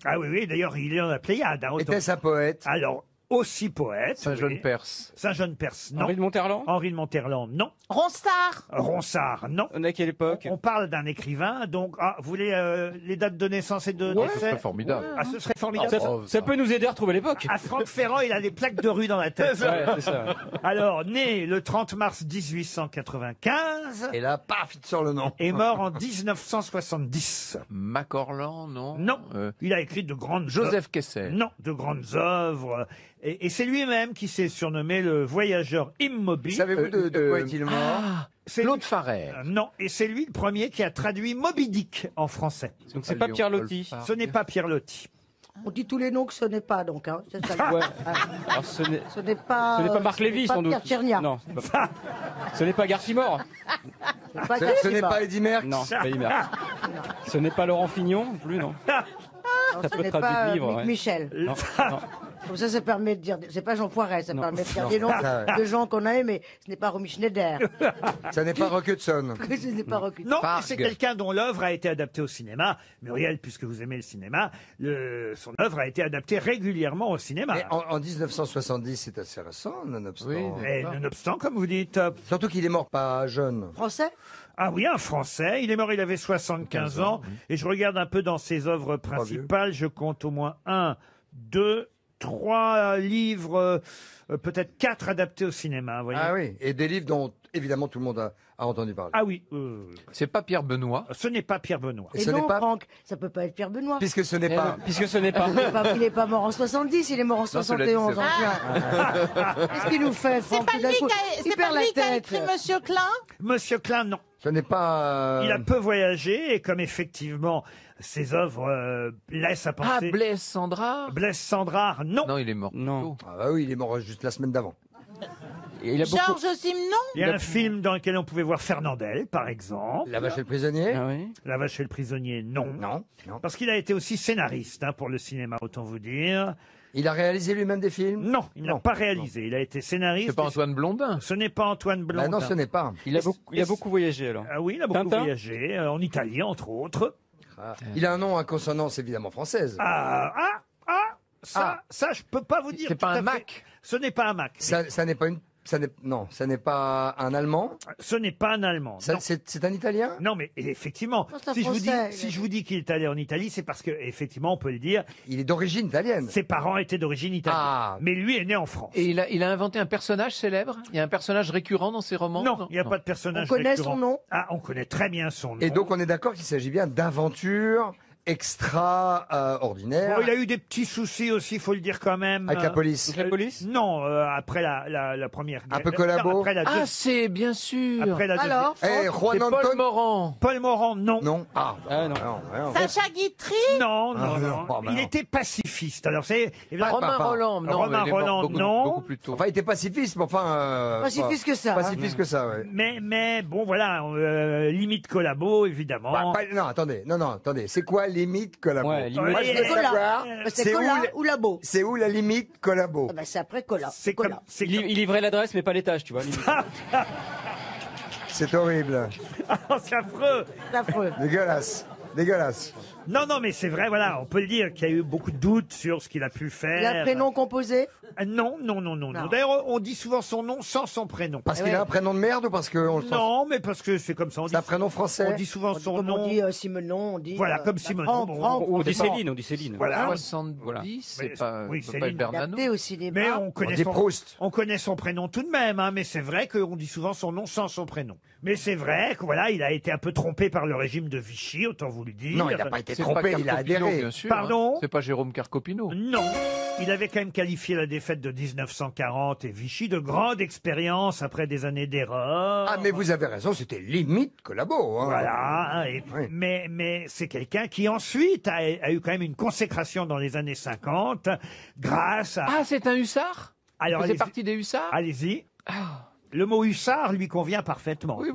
Ah oui, oui, d'ailleurs il est dans la Pléiade. Hein, Était-ce un poète? Alors, aussi poète. Saint-Jean oui. Perse. Saint-Jean Perse, non. Henri de Monterland? Henri de Monterland, non. Ronsard. Ronsard, non. On est à quelle époque? On parle d'un écrivain, donc vous voulez les dates de naissance et de Ouais, ce décès serait formidable. Ah, ce serait formidable. Ça peut nous aider à retrouver l'époque. À Franck Ferrand, il a des plaques de rue dans la tête. Ouais, c'est ça. Alors, né le 30 mars 1895 Et là, paf, il te sort le nom. et mort en 1970. Macorlan, non Non. Il a écrit de grandes Joseph Kessel. Non, de grandes œuvres. Et c'est lui-même qui s'est surnommé le voyageur immobile. Savez-vous de quoi est-il mort? C'est Claude lui- Farrer. Non, et c'est lui le premier qui a traduit Moby Dick en français. Donc c'est pas Pierre Loti. Ce n'est pas Pierre Loti. On dit tous les noms que ce n'est pas, donc. Hein. C'est ça. Ouais. Ah. Alors ce n'est Ce n'est pas. ce n'est pas Marc ce n'est Lévy pas sans doute. Pierre Tchernia. Non, ce n'est pas Garcimore. C'est pas Ce Garcimore. n'est pas Eddie Merckx? Non, c'est pas Imer. Ce n'est pas Laurent Fignon non plus, non. Non, Ça ce peut n'est traduire pas de livre, Mick ouais. Michel. Non, non. Comme ça permet de dire. C'est pas Jean Poiret, ça Non. permet de dire Non. des noms Ah ouais. de gens qu'on a aimés. Ce n'est pas Romy Schneider. Ça n'est pas Rock Hudson. Ce n'est pas Rocky. Non, Fargue. c'est quelqu'un dont l'œuvre a été adaptée au cinéma. Muriel, puisque vous aimez le cinéma, son œuvre a été adaptée régulièrement au cinéma. Mais en 1970, c'est assez récent, nonobstant. Oui, Et nonobstant, comme vous dites. Surtout qu'il est mort pas jeune. Français? Ah oui, un Français. Il est mort, il avait 75 ans. Et je regarde un peu dans ses œuvres principales. Je compte au moins 1, 2, 3 livres, peut-être 4 adaptés au cinéma. Vous voyez. Ah oui, et des livres dont évidemment tout le monde a entendu parler. Ah oui. C'est pas Pierre Benoît. Ce n'est pas Pierre Benoît. Et non, Franck, ça peut pas être Pierre Benoît. Puisque ce n'est pas. Puisque ce n'est pas. Il est pas mort en 70, il est mort en 71. Qu'est-ce qu'il nous fait, Franck? C'est pas lui qui a écrit Monsieur Klein? Monsieur Klein, non. Ce n'est pas. Il a peu voyagé et comme effectivement ses œuvres laissent à penser. Ah, Blaise Sandrard. Blaise Sandrard, non. Non, il est mort. Non. Ah bah oui, il est mort juste la semaine d'avant. Et il a beaucoup... Georges Simenon? Il y a un film dans lequel on pouvait voir Fernandel, par exemple. La vache et le prisonnier. Ah oui. La vache et le prisonnier, non. Non. Parce qu'il a été aussi scénariste pour le cinéma, autant vous dire. Il a réalisé lui-même des films? Non, il n'a pas réalisé. Il a été scénariste. C'est pas Antoine Blondin. Ce n'est pas Antoine Blondin. Bah non, ce n'est pas. Il a beaucoup voyagé alors. Ah oui, il a beaucoup Tintin voyagé, en Italie, entre autres. Il a un nom à consonance évidemment française. Ça, je peux pas vous dire. C'est pas tout un à fait. Mac. Ce n'est pas un Mac. Ça n'est pas une. Non, ça n'est pas un Allemand. Ce n'est pas un Allemand. non. C'est un Italien. Non, mais effectivement, c'est un si Français, je vous dis qu'il est allé en Italie, c'est parce que effectivement, on peut le dire. Il est d'origine italienne. Ses parents étaient d'origine italienne, Ah. mais lui est né en France. Et il a inventé un personnage célèbre. Il y a un personnage récurrent dans ses romans. Non, il n'y a pas de personnage. On connaît récurrent. son nom? Ah, on connaît très bien son nom. Et donc on est d'accord qu'il s'agit bien d'aventures extraordinaires. Bon, il a eu des petits soucis aussi, faut le dire quand même. Avec la police. Donc la police? Non, après la première guerre. Un peu collabo. Non, après la Ah, c'est bien sûr. Après la deuxième- Alors, Eh, Juan C'est Paul Anton. Morand. Paul Morand, non. Non. Ah. Ah non. Sacha Guitry? Non, Ah, non. non. Oh, bah Il non. était pacifiste. Alors c'est Romain Roland. Non, Romain il est mort Roland, beaucoup, non. beaucoup plus tôt. Enfin, il était pacifiste, mais enfin. Pacifiste que ça, hein. Pacifiste que ça, ouais. Mais bon, voilà, limite collabo, évidemment. Non, attendez. C'est quoi limite collabo? Ouais, limite. Moi, je c'est veux Cola. savoir, C'est Cola ou Labo? C'est où la limite collabo? Ah bah, c'est après Cola. C'est Cola. comme, c'est Il livrait l'adresse mais pas les tâches, tu vois. C'est horrible. c'est affreux. C'est affreux. Dégueulasse. Non, mais c'est vrai, voilà, on peut le dire qu'il y a eu beaucoup de doutes sur ce qu'il a pu faire. Il a un prénom composé? Non. D'ailleurs, on dit souvent son nom sans son prénom. Parce qu'il a un prénom de merde ou parce que on le sent- Non, mais parce que c'est comme ça. C'est un prénom français. On dit souvent son Comme nom. on dit Simonon, on dit. Voilà, comme Simonon. Franck, Bon, Franck, On dit Bon. Céline. Voilà. 70, c'est Mais- pas, oui, peut c'est pas être une- Bernano. adapté au cinéma. Mais on connaît, dit Proust. on connaît son prénom tout de même, hein, mais c'est vrai qu'on dit souvent son nom sans son prénom. Mais c'est vrai que voilà, il a été un peu trompé par le régime de Vichy, autant vous le dire. Non, il n'a pas été C'est trompé, pas il a Carcopino, adhéré. bien sûr. Pardon hein. C'est pas Jérôme Carcopino. Non. Il avait quand même qualifié la défaite de 1940 et Vichy de grande expérience après des années d'erreur. Ah, mais vous avez raison, c'était limite collabo. Hein. Voilà. Oui. Mais c'est quelqu'un qui ensuite a eu quand même une consécration dans les années 50 grâce à... Ah, c'est un hussard? Alors, Il faisait allez-y. partie des hussards? Allez-y. Le mot hussard lui convient parfaitement. Oui.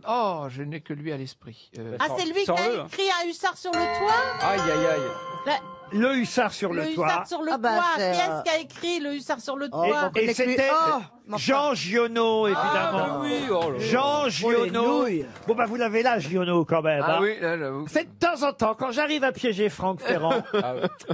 Oh, je n'ai que lui à l'esprit. Ah, c'est lui qui a Sors-le, hein. écrit Un hussard sur le toit? Aïe, aïe, aïe. Le hussard sur le, Le toit. hussard sur le Ah bah, toit. c'est, Qui est-ce qui a écrit Le hussard sur le Oh, toit? Et c'était Jean Giono, évidemment. Ah, oui, oh là là. Jean Giono. nouilles. Bon, bah, vous l'avez là, Giono, quand même. Ah hein. oui, là, j'avoue. C'est de temps en temps, quand j'arrive à piéger Franck Ferrand,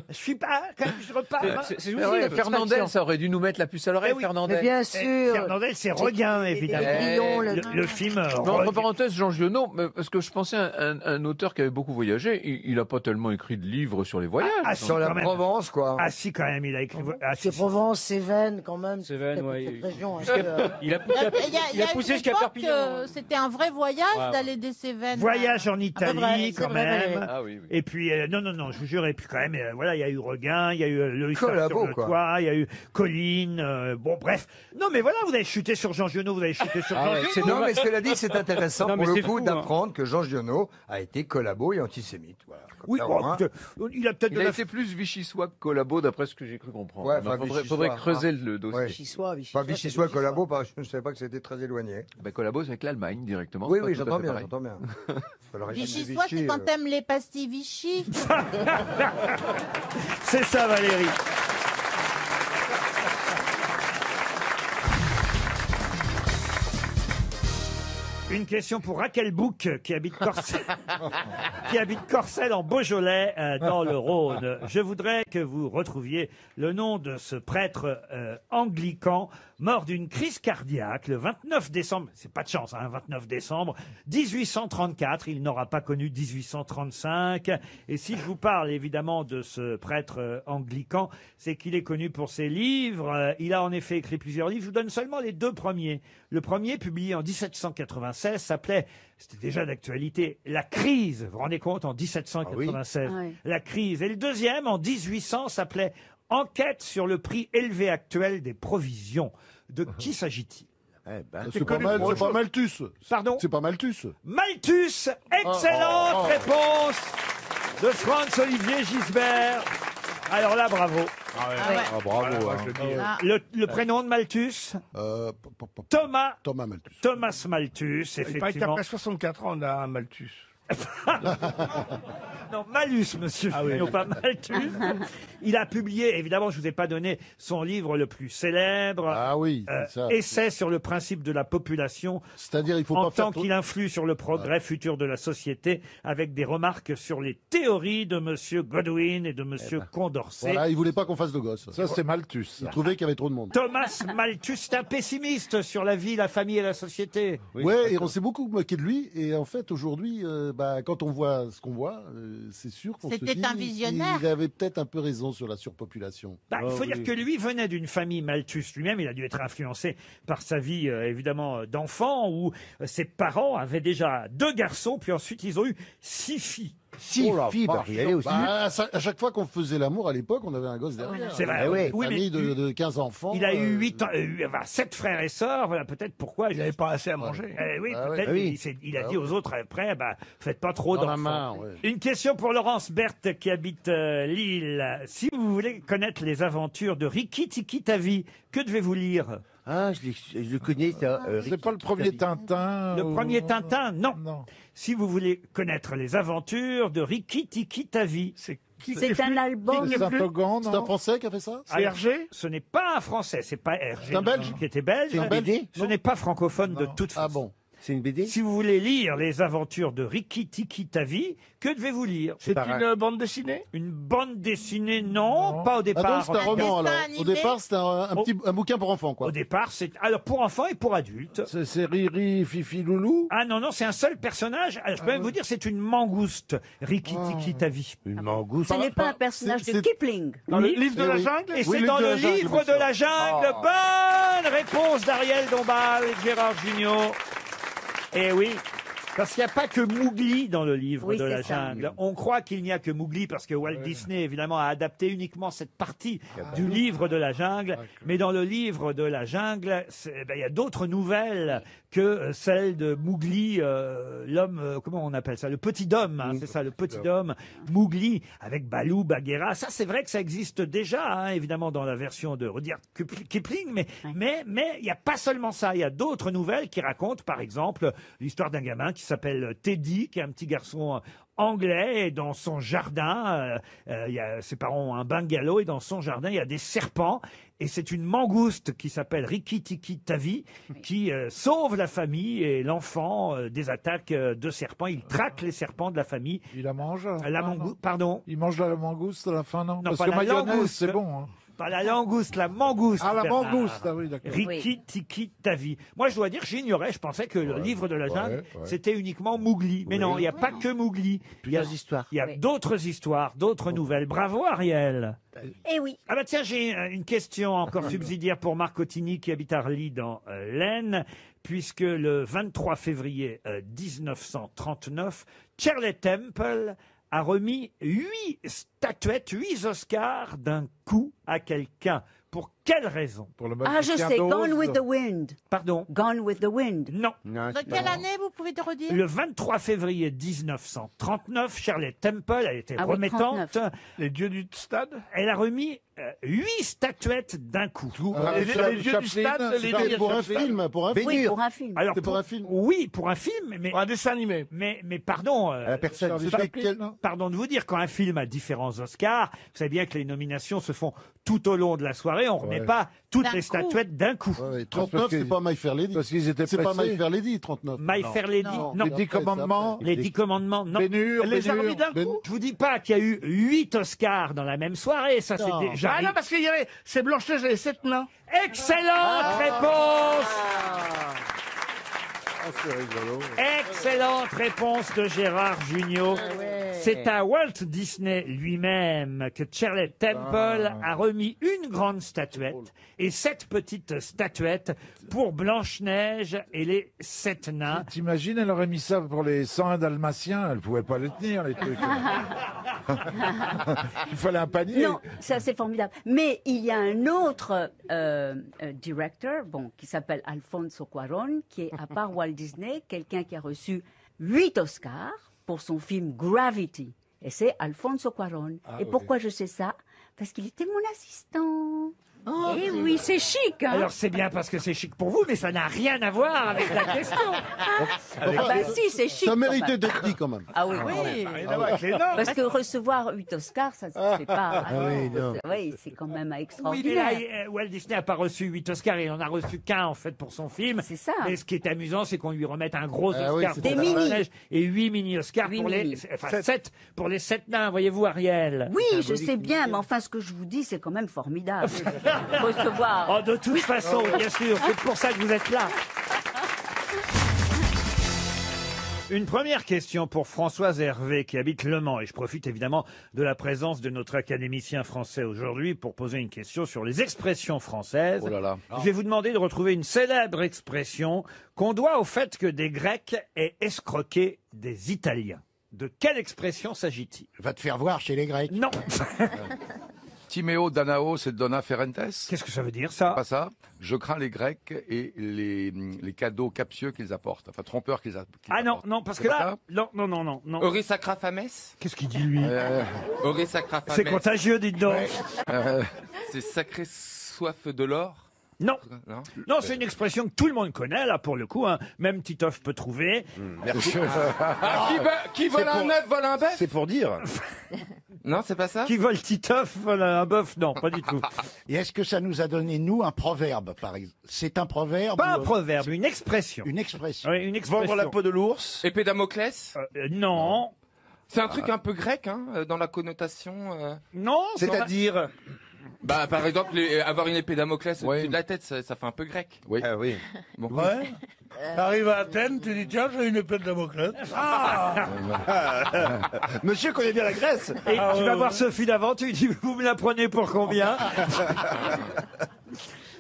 je suis pas, quand même, je repars. C'est Mais ouais, Fernandel, ça aurait dû nous mettre la puce à l'oreille, oui. Fernandel. Mais bien Eh, sûr. Fernandel, c'est Regain, évidemment. Grillon, Le film. Mais entre Regain. parenthèses, Jean Giono, parce que je pensais à un auteur qui avait beaucoup voyagé, il n'a pas tellement écrit de livres sur les voyages. Ah, si, Sur la quand même. Provence, quoi. Ah, si, quand même, il a écrit. Ah, si, C'est si. Provence, Cévennes, quand même. Cévennes, cette ouais. petite région, hein, Il a poussé, Il y a poussé une jusqu'à époque, Perpignan. c'était un vrai voyage Ouais. d'aller des Cévennes. Voyage en Italie, vrai, c'est quand vrai, même. Valérie. Ah oui. Et puis, non, je vous jure, et puis quand même, voilà, il y a eu Regain, il y a eu le hussard Collabo, sur le quoi. toit, il y a eu Colline, bon, bref. Non, mais voilà, vous avez chuté sur Jean Giono, vous avez chuté sur Ah Jean ouais, Giono. c'est Non, mais cela dit, c'est intéressant Non, mais pour le c'est coup fou, hein. d'apprendre que Jean Giono a été collabo et antisémite. Voilà. Comme Oui, ça, bon, au moins. il a peut-être Il de a la... été plus vichysois que collabo, d'après ce que j'ai cru comprendre. Ouais, Il enfin, faudrait vichysois. creuser le dossier. Ouais. Vichysois, Pas Vichy-Sois, collabo, parce que je ne savais pas que c'était très éloigné. Ben, collabo, c'est avec l'Allemagne directement. Oui, c'est pas oui, tout à j'entends fait bien, pareil. j'entends bien. Faut le régime de Vichy-Sois, c'est Vichy, quand t'aimes les pastilles Vichy. C'est ça, Valérie. Une question pour Raquel Bouc, qui habite Corcelles en Beaujolais, dans le Rhône. Je voudrais que vous retrouviez le nom de ce prêtre anglican mort d'une crise cardiaque le 29 décembre. C'est pas de chance, hein, 29 décembre 1834. Il n'aura pas connu 1835. Et si je vous parle évidemment de ce prêtre anglican, c'est qu'il est connu pour ses livres. Il a en effet écrit plusieurs livres. Je vous donne seulement les deux premiers. Le premier, publié en 1796, s'appelait, c'était déjà d'actualité, La Crise. Vous vous rendez compte, en 1796, Ah oui. La Crise. Et le deuxième, en 1800, s'appelait Enquête sur le prix élevé actuel des provisions. De qui s'agit-il? C'est pas Malthus. Pardon? C'est pas Malthus. Malthus. Excellente réponse de Franz-Olivier Gisbert. Alors là, bravo. bravo. Le prénom de Malthus? Thomas Malthus. Thomas Malthus, Il paraît effectivement. qu'après 64 ans, on a un Malthus. Non, Malus, monsieur, non pas Malthus. Il a publié, évidemment, je vous ai pas donné son livre le plus célèbre. Ah oui, ça. Essai sur le principe de la population. C'est-à-dire, il faut en pas faire tant qu'il influe sur le progrès futur de la société, avec des remarques sur les théories de monsieur Godwin et de monsieur Condorcet. Voilà, il voulait pas qu'on fasse de gosses. Ça, c'est Malthus. Il trouvait qu'il y avait trop de monde. Thomas Malthus, c'est un pessimiste sur la vie, la famille et la société. Ouais, et on s'est beaucoup moqué de lui. Et en fait, aujourd'hui, quand on voit ce qu'on voit, c'est sûr qu'on se dit... C'était un visionnaire. Il avait peut-être un peu raison sur la surpopulation. Il faut dire que lui venait d'une famille Malthus lui-même. Il a dû être influencé par sa vie, évidemment, d'enfant, où ses parents avaient déjà 2 garçons, puis ensuite ils ont eu 6 filles. 6 filles, Ariel aussi. À chaque fois qu'on faisait l'amour à l'époque, on avait un gosse derrière. C'est vrai. Une Oui, famille mais de 15 enfants. il a eu 7 frères et sœurs. Voilà peut-être pourquoi. Il n'avait pas assez à manger. Oui, Ah peut-être. oui. Il a dit aux autres après, faites pas trop Dans la d'enfants. main, ouais. Une question pour Laurence Berthe qui habite Lille. Si vous voulez connaître les aventures de Rikki Tikki Tavi, que devez-vous lire? Ah, je le connais, ça. C'est pas le premier Tintin. Le ou- premier Tintin, non. Non. Si vous voulez connaître les aventures de Rikki Tikki Tavi, C'est un album. C'est Saint-Augan, C'est un non? Français qui a fait ça? c'est Hergé. Ce n'est pas un Français, c'est pas Hergé. C'est un Belge? Qui était belge. C'est un BD? Ce n'est pas francophone de toute façon. Ah bon? C'est une BD? Si vous voulez lire les aventures de Rikki Tikki Tavi, que devez-vous lire? C'est une bande dessinée? Une bande dessinée, non, pas au Ah donc départ. c'est un roman alors. dessin Au animé. départ c'était un bouquin pour enfants quoi. Au départ, c'est alors pour enfants et pour adultes. C'est Riri, Fifi, Loulou? Ah non, c'est un seul personnage. Alors, je peux même vous dire, c'est une mangouste, Rikki Tikki Tavi. Une mangouste. Ce n'est pas un personnage de Kipling. Dans le livre de la jungle? Et Oui, c'est dans le livre de la jungle, livre de la jungle. Bonne réponse d'Ariel Dombal et de Gérard Jugnot. Eh oui. Parce qu'il n'y a pas que Mowgli dans le livre Oui, de la c'est ça. jungle. On croit qu'il n'y a que Mowgli parce que Walt Disney, évidemment, a adapté uniquement cette partie du livre de la jungle. Mais dans le livre de la jungle, il y a d'autres nouvelles que celle de Mowgli, l'homme, comment on appelle ça? Le petit homme, hein, c'est ça, le petit homme, Mowgli, avec Balou, Bagheera. Ça, c'est vrai que ça existe déjà, hein, évidemment, dans la version de Rudyard Kipling, mais il n'y a pas seulement ça. Il y a d'autres nouvelles qui racontent, par exemple, l'histoire d'un gamin qui s'appelle Teddy, qui est un petit garçon anglais, et dans son jardin, ses parents ont un bungalow, et dans son jardin, il y a des serpents, et c'est une mangouste qui s'appelle Rikki Tikki Tavi, qui sauve la famille et l'enfant des attaques de serpents. Il traque les serpents de la famille. Il la mange? La mangouste, pardon? Il mange la mangouste à la fin, non? Non, Parce pas que la mayonnaise, langouste. c'est bon. Hein. Pas la langouste, la mangouste. Ah, la Bernard. mangouste, ah oui, d'accord. Rikki Tikki Tavi. Moi, je dois dire, j'ignorais, je pensais que le livre de la jungle, ouais. c'était uniquement Mowgli. Mais non, il n'y a pas que Mowgli. Il y a histoires. Il y a d'autres histoires, d'autres nouvelles. Bravo, Ariel. Eh oui. Ah bah tiens, j'ai une question encore subsidiaire pour Marc Ottini qui habite Arly dans l'Aisne, puisque le 23 février 1939, Shirley Temple a remis 8 statuettes, 8 Oscars d'un coup à quelqu'un. Pour quelle raison? Pour le Ah, je sais, Gone with the Wind. Pardon? Gone with the Wind. Non. De quelle année, vous pouvez te redire? Le 23 février 1939, Shirley Temple, elle était Ah oui, remettante. 39. Les dieux du stade? Elle a remis 8 statuettes d'un coup. Les dieux du stade, les dieux Pour un film, pour un film. Oui, pour un film. Alors, C'est pour un film. Oui, pour un film, mais Pour un dessin animé. mais pardon, La personne. C'était quel- pardon de vous dire, quand un film a différents Oscars, vous savez bien que les nominations se font tout au long de la soirée. On remet prenait pas toutes les statuettes d'un coup. 39, c'est pas My Fair Lady. Parce qu'ils étaient C'est pas pressés. My Fair Lady, 39. My Fair Lady, non. Les 10 commandements. Les 10 commandements, non. Bénure, Elle les a Bénure. remis d'un coup. Je vous dis pas qu'il y a eu 8 Oscars dans la même soirée, ça c'est déjà... Ah non, parce qu'il y avait. C'est Blanche-Neige et les 7 nains. Excellente réponse. C'est rigolo. Excellente réponse de Gérard Jugnot. C'est à Walt Disney lui-même que Shirley Temple a remis une grande statuette et 7 petites statuettes pour Blanche-Neige et les 7 nains. T'imagines, elle aurait mis ça pour les 101 dalmatiens, elle pouvait pas les tenir, les trucs. Il fallait un panier. Non, ça c'est formidable. Mais il y a un autre directeur, qui s'appelle Alfonso Cuarón, qui est à part Walt Disney, quelqu'un qui a reçu 8 Oscars pour son film Gravity. Et c'est Alfonso Cuarón. Et pourquoi je sais ça? Parce qu'il était mon assistant. Eh oui, c'est chic. Hein. Alors c'est bien parce que c'est chic pour vous, mais ça n'a rien à voir avec la question. Si, c'est chic. Ça méritait quand même. d'être dit quand même. Ah oui, Parce que recevoir 8 Oscars, ça se fait pas. Oui, c'est quand même Oui, mais extraordinaire. là, Walt Disney n'a pas reçu 8 Oscars, il en a reçu qu'un en fait pour son film. C'est ça. Et ce qui est amusant, c'est qu'on lui remette un gros Oscar oui, pour c'est Des Blanche mini. Neige et 8 mini-Oscars Huit pour les... mini. Enfin, 7 pour les 7 nains, voyez-vous Ariel. Oui, je sais bien, mais enfin, ce que je vous dis, c'est quand même formidable. Recevoir. Oh, de toute façon, bien sûr, c'est pour ça que vous êtes là. Une première question pour Françoise Hervé qui habite Le Mans et je profite évidemment de la présence de notre académicien français aujourd'hui pour poser une question sur les expressions françaises. Oh là là. Je vais vous demander de retrouver une célèbre expression qu'on doit au fait que des Grecs aient escroqué des Italiens. De quelle expression s'agit-il? Va te faire voir chez les Grecs. Non. Timéo Danao, c'est Dona Ferentes. Qu'est-ce que ça veut dire ça? Pas ça. Je crains les Grecs et les cadeaux captieux qu'ils apportent, enfin trompeurs qu'ils apportent. Ah non, non, parce que là, non. Oris Acrafames. Qu'est-ce qu'il dit lui? Oris Acrafames. C'est contagieux, dites donc. C'est sacré soif de l'or. Non. Non. Non, c'est une expression que tout le monde connaît, là, pour le coup. Hein. Même Titoff peut trouver. Merci. Qui vole un œuf, vole un bœuf. C'est pour dire. Non, c'est pas ça. Qui vole Titoff, vole un bœuf. Non, pas du tout. Et est-ce que ça nous a donné, nous, un proverbe, par exemple? C'est un proverbe? Pas un proverbe, une expression. Une expression. Oui, une expression. Vendre la peau de l'ours. Épée Damoclès. Non. C'est un truc un peu grec, hein, dans la connotation. Non, C'est-à-dire. Bah, par exemple, avoir une épée Damoclès au-dessus de la tête, ça fait un peu grec. Oui. Ah oui. Bon. Ouais. T'arrives à Athènes, tu dis tiens, j'ai une épée de Damoclès. Monsieur connaît bien la Grèce. Et tu vas voir Sophie d'avant, tu dis, vous me la prenez pour combien?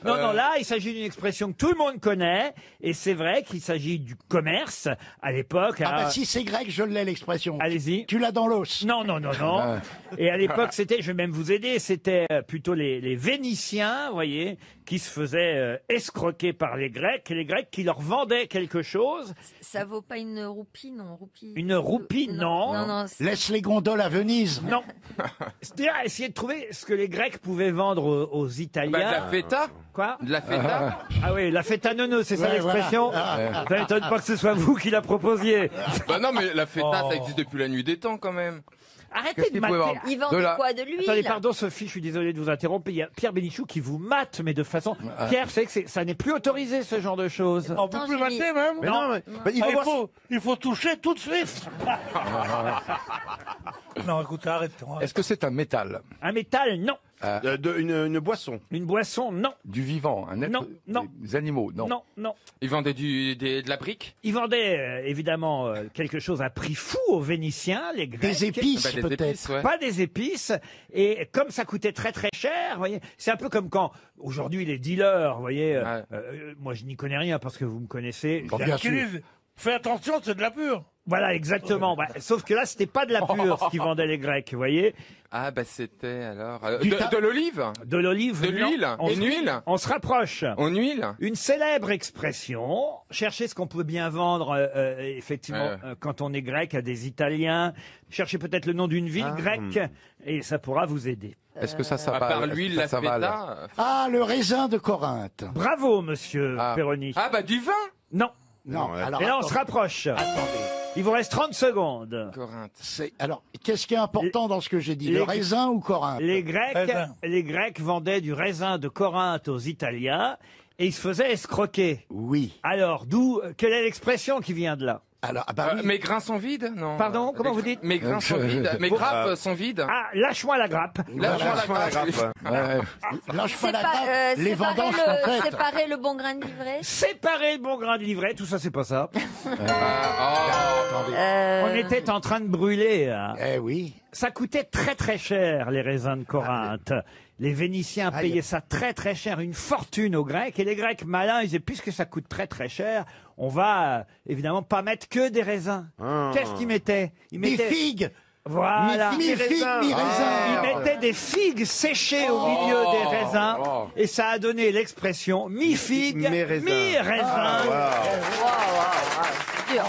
Non, non, là, il s'agit d'une expression que tout le monde connaît, et c'est vrai qu'il s'agit du commerce, à l'époque. Ah bah si c'est grec, je l'ai l'expression. Allez-y. Tu l'as dans l'os. Non, non, non, non. Et à l'époque, c'était, je vais même vous aider, c'était plutôt les Vénitiens, vous voyez, qui se faisaient escroquer par les Grecs, et les Grecs qui leur vendaient quelque chose. Ça vaut pas une roupie, non? Une roupie, non. Non, non. Laisse les gondoles à Venise. Non. C'est-à-dire, essayer de trouver ce que les Grecs pouvaient vendre aux Italiens. Bah, de la feta. Quoi? De la feta. Ah oui, la feta nono, c'est ça Ouais, l'expression. voilà. Ça m'étonne pas que ce soit vous qui la proposiez. Bah non, mais la feta, ça existe depuis la nuit des temps, quand même. Arrêtez de mater. Ils vendaient quoi? De l'huile? Attendez, pardon Sophie, je suis désolé de vous interrompre. Il y a Pierre Bénichou qui vous mate, mais de façon... Pierre, vous savez que ça n'est plus autorisé, ce genre de choses. On peut plus mater même? Mais non, mais il faut toucher tout de suite. Non, écoute, arrête-toi. Est-ce que c'est un métal? Un métal, non. Une boisson. Une boisson, non. Du vivant, un être? Non, non. Des animaux, non. Non, non. Ils vendaient de la brique. Ils vendaient évidemment quelque chose à prix fou aux Vénitiens, les Grecs. Des épices, Bah, des peut-être. épices, ouais. Pas des épices. Et comme ça coûtait très très cher, vous voyez, c'est un peu comme quand aujourd'hui les dealers, vous voyez, moi je n'y connais rien parce que vous me connaissez. Bien sûr. Fais attention, c'est de la pure. Voilà, exactement. Bah, sauf que là, c'était pas de la pure ce qu'ils vendaient les Grecs, vous voyez. Ah, bah c'était alors. De l'olive. De l'olive. De non. l'huile. On Une se- huile. On se rapproche. En huile. Une célèbre expression. Cherchez ce qu'on peut bien vendre, effectivement, quand on est grec à des Italiens. Cherchez peut-être le nom d'une ville grecque et ça pourra vous aider. Est-ce que ça À va? part l'huile, la feta. Ah, le raisin de Corinthe. Bravo, monsieur Perroni. Ah, bah du vin. Non. Non, alors. Et là, on se rapproche. Attendez. Il vous reste 30 secondes. Alors, qu'est-ce qui est important dans ce que j'ai dit? Le raisin ou Corinthe? Les Grecs vendaient du raisin de Corinthe aux Italiens et ils se faisaient escroquer. Oui. Alors, quelle est l'expression qui vient de là? Alors, Mes grains sont vides? Non. Pardon, comment vous dites? Mes grains sont vides. Mes grappes sont vides. Ah, lâche-moi la grappe. Lâche-moi la grappe. Lâche-moi la grappe. Les vendanges sont faites. Séparer le bon grain de livret. Séparer le bon grain de livret, tout ça, c'est pas ça. On était en train de brûler. Hein. Eh oui. Ça coûtait très très cher, les raisins de Corinthe. Les Vénitiens payaient ça très très cher, une fortune aux Grecs. Et les Grecs malins, ils disaient, puisque ça coûte très très cher, on va évidemment pas mettre que des raisins. Qu'est-ce qu'ils mettaient? Des figues. Voilà. Mi-figues, mi-raisins. Ils mettaient des figues séchées au milieu des raisins. Et ça a donné l'expression mi-figue, mi-raisin. Dur.